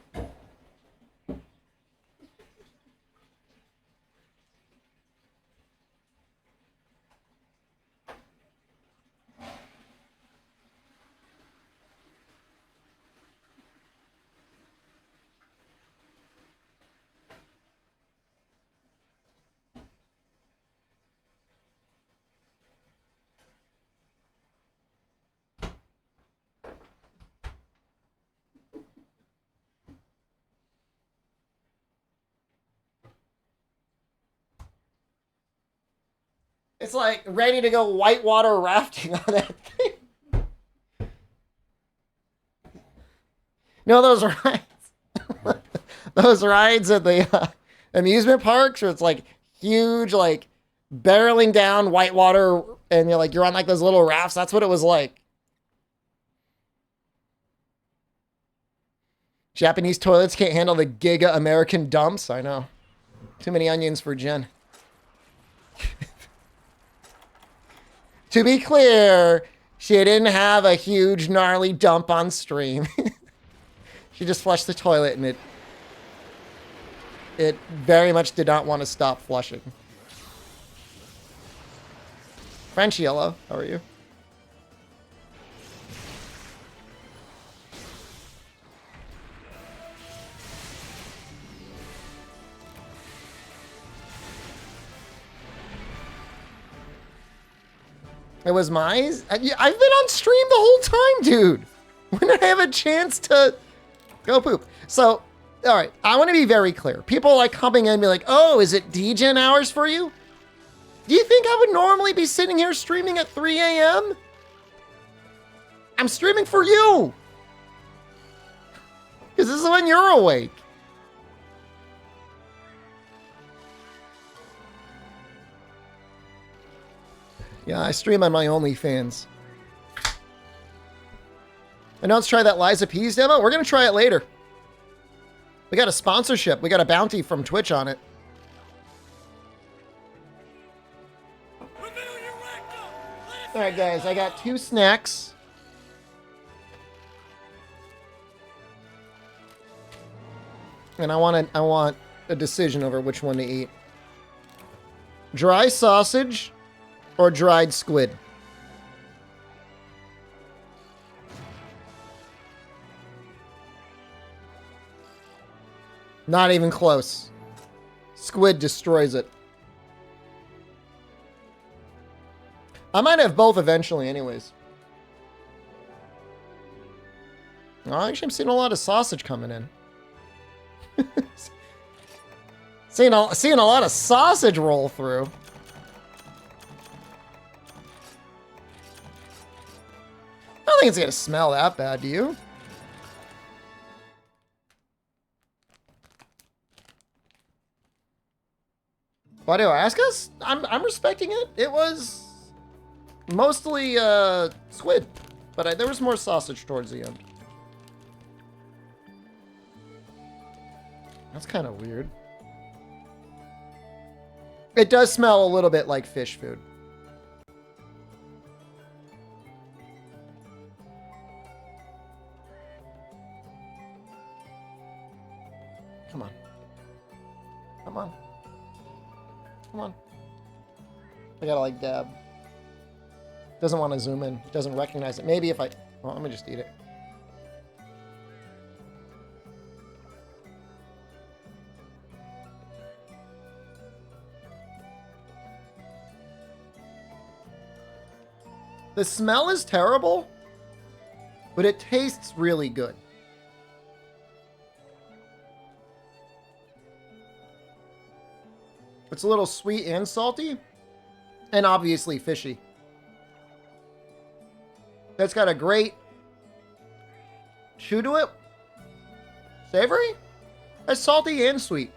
It's like ready to go whitewater rafting on that thing. No, those rides. Those rides at the amusement parks where it's like huge, like barreling down whitewater, and you're on like those little rafts. That's what it was like. Japanese toilets can't handle the giga American dumps. I know. Too many onions for Jen. To be clear, she didn't have a huge gnarly dump on stream. She just flushed the toilet, and it very much did not want to stop flushing. French Yellow, how are you? It was I've been on stream the whole time, dude. When did I have a chance to go poop? So, all right, I want to be very clear. People like coming in and be like, oh, is it DGen hours for you? Do you think I would normally be sitting here streaming at 3 a.m.? I'm streaming for you. Because this is when you're awake. Yeah, I stream on my OnlyFans. And now let's try that Liza Pease demo. We're going to try it later. We got a sponsorship. We got a bounty from Twitch on it. All right, guys, I got 2 snacks. And I want a decision over which one to eat. Dry sausage or dried squid? Not even close. Squid destroys it. I might have both eventually anyways. Oh, actually, I'm seeing a lot of sausage coming in. seeing a lot of sausage roll through. I don't think it's gonna smell that bad, do you? Why do I ask us? I'm respecting it. It was mostly squid, but there was more sausage towards the end. That's kind of weird. It does smell a little bit like fish food. Come on. Come on. Come on. I gotta like dab. Doesn't want to zoom in. Doesn't recognize it. Maybe if I... Well, let me just eat it. The smell is terrible, but it tastes really good. It's a little sweet and salty, and obviously fishy. That's got a great chew to it. Savory? It's salty and sweet.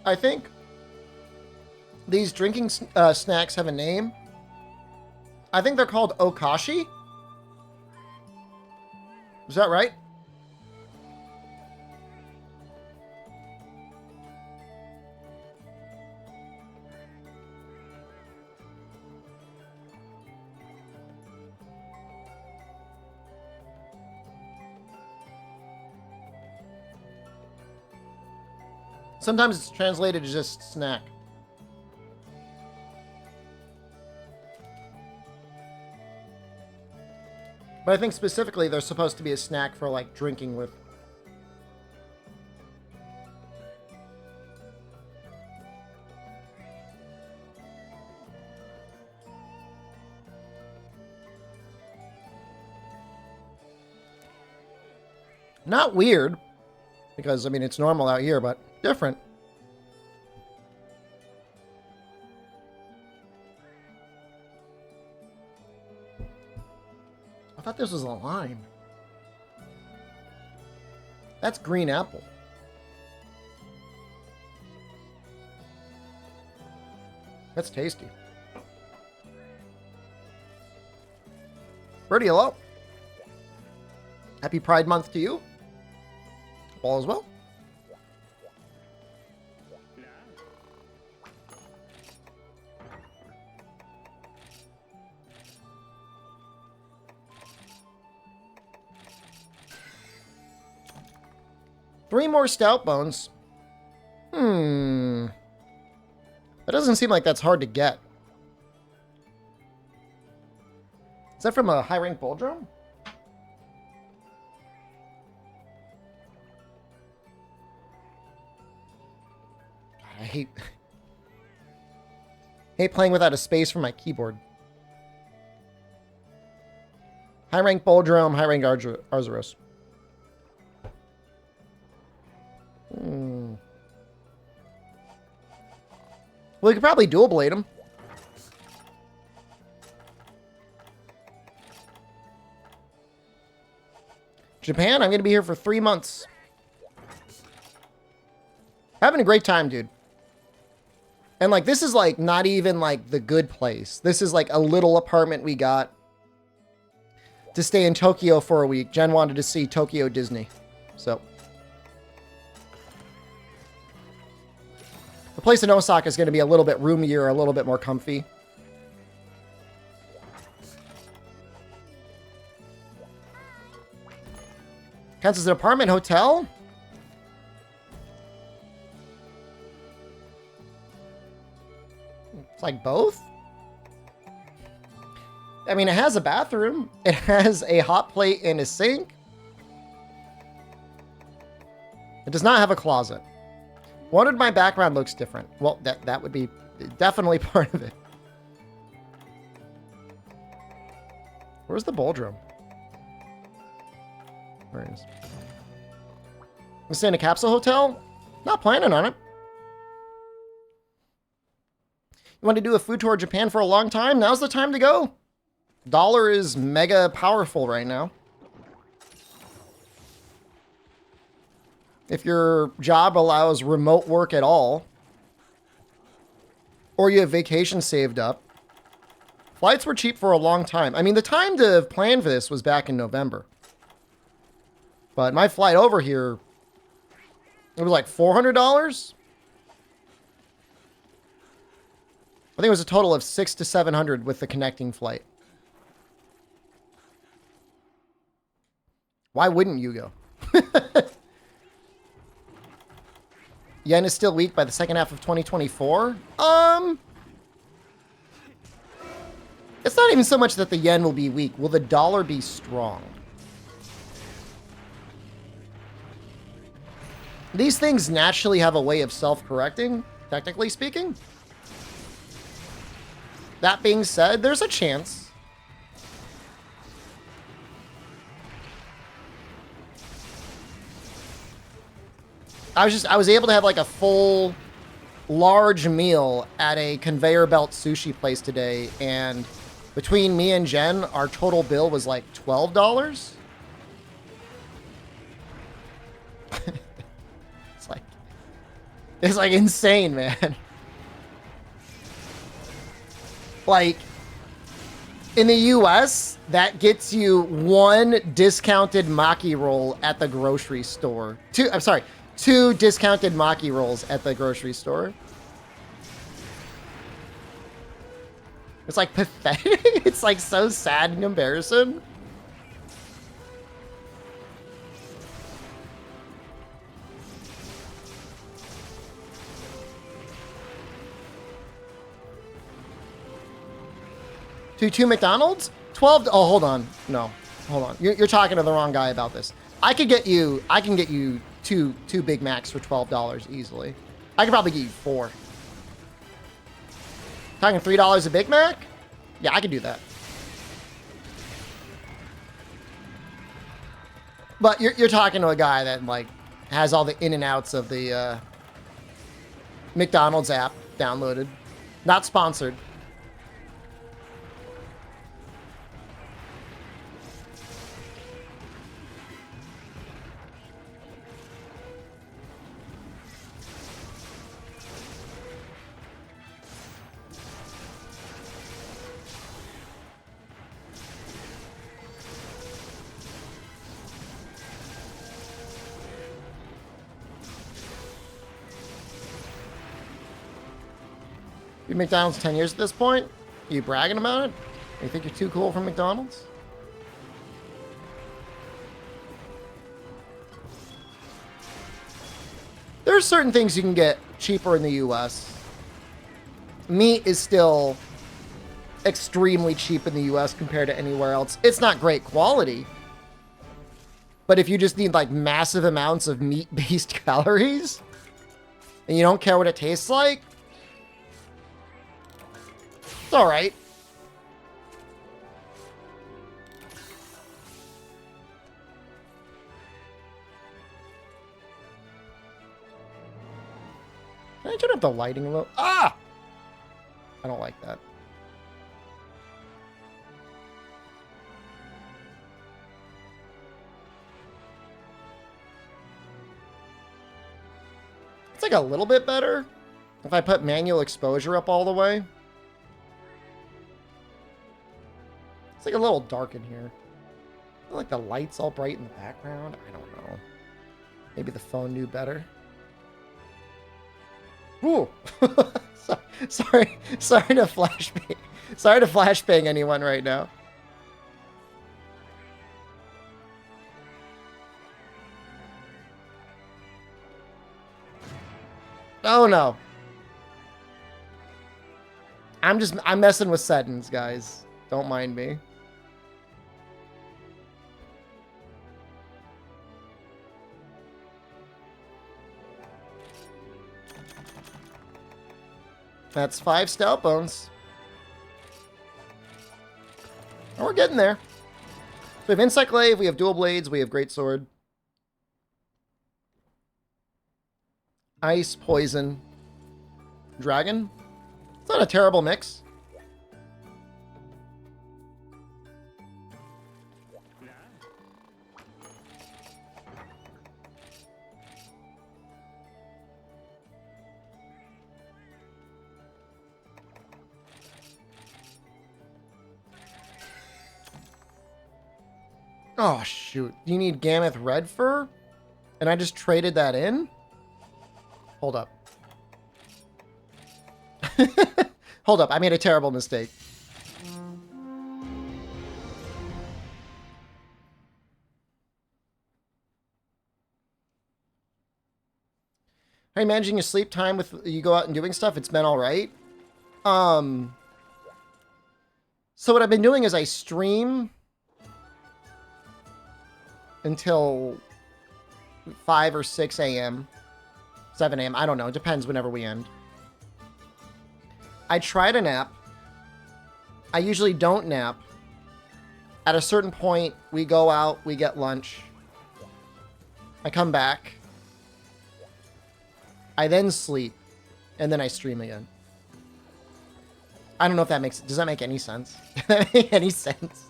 I think these drinking snacks have a name. I think they're called Okashi. Is that right? Sometimes it's translated as just snack. But I think specifically they're supposed to be a snack for like drinking with. Not weird, because I mean it's normal out here, but different. I thought this was a lime. That's green apple. That's tasty. Birdie, hello. Happy Pride Month to you. All as well. Three more stout bones. That doesn't seem like that's hard to get. Is that from a high rank bull drum? God, I hate playing without a space for my keyboard. High rank bull drum, high rank Arzuros. Well, we could probably dual blade him. Japan, I'm going to be here for 3 months. Having a great time, dude. And, like, this is, like, not even, like, the good place. This is, like, a little apartment we got to stay in Tokyo for a week. Jen wanted to see Tokyo Disney. So. The place in Osaka is going to be a little bit roomier, a little bit more comfy. Counts as an apartment hotel? It's like both? I mean, it has a bathroom. It has a hot plate and a sink. It does not have a closet. What if my background looks different? Well, that would be definitely part of it. Where's the bowl drum? Where is it? I'm staying in a capsule hotel? Not planning on it. You want to do a food tour of Japan for a long time? Now's the time to go. Dollar is mega powerful right now. If your job allows remote work at all, or you have vacation saved up, flights were cheap for a long time. I mean, the time to plan for this was back in November. But my flight over here, it was like $400. I think it was a total of $600 to $700 with the connecting flight. Why wouldn't you go? Yen is still weak by the second half of 2024. It's not even so much that the yen will be weak. Will the dollar be strong? These things naturally have a way of self-correcting, technically speaking. That being said, there's a chance. I was able to have like a full large meal at a conveyor belt sushi place today, and between me and Jen, our total bill was like $12. It's like insane, man. Like, in the US, that gets you one discounted maki roll at the grocery store. Two discounted maki rolls at the grocery store. It's like pathetic. It's like so sad in comparison. Two McDonald's? 12. Oh, hold on. No, hold on. You're talking to the wrong guy about this. I can get you two Big Macs for $12 easily. I could probably get you 4. Talking $3 a Big Mac? Yeah, I could do that. But you're talking to a guy that like has all the in and outs of the McDonald's app downloaded. Not sponsored. You McDonald's 10 years at this point? Are you bragging about it? You think you're too cool for McDonald's? There are certain things you can get cheaper in the US. Meat is still extremely cheap in the US compared to anywhere else. It's not great quality. But if you just need like massive amounts of meat-based calories and you don't care what it tastes like, it's all right. Can I turn up the lighting a little? Ah! I don't like that. It's like a little bit better if I put manual exposure up all the way. It's like a little dark in here. I feel like the light's all bright in the background. I don't know. Maybe the phone knew better. Ooh. Sorry to flashbang. Sorry to flashbang anyone right now. Oh no. I'm messing with settings, guys. Don't mind me. That's 5 stout bones. And we're getting there. So we have Insect Glaive, we have Dual Blades, we have Greatsword. Ice, Poison, Dragon. It's not a terrible mix. Oh, shoot. You need Gammoth Red Fur? And I just traded that in? Hold up. Hold up. I made a terrible mistake. How are you managing your sleep time with you go out and doing stuff? It's been all right. So what I've been doing is I stream until 5 or 6 a.m. 7 a.m. I don't know. It depends whenever we end. I try to nap. I usually don't nap. At a certain point, we go out, we get lunch. I come back. I then sleep. And then I stream again. I don't know if that makes... Does that make any sense? Does that make any sense?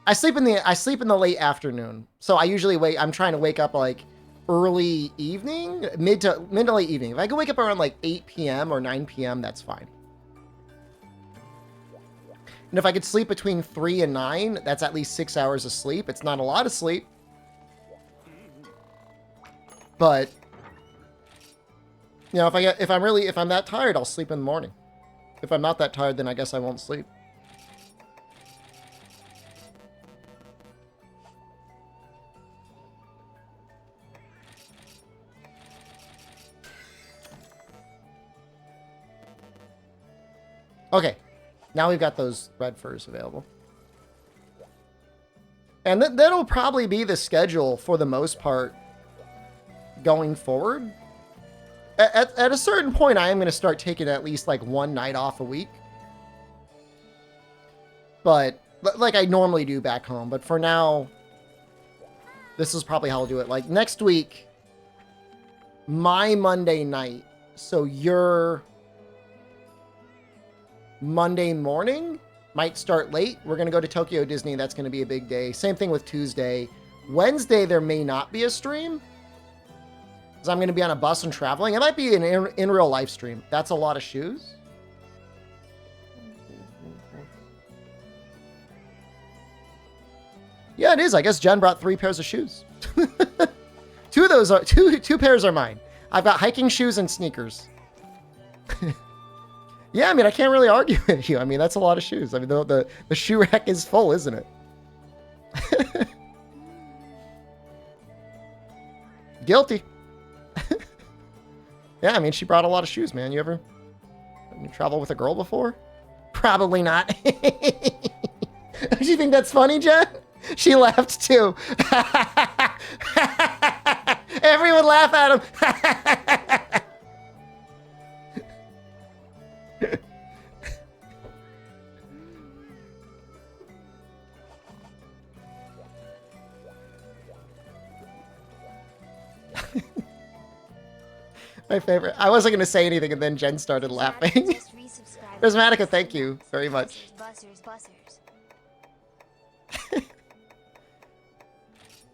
I sleep in the late afternoon. So I usually I'm trying to wake up like early evening, mid to late evening. If I can wake up around like 8 p.m. or 9 p.m., that's fine. And if I could sleep between 3 and 9, that's at least 6 hours of sleep. It's not a lot of sleep. But you know, if I'm that tired, I'll sleep in the morning. If I'm not that tired, then I guess I won't sleep. Okay, now we've got those red furs available. And that'll probably be the schedule for the most part going forward. At a certain point, I am going to start taking at least like one night off a week. But like I normally do back home. But for now, this is probably how I'll do it. Like next week, my Monday night, so your Monday morning might start late. We're going to go to Tokyo Disney. That's going to be a big day. Same thing with Tuesday. Wednesday, there may not be a stream. Because I'm going to be on a bus and traveling. It might be an in real life stream. That's a lot of shoes. Yeah, it is. I guess Jen brought 3 pairs of shoes. Two of those are two pairs are mine. I've got hiking shoes and sneakers. Yeah, I mean, I can't really argue with you. I mean, that's a lot of shoes. I mean, the shoe rack is full, isn't it? Guilty. Yeah, I mean, she brought a lot of shoes, man. You travel with a girl before? Probably not. Do you think that's funny, Jen? She laughed too. Everyone laugh at him. My favorite. I wasn't going to say anything, and then Jen started laughing. Prismatica, thank you very much.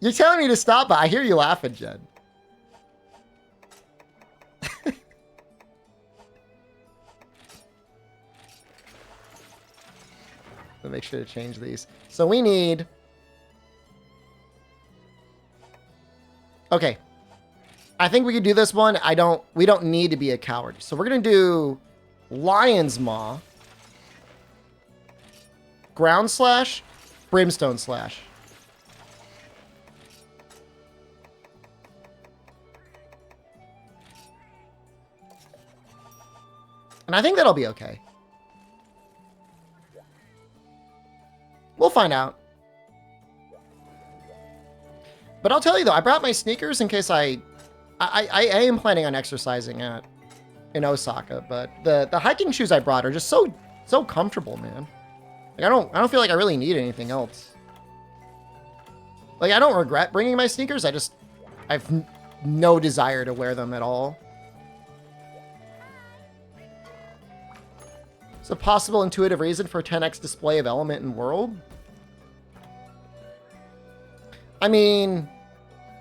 You're telling me to stop, but I hear you laughing, Jen. I'll make sure to change these. So we need... Okay. I think we could do this one. We don't need to be a coward. So we're going to do Lion's Maw, Ground Slash, Brimstone Slash. And I think that'll be okay. We'll find out. But I'll tell you though, I brought my sneakers in case I am planning on exercising in Osaka, but the hiking shoes I brought are just so comfortable, man. Like I don't feel like I really need anything else. Like I don't regret bringing my sneakers. I've no desire to wear them at all. It's a possible intuitive reason for 10x display of element and world. I mean,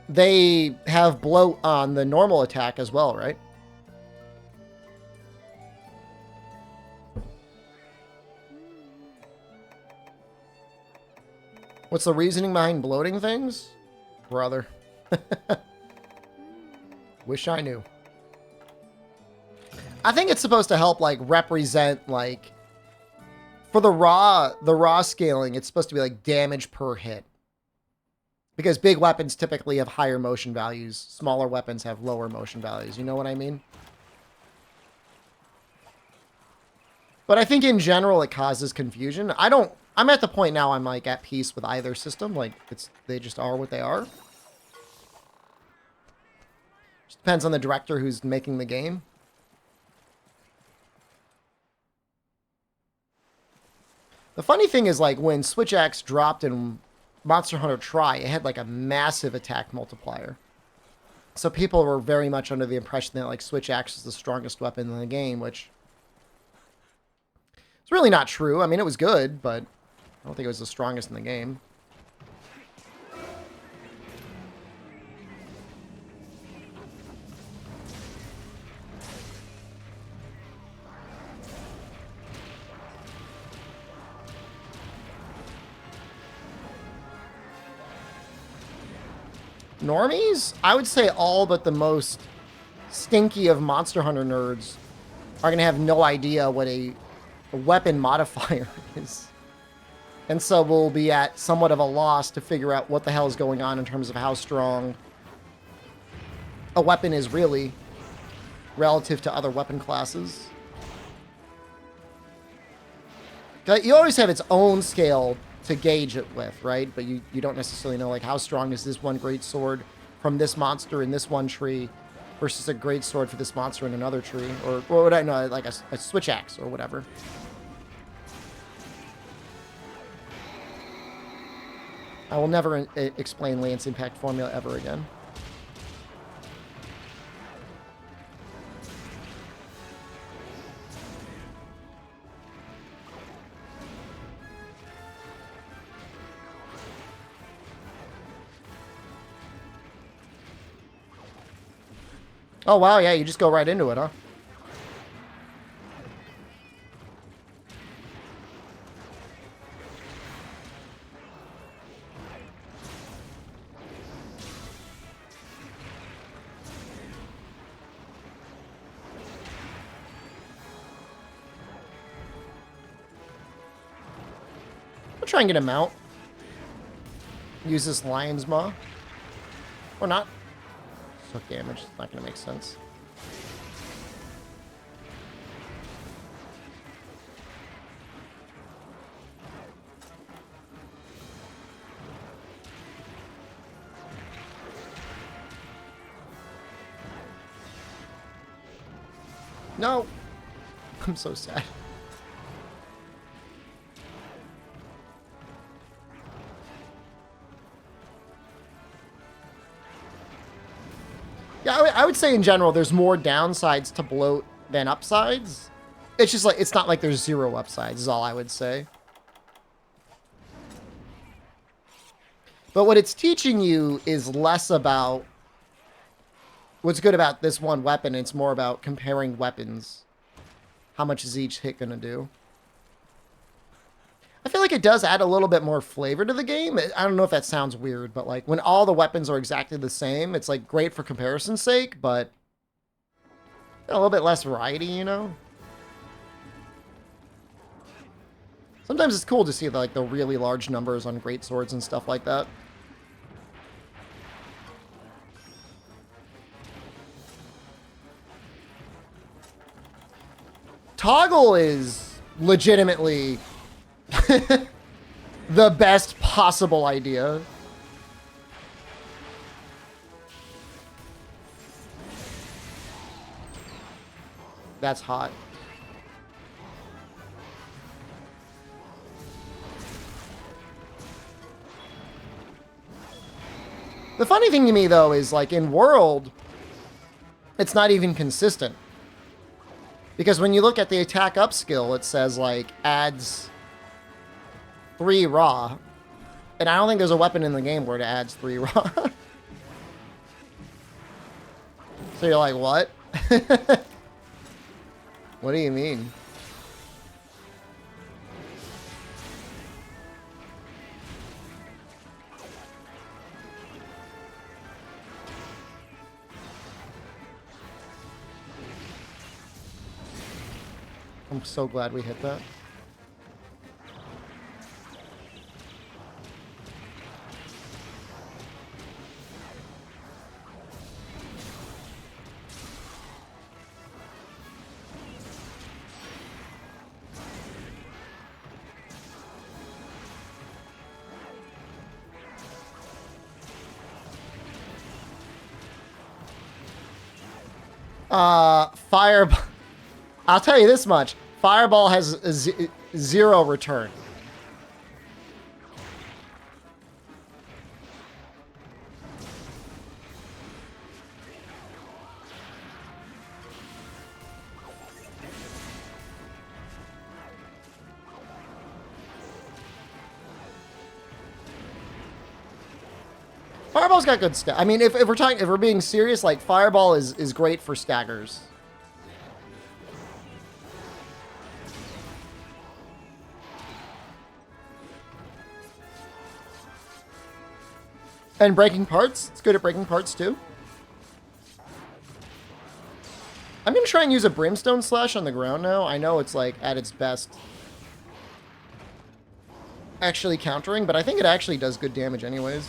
they have bloat on the normal attack as well, right? What's the reasoning behind bloating things? Brother. Wish I knew. I think it's supposed to help, like, represent, like, for the raw scaling, it's supposed to be, like, damage per hit. Because big weapons typically have higher motion values. Smaller weapons have lower motion values. You know what I mean? But I think in general it causes confusion. I'm at the point now I'm, like, at peace with either system. Like, they just are what they are. Just depends on the director who's making the game. The funny thing is, like, when Switch Axe dropped in Monster Hunter Tri, it had, like, a massive attack multiplier. So people were very much under the impression that, like, Switch Axe is the strongest weapon in the game, which it's really not true. I mean, it was good, but I don't think it was the strongest in the game. Normies? I would say all but the most stinky of Monster Hunter nerds are going to have no idea what a weapon modifier is. And so we'll be at somewhat of a loss to figure out what the hell is going on in terms of how strong a weapon is really relative to other weapon classes. You always have its own scale to gauge it with, right? But you don't necessarily know, like, how strong is this one great sword from this monster in this one tree versus a great sword for this monster in another tree, or what would I know, like a switch axe or whatever. I will never explain Lance Impact formula ever again. Oh, wow, yeah, you just go right into it, huh? I'll try and get him out. Use this Lion's Maw. Or not. Took damage. It's not going to make sense. No. I'm so sad. Yeah, I would say in general, there's more downsides to bloat than upsides. It's just like, it's not like there's zero upsides, is all I would say. But what it's teaching you is less about what's good about this one weapon. It's more about comparing weapons. How much is each hit going to do? I feel like it does add a little bit more flavor to the game. I don't know if that sounds weird, but like when all the weapons are exactly the same, it's like great for comparison's sake, but a little bit less variety, you know? Sometimes it's cool to see like the really large numbers on great swords and stuff like that. Toggle is legitimately the best possible idea. That's hot. The funny thing to me, though, is like in World, it's not even consistent. Because when you look at the attack up skill, it says like adds 3 raw. And I don't think there's a weapon in the game where it adds 3 raw. So you're like, what? What do you mean? I'm so glad we hit that. Fireball. I'll tell you this much. Fireball has a 0 return. Fireball's got good stat. I mean, if we're being serious, like Fireball is great for staggers. And breaking parts. It's good at breaking parts too. I'm gonna try and use a Brimstone Slash on the ground now. I know it's like at its best actually countering, but I think it actually does good damage anyways.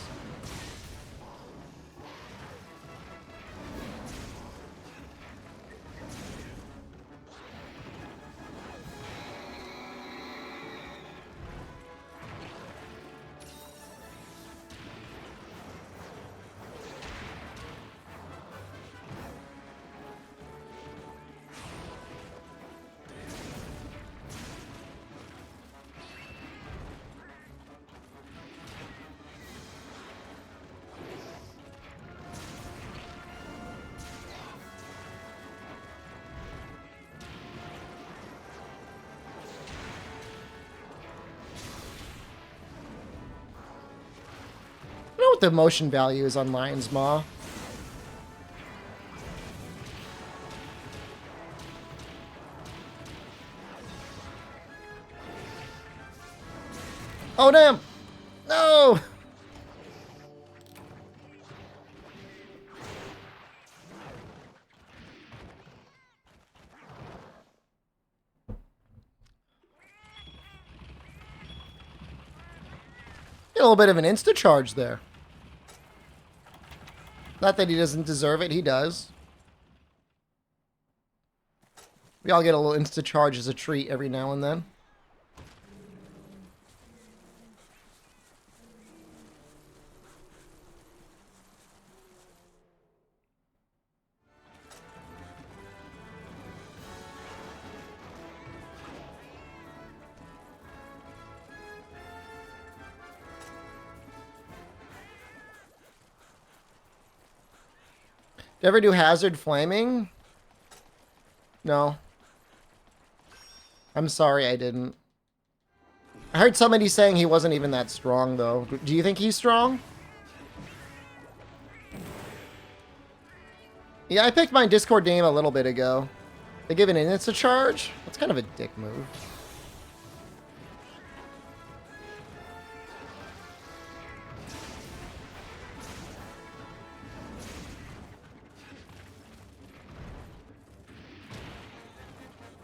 I don't know what the motion value is on Lion's Maw. Oh, damn! No! A little bit of an insta-charge there. Not that he doesn't deserve it, he does. We all get a little insta-charge as a treat every now and then. you ever do Hazard Flaming? No. I'm sorry I didn't. I heard somebody saying he wasn't even that strong, though. Do you think he's strong? Yeah, I picked my Discord name a little bit ago. They give an insta charge? That's kind of a dick move.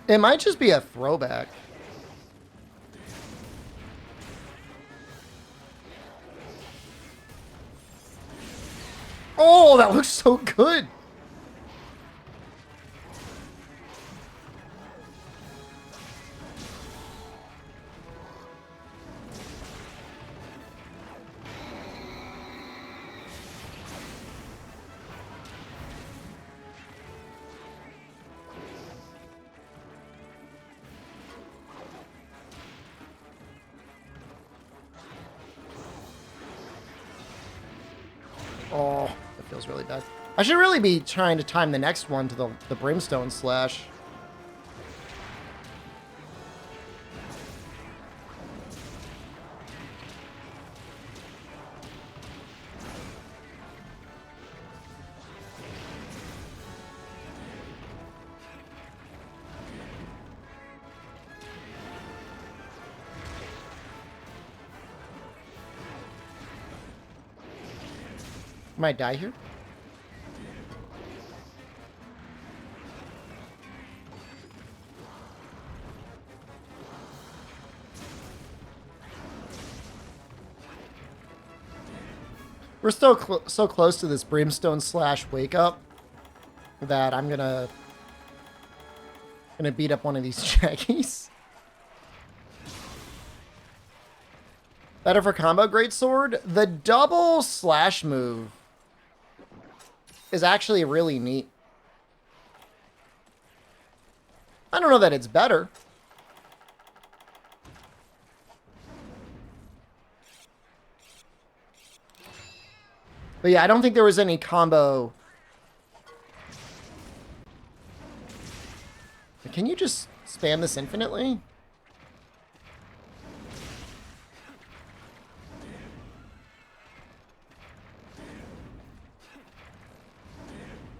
It might just be a throwback. Oh, that looks so good. Oh, that feels really bad. I should really be trying to time the next one to the Brimstone Slash. Might die here. We're still so close to this Brimstone Slash wake up that I'm gonna beat up one of these Jackies. Better for combo greatsword. The double slash move is actually really neat. I don't know that it's better. But yeah, I don't think there was any combo. Can you just spam this infinitely?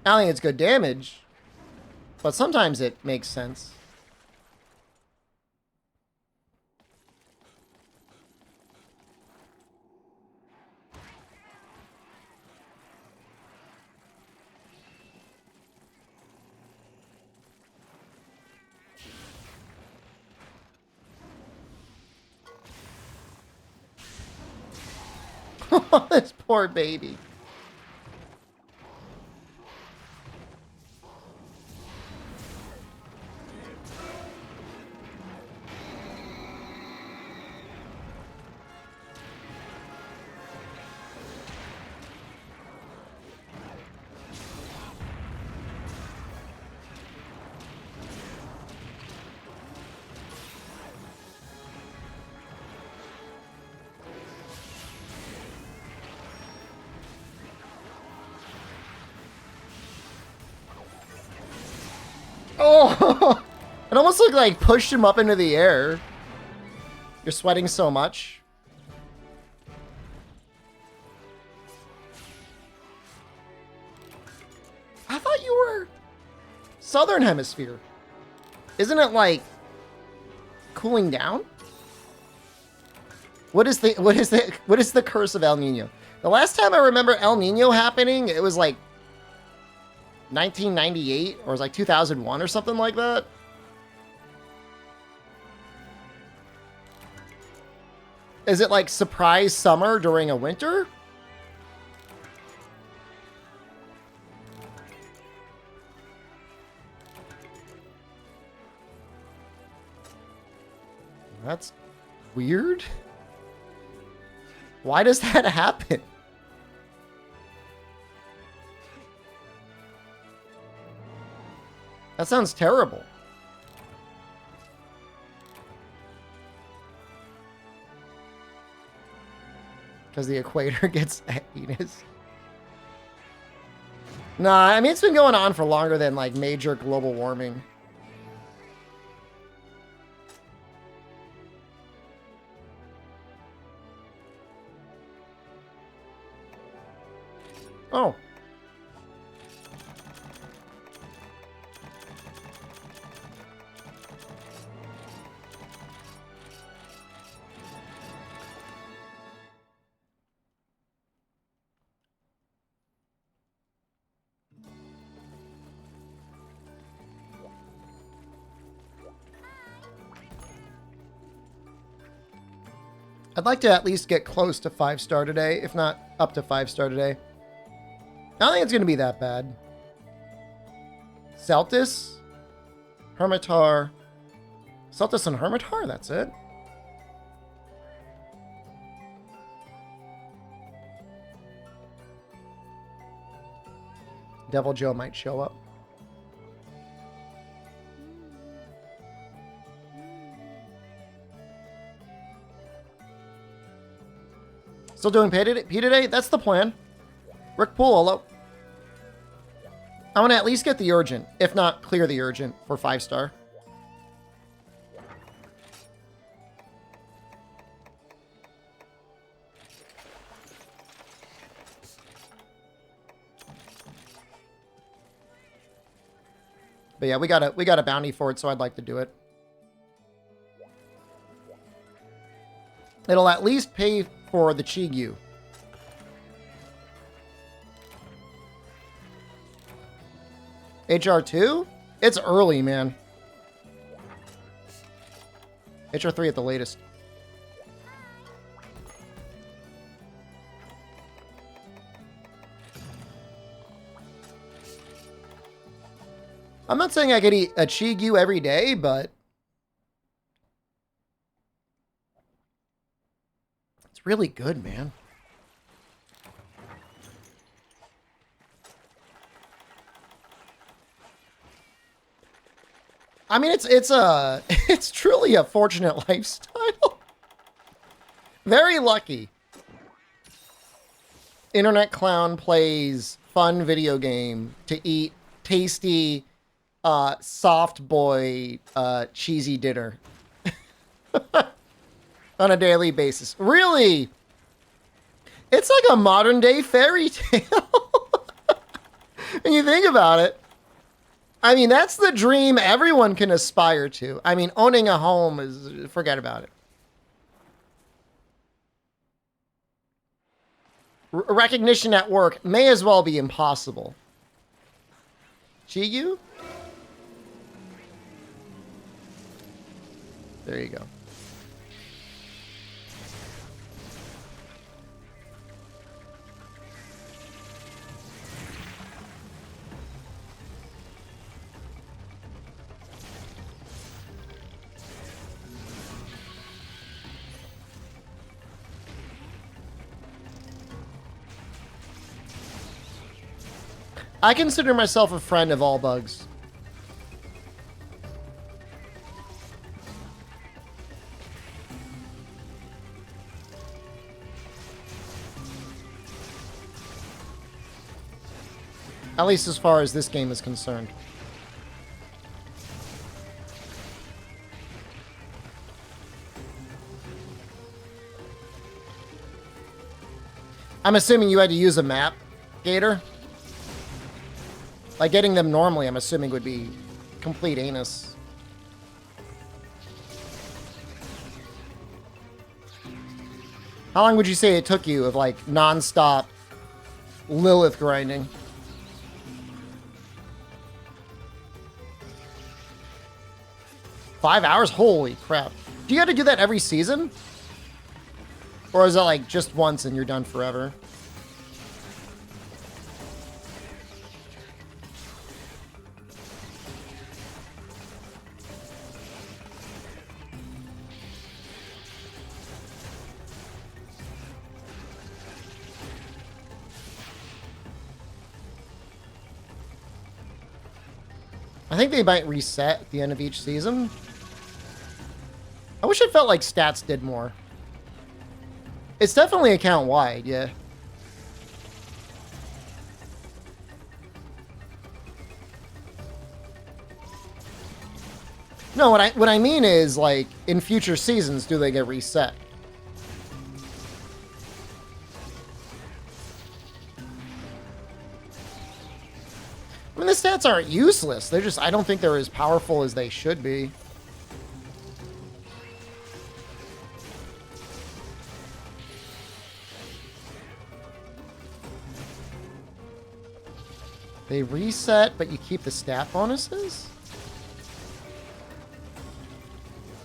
I don't think it's good damage, but sometimes it makes sense. This poor baby. Oh, it almost looked like pushed him up into the air. You're sweating so much. I thought you were Southern Hemisphere. Isn't it like cooling down? What is the curse of El Nino? The last time I remember El Nino happening, it was like 1998 or it was like 2001 or something like that. Is it like surprise summer during a winter? That's weird. Why does that happen? That sounds terrible. Because the equator gets anus. Nah, I mean, it's been going on for longer than, like, major global warming. Oh. I'd like to at least get close to 5-star today, if not up to 5-star today. I don't think it's going to be that bad. Celtis, Hermitar. Celtis and Hermitar, that's it. Devil Joe might show up. Still doing P today? That's the plan. Rick Poole, hello. I want to at least get the Urgent, if not clear the Urgent for 5-star. But yeah, we got a bounty for it, so I'd like to do it. It'll at least pay for the Chigyu. HR2? It's early, man. HR3 at the latest. I'm not saying I could eat a Chigyu every day, but it's really good, man. I mean, it's truly a fortunate lifestyle. Very lucky. Internet clown plays fun video game to eat tasty, soft boy, cheesy dinner on a daily basis. Really, it's like a modern day fairy tale. When you think about it. I mean, that's the dream everyone can aspire to. I mean, owning a home is, forget about it. Recognition at work may as well be impossible. Chigyu? There you go. I consider myself a friend of all bugs. At least as far as this game is concerned. I'm assuming you had to use a map, Gator? Like, getting them normally, I'm assuming, would be complete anus. How long would you say it took you of, like, non-stop Lilith grinding? $5 hours? Holy crap. Do you have to do that every season? Or is it, like, just once and you're done forever? I think they might reset at the end of each season. I wish it felt like stats did more. It's definitely account-wide, yeah. No, what I mean is, like, in future seasons, do they get reset? I mean, the stats aren't useless. They're just, I don't think they're as powerful as they should be. They reset, but you keep the stat bonuses?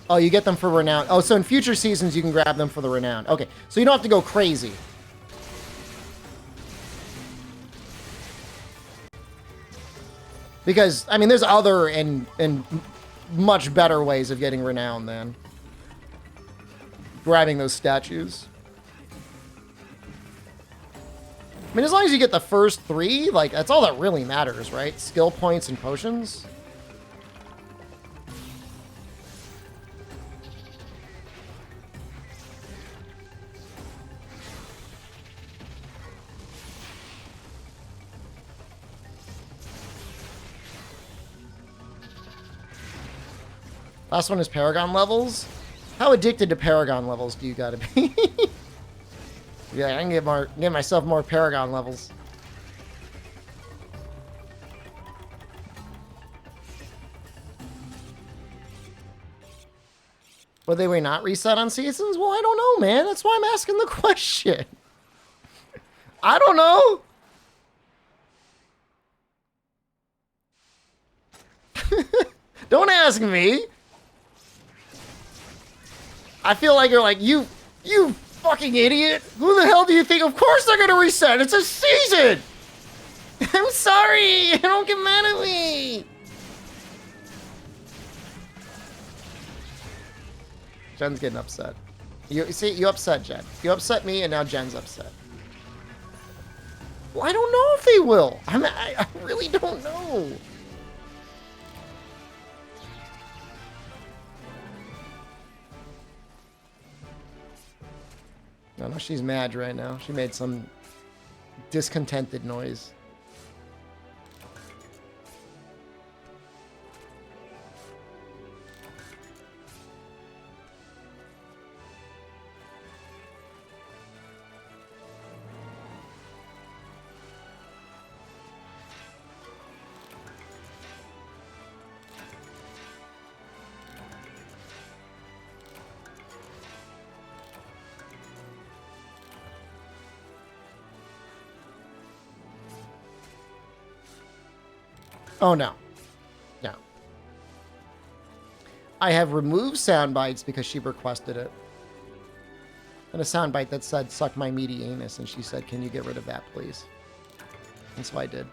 Oh, you get them for renown. Oh, so in future seasons, you can grab them for the renown. Okay, so you don't have to go crazy. Because, I mean, there's other and much better ways of getting renown than grabbing those statues. I mean, as long as you get the first 3, like, that's all that really matters, right? Skill points and potions. Last one is Paragon levels. How addicted to Paragon levels do you gotta be? Yeah, I can get myself more Paragon levels. But they were not reset on seasons? Well, I don't know, man. That's why I'm asking the question. I don't know. Don't ask me. I feel like you're like, you fucking idiot. Who the hell do you think? Of course they're gonna reset. It's a season. I'm sorry. Don't get mad at me. Jen's getting upset. You see, you upset Jen. You upset me, and now Jen's upset. Well, I don't know if they will. I really don't know. No, she's mad right now. She made some discontented noise. Oh, no. No. I have removed sound bites because she requested it. And a sound bite that said, suck my meaty anus. And she said, can you get rid of that, please? And so I did.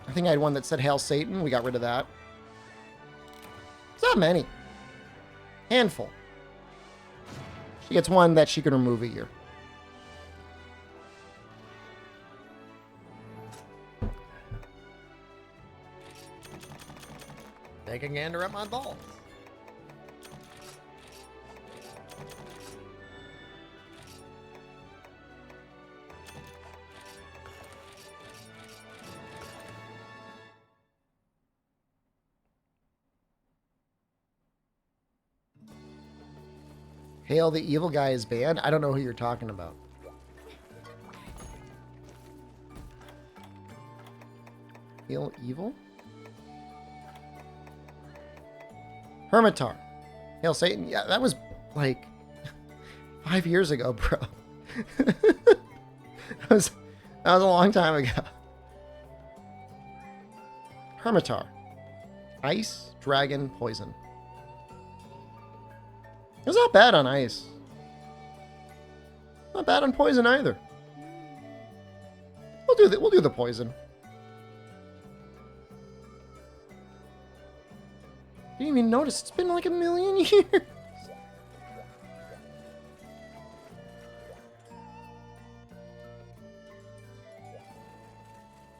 I think I had one that said, Hail Satan. We got rid of that. It's not many. Handful. She gets one that she can remove a year. Take a gander at my balls. Hail the Evil Guy is banned? I don't know who you're talking about. Hail Evil? Hermitar. Hail Satan? Yeah, that was like 5 years ago, bro. that was a long time ago. Hermitar. Ice, dragon, poison. It's not bad on ice. Not bad on poison either. We'll do the poison. Didn't even notice. It's been like a million years.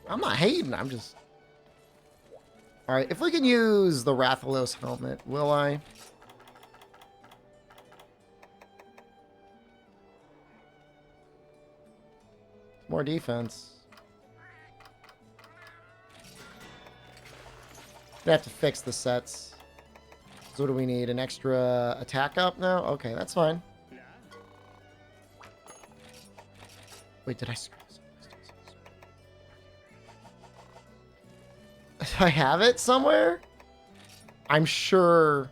I'm not hating. I'm just... Alright, if we can use the Rathalos helmet, will I? More defense. Gonna have to fix the sets. So what do we need? An extra attack up now? Okay, that's fine. Wait, did I screw this up? Do I have it somewhere? I'm sure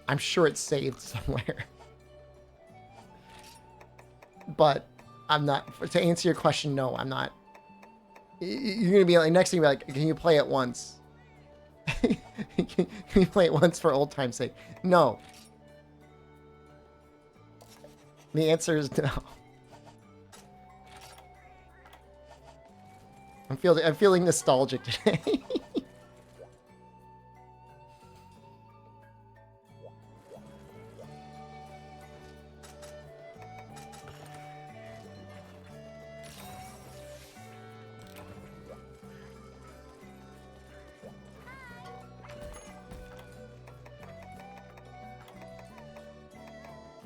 it's saved somewhere. But I'm not, to answer your question, no, I'm not. You're gonna be like, next thing you're like, can you play it once? Can you play it once for old time's sake? No. The answer is no. I'm feeling nostalgic today.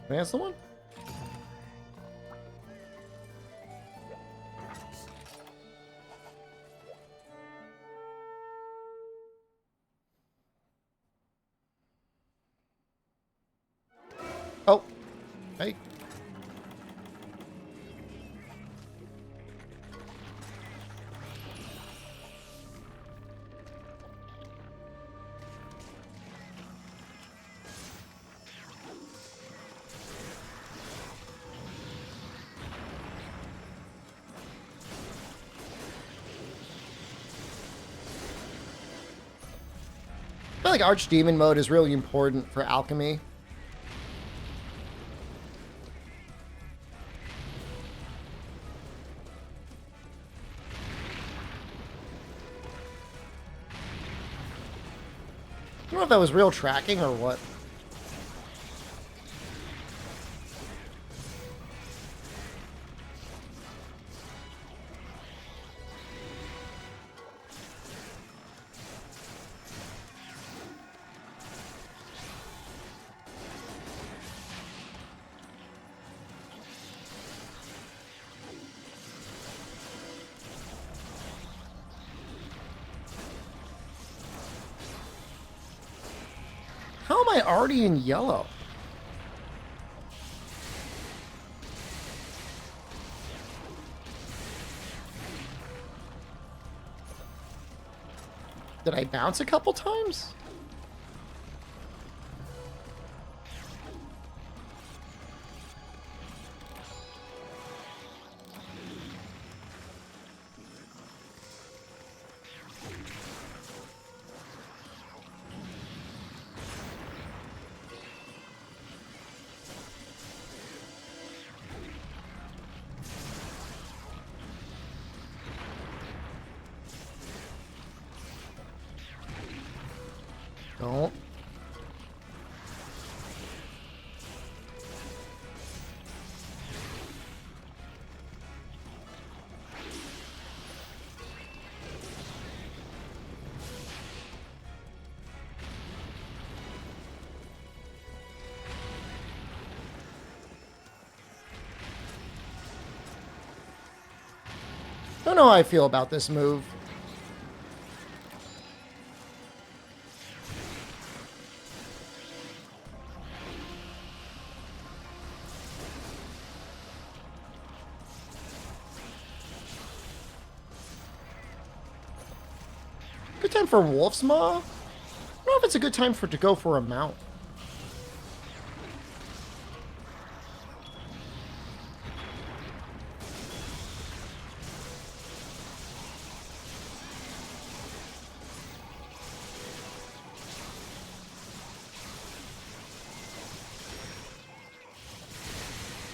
That's the one. Oh, hey. I feel like Archdemon mode is really important for alchemy. I don't know if that was real tracking or what. How am I already in yellow? Did I bounce a couple times? Don't. Don't know how I feel about this move. Good time for Wolf's Maw? I don't know if it's a good time to go for a mount.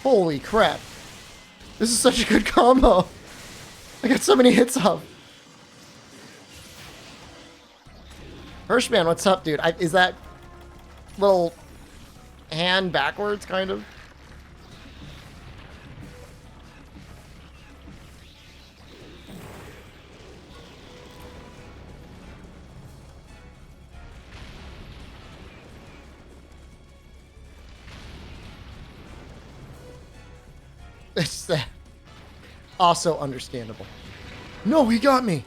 Holy crap. This is such a good combo. I got so many hits up. Hirschman, what's up, dude? Is that little hand backwards, kind of? It's also understandable. No, he got me.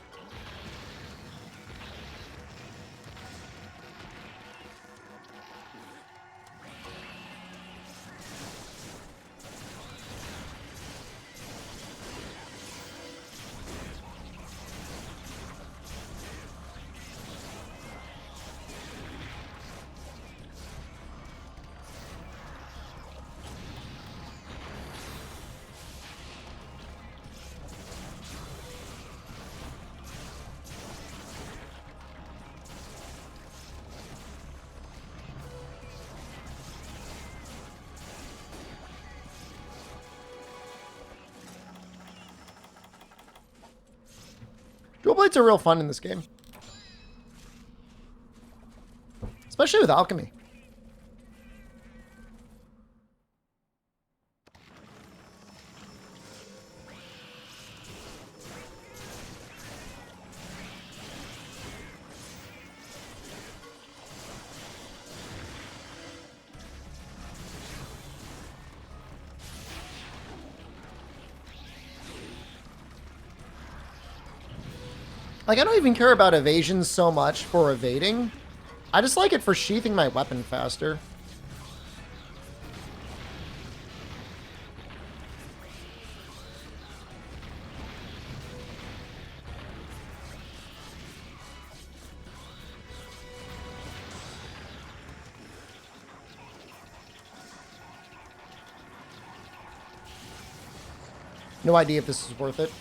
Dual blades are real fun in this game. Especially with alchemy. Like, I don't even care about evasion so much for evading. I just like it for sheathing my weapon faster. No idea if this is worth it.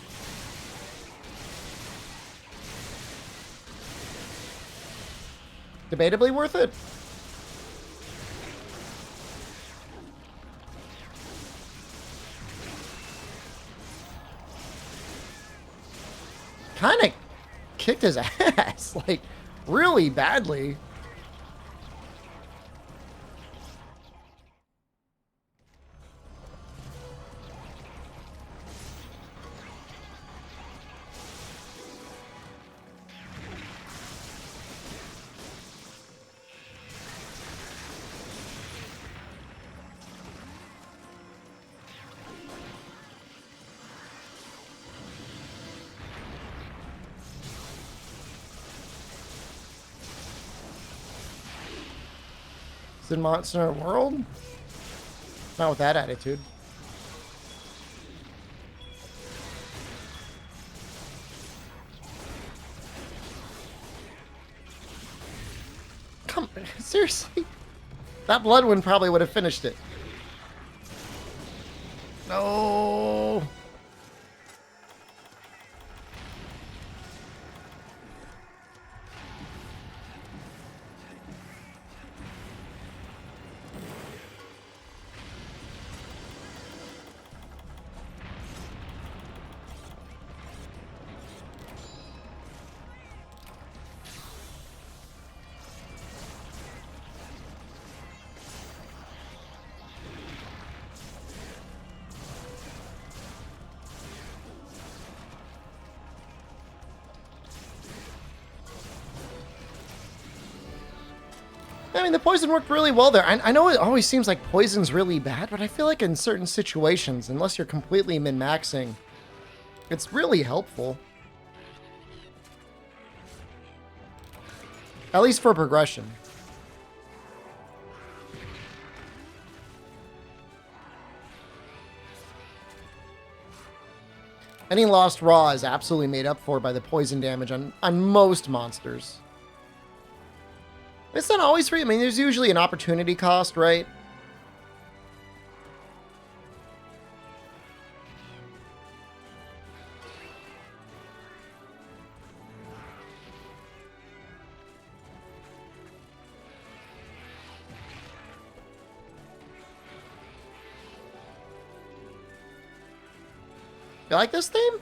Debatably worth it. Kind of kicked his ass, like, really badly. Is it Monster World? Not with that attitude. Come, seriously? That blood one probably would have finished it. No. I mean, the poison worked really well there. I know it always seems like poison's really bad, but I feel like in certain situations, unless you're completely min-maxing, it's really helpful. At least for progression. Any lost raw is absolutely made up for by the poison damage on most monsters. It's not always free. I mean, there's usually an opportunity cost, right? You like this theme?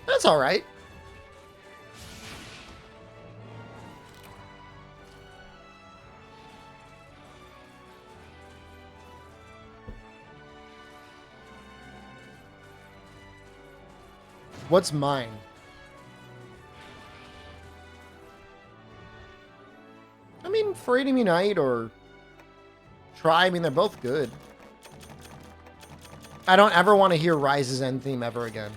That's all right. What's mine? I mean, Freedom Unite or Try, I mean, they're both good. I don't ever want to hear Rise's end theme ever again.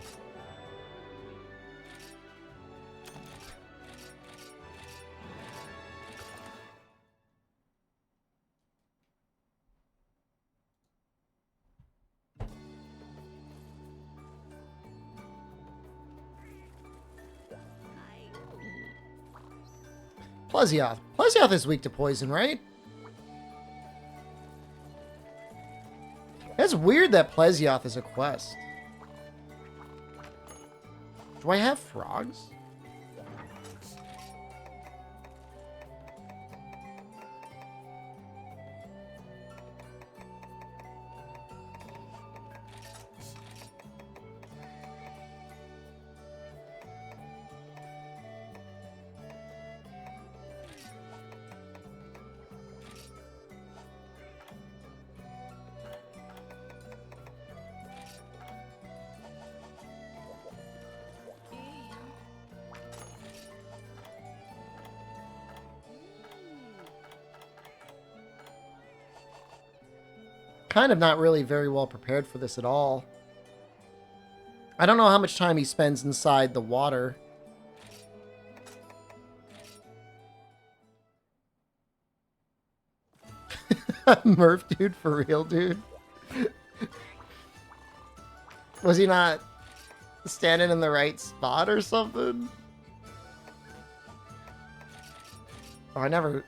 Plesioth. Plesioth is weak to poison, right? It's weird that Plesioth is a quest. Do I have frogs? kind of not really very well prepared for this at all. I don't know how much time he spends inside the water. Murph, dude, for real, dude. Was he not standing in the right spot or something? Oh, I never...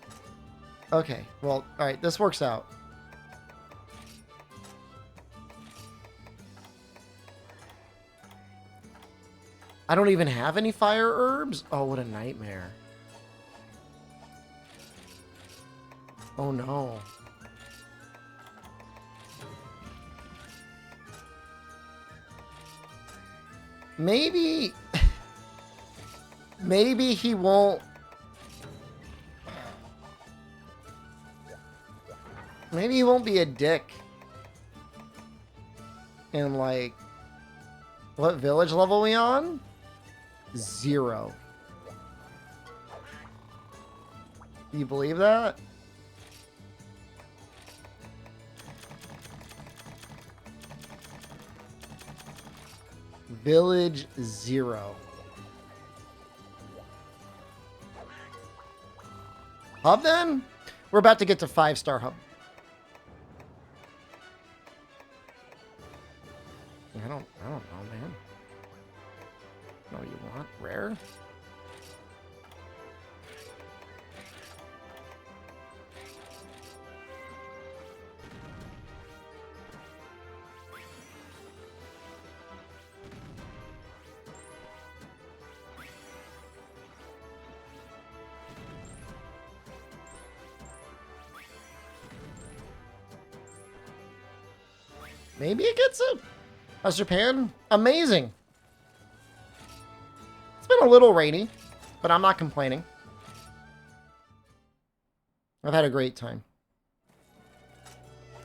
Okay, well, alright, this works out. I don't even have any fire herbs? Oh, what a nightmare. Oh, no. Maybe... Maybe he won't... Maybe he won't be a dick. And, like... What village level are we on? 0. Do you believe that? Village 0. Hub then? We're about to get to 5-star hub. I don't know, man. No, you want rare? Maybe it gets it. How's Japan? Amazing. It's been a little rainy, but I'm not complaining. I've had a great time.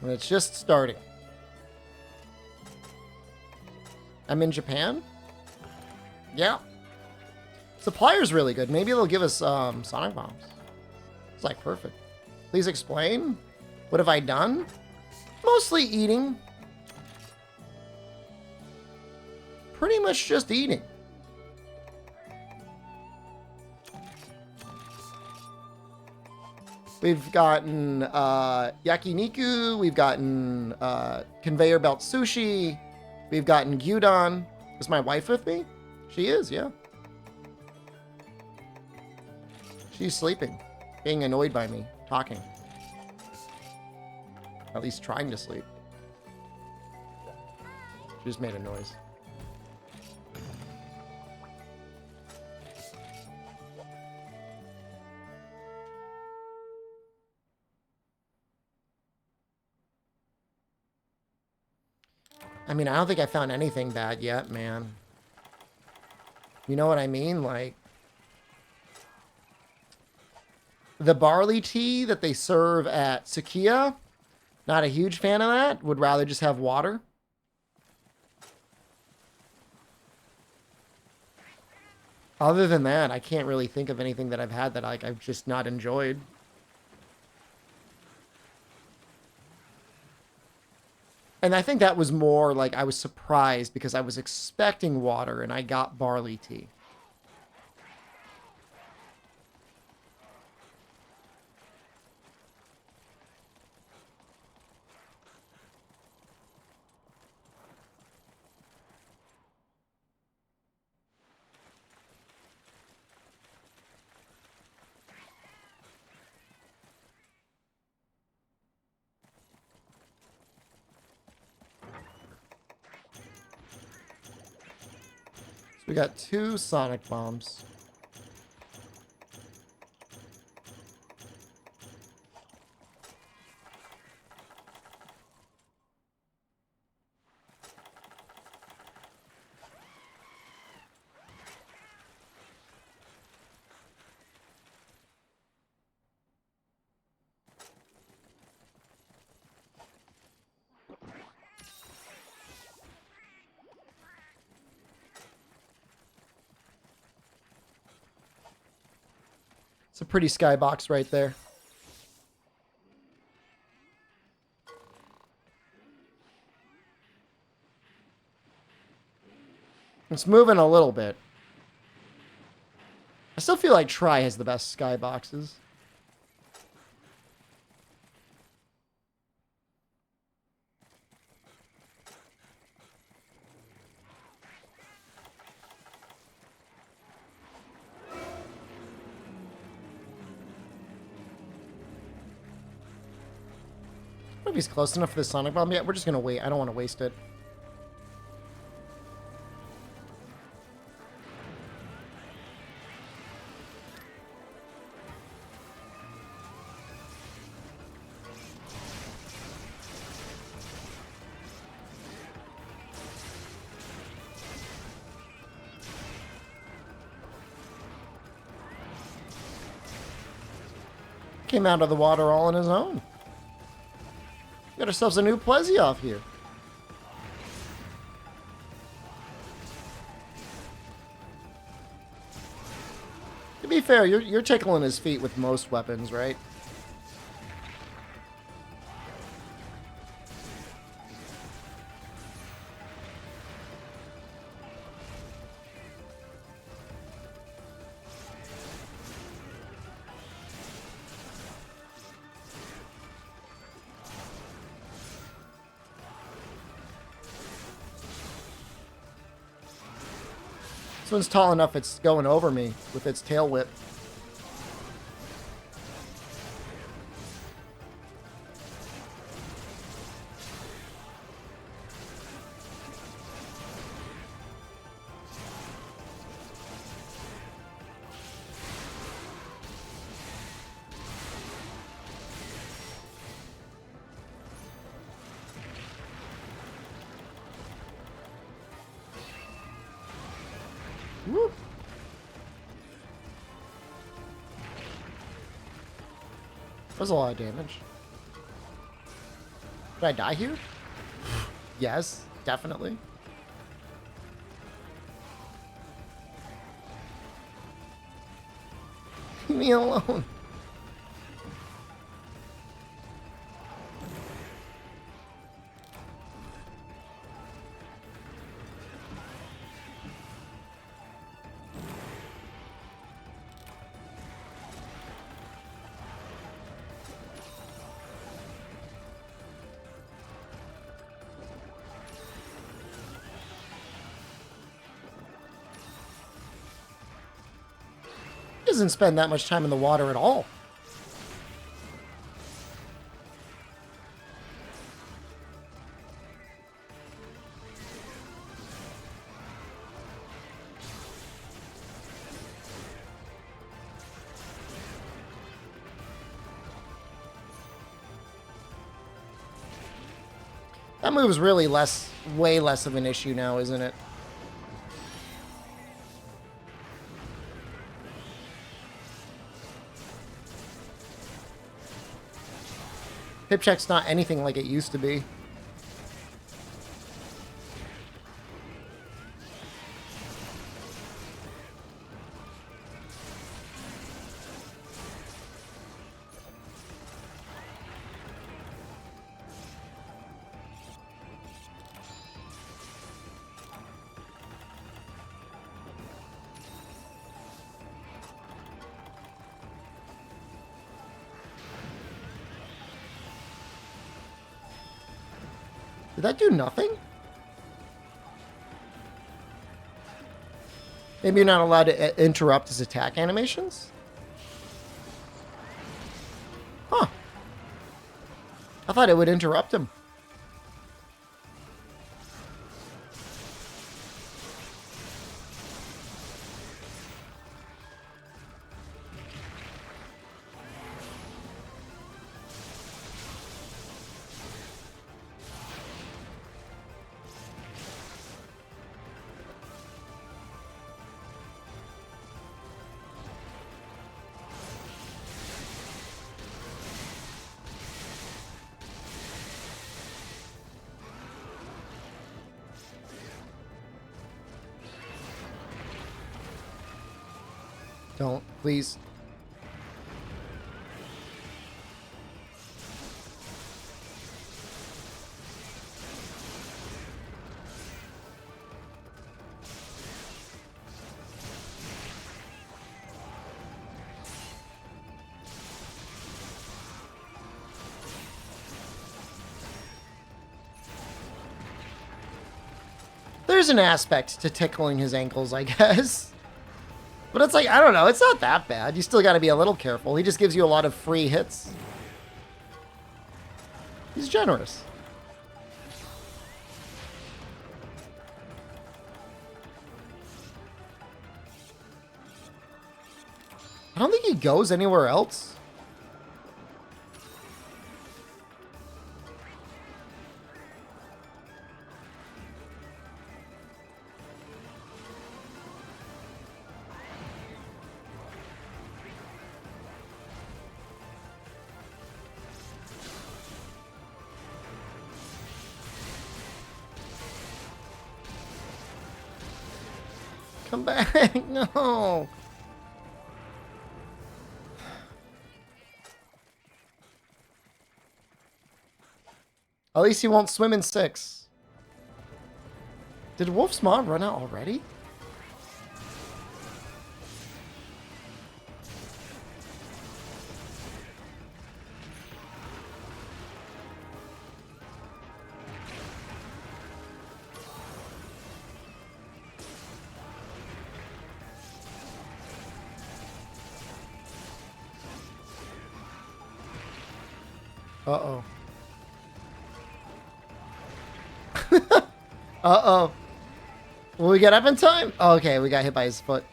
And it's just starting. I'm in Japan? Yeah. Supplier's really good. Maybe they'll give us sonic bombs. It's like perfect. Please explain. What have I done? Mostly eating. Pretty much just eating. We've gotten yakiniku, we've gotten conveyor belt sushi, we've gotten gyudon. Is my wife with me? She is, yeah. She's sleeping, being annoyed by me, talking. At least trying to sleep. She just made a noise. I mean, I don't think I found anything bad yet, man. You know what I mean? Like, the barley tea that they serve at Sukiya, not a huge fan of that. Would rather just have water. Other than that, I can't really think of anything that I've had that I've just not enjoyed. And I think that was more like I was surprised because I was expecting water and I got barley tea. We got 2 sonic bombs. It's a pretty skybox right there. It's moving a little bit. I still feel like Try has the best skyboxes. If he's close enough for the Sonic Bomb yet, we're just gonna wait. I don't want to waste it. Came out of the water all on his own. Got ourselves a new Plesioth here. To be fair, you're tickling his feet with most weapons, right? This one's tall enough it's going over me with its tail whip. Woo. That was a lot of damage. Did I die here? Yes, definitely. Leave me alone. Doesn't spend that much time in the water at all. That move's really way less of an issue now, isn't it? Hip check's not anything like it used to be. Did that do nothing? Maybe you're not allowed to interrupt his attack animations? Huh. I thought it would interrupt him. Don't, please. there's an aspect to tickling his ankles, I guess. But it's like, I don't know, it's not that bad. You still got to be a little careful. He just gives you a lot of free hits. He's generous. I don't think he goes anywhere else. Come back. No. At least he won't swim in 6. Did Wolf's Maw run out already? Uh-oh. Uh-oh. Will we get up in time? Oh, okay, we got hit by his foot.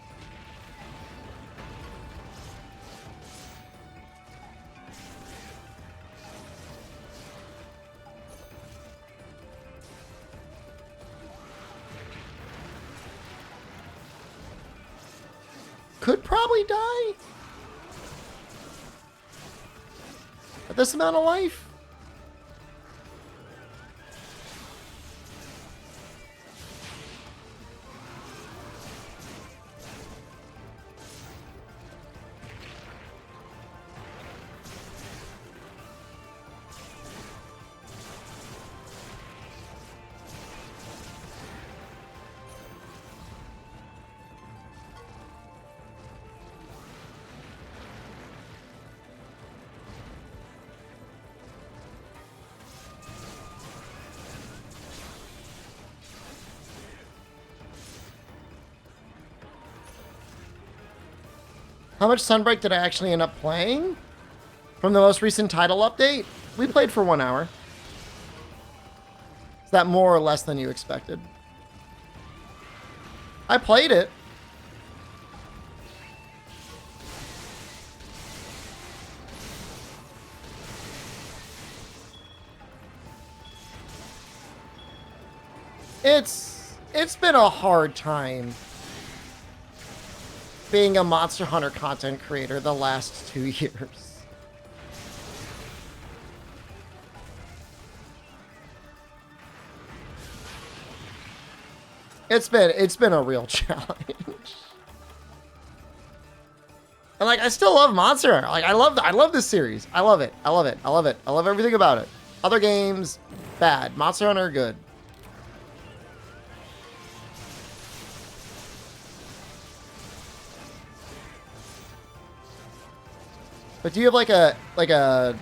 Could probably die. At this amount of life? How much Sunbreak did I actually end up playing? From the most recent title update? We played for 1 hour. Is that more or less than you expected? I played it. It's been a hard time being a Monster Hunter content creator the last 2 years. It's been a real challenge. And like, I still love Monster Hunter. Like, I love this series. I love it. I love it. I love it. I love everything about it. Other games, bad. Monster Hunter, good. But do you have like a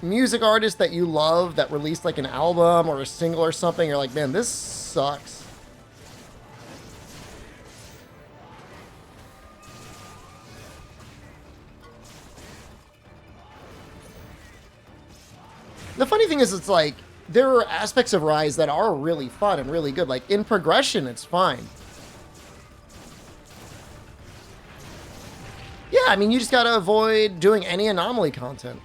music artist that you love that released like an album or a single or something? You're like, man, this sucks. The funny thing is, it's like, there are aspects of Rise that are really fun and really good. Like, in progression, it's fine. Yeah, I mean, you just gotta avoid doing any anomaly content.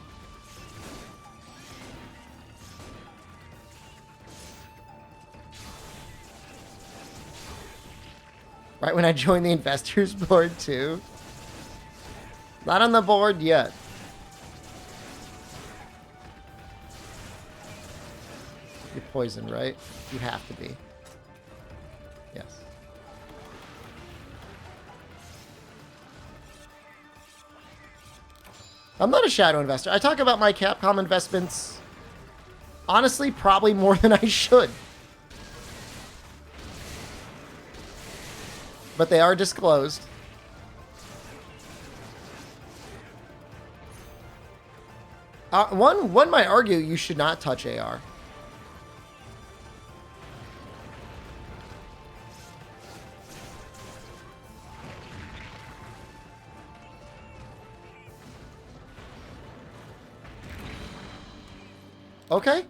Right when I joined the investors board, too. Not on the board yet. You're poisoned, right? You have to be. Yes. I'm not a shadow investor. I talk about my Capcom investments, honestly, probably more than I should. But they are disclosed. One might argue you should not touch AR. Okay.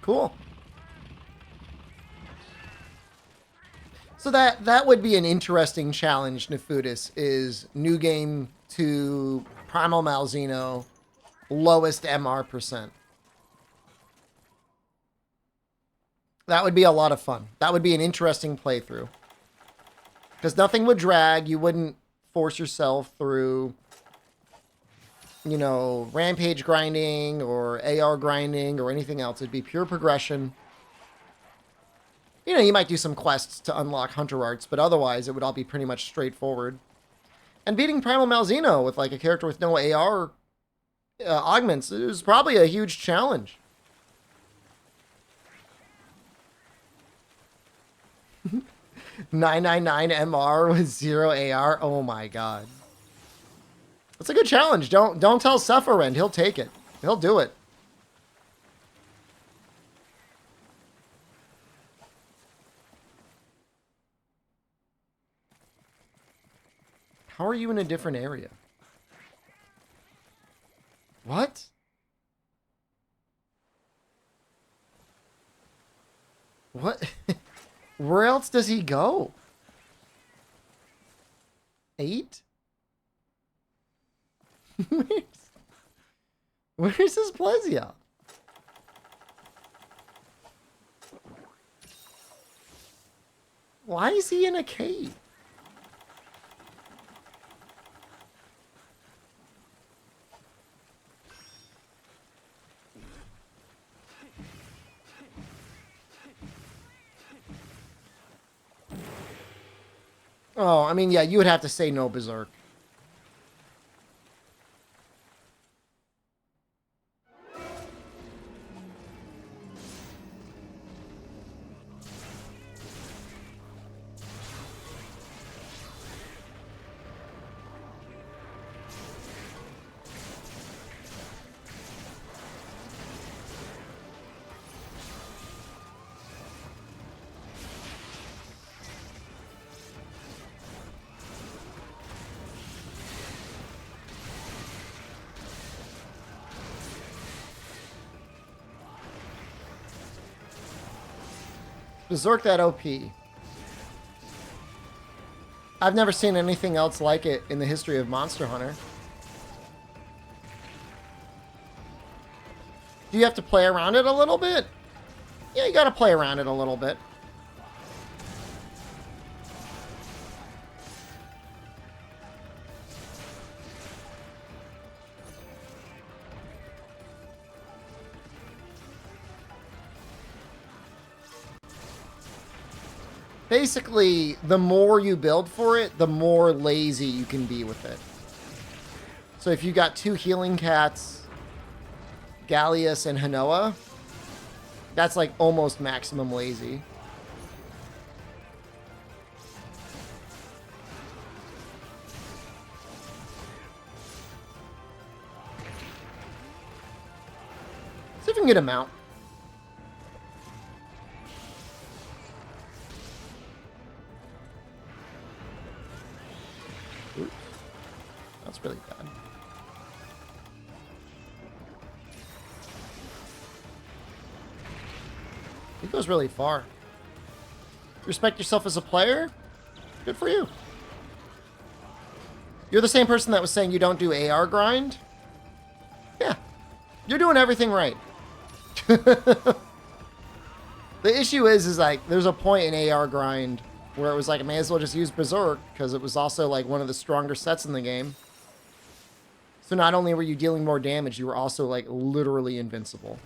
Cool. So that would be an interesting challenge, Nefudis, is new game to Primal Malzeno, lowest MR percent. That would be a lot of fun. That would be an interesting playthrough. Because nothing would drag. You wouldn't force yourself through, you know, rampage grinding or AR grinding or anything else. It'd be pure progression. You know, you might do some quests to unlock Hunter Arts, but otherwise it would all be pretty much straightforward. And beating Primal Malzeno with like a character with no AR augments is probably a huge challenge. 999 MR with 0 AR. Oh my god. That's a good challenge. Don't tell Sephiroth. He'll take it. He'll do it. How are you in a different area? What? What? Where else does he go? 8? Where's his Plesia? Why is he in a cave? Oh, I mean, yeah, you would have to say no Berserk. Berserk that OP. I've never seen anything else like it in the history of Monster Hunter. Do you have to play around it a little bit? Yeah, you gotta play around it a little bit. Basically, the more you build for it, the more lazy you can be with it. So if you got 2 healing cats, Gallius and Hanoa, that's like almost maximum lazy. See if we can get a mount. Oops. That's really bad. He goes really far. Respect yourself as a player? Good for you. You're the same person that was saying you don't do AR grind? Yeah. You're doing everything right. The issue is like, there's a point in AR grind where it was like, I may as well just use Berserk, because it was also like one of the stronger sets in the game. So not only were you dealing more damage, you were also like literally invincible.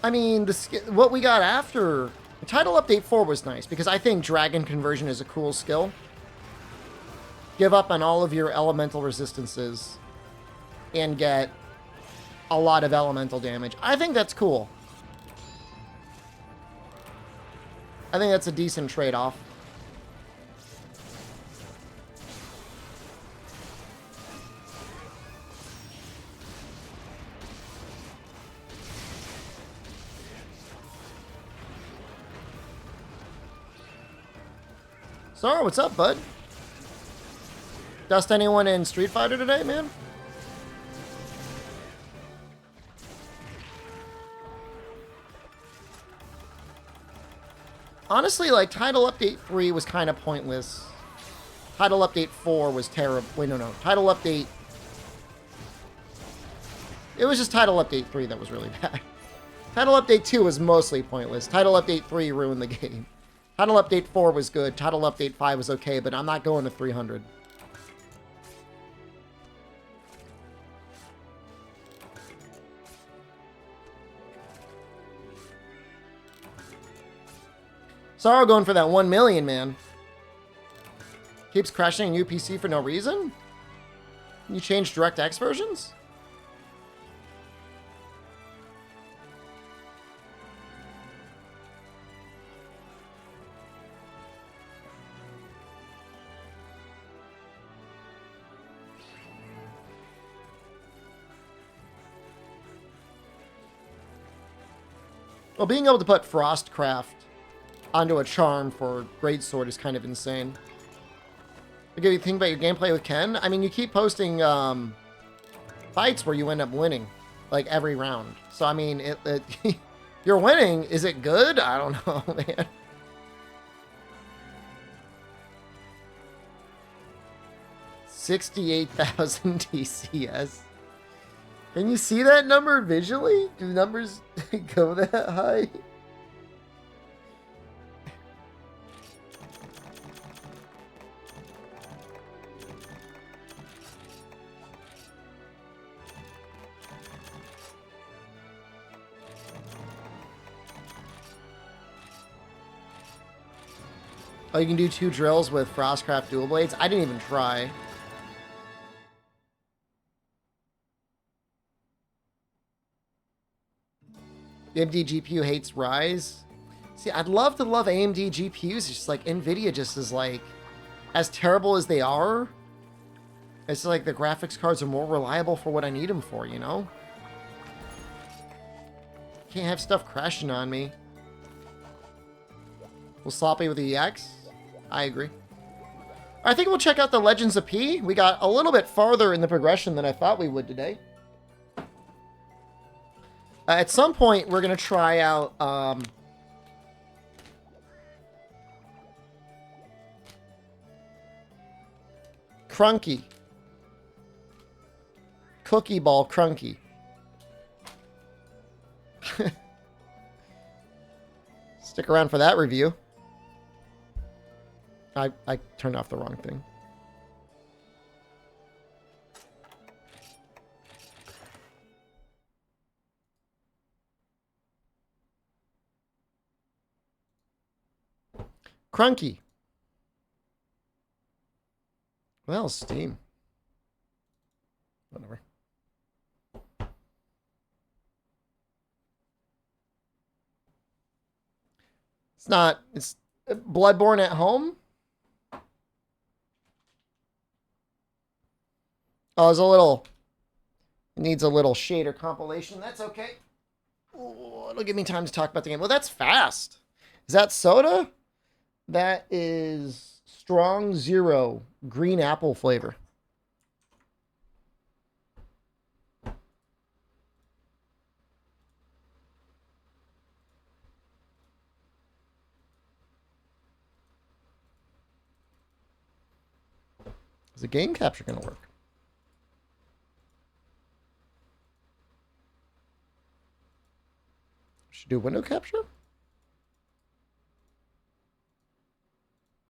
I mean, what we got after Title Update 4 was nice because I think Dragon Conversion is a cool skill. Give up on all of your elemental resistances and get a lot of elemental damage. I think that's cool. I think that's a decent trade-off. Sorry, what's up, bud? Dust anyone in Street Fighter today, man? Honestly, like, Title Update 3 was kind of pointless. Title Update 4 was terrible. Wait, no. Title Update... It was just Title Update 3 that was really bad. Title Update 2 was mostly pointless. Title Update 3 ruined the game. Title Update 4 was good. Title Update 5 was okay, but I'm not going to 300. Sorrow going for that 1 million, man. Keeps crashing UPC for no reason? You change DirectX versions? Well, being able to put Frostcraft onto a charm for Greatsword is kind of insane. What do you think about your gameplay with Ken? I mean, you keep posting fights where you end up winning, like, every round. So, I mean, you're winning. Is it good? I don't know, man. $68,000 TCS. Can you see that number visually? Do numbers go that high? Oh, you can do 2 drills with Frostcraft dual blades? I didn't even try. The AMD GPU hates Rise. See, I'd love to love AMD GPUs. It's just like NVIDIA just is like, as terrible as they are, it's like the graphics cards are more reliable for what I need them for, you know? Can't have stuff crashing on me. We'll sloppy with the EX. I agree. I think we'll check out the Legends of P. We got a little bit farther in the progression than I thought we would today. At some point, we're going to try out... Crunky. Cookie Ball Crunky. Stick around for that review. I turned off the wrong thing. Crunky. Well, Steam. Whatever. It's not... It's Bloodborne at home? Oh, it's a little... It needs a little shader compilation. That's okay. Oh, it'll give me time to talk about the game. Well, that's fast. Is that soda? That is Strong Zero green apple flavor. Is the game capture going to work? Should do window capture?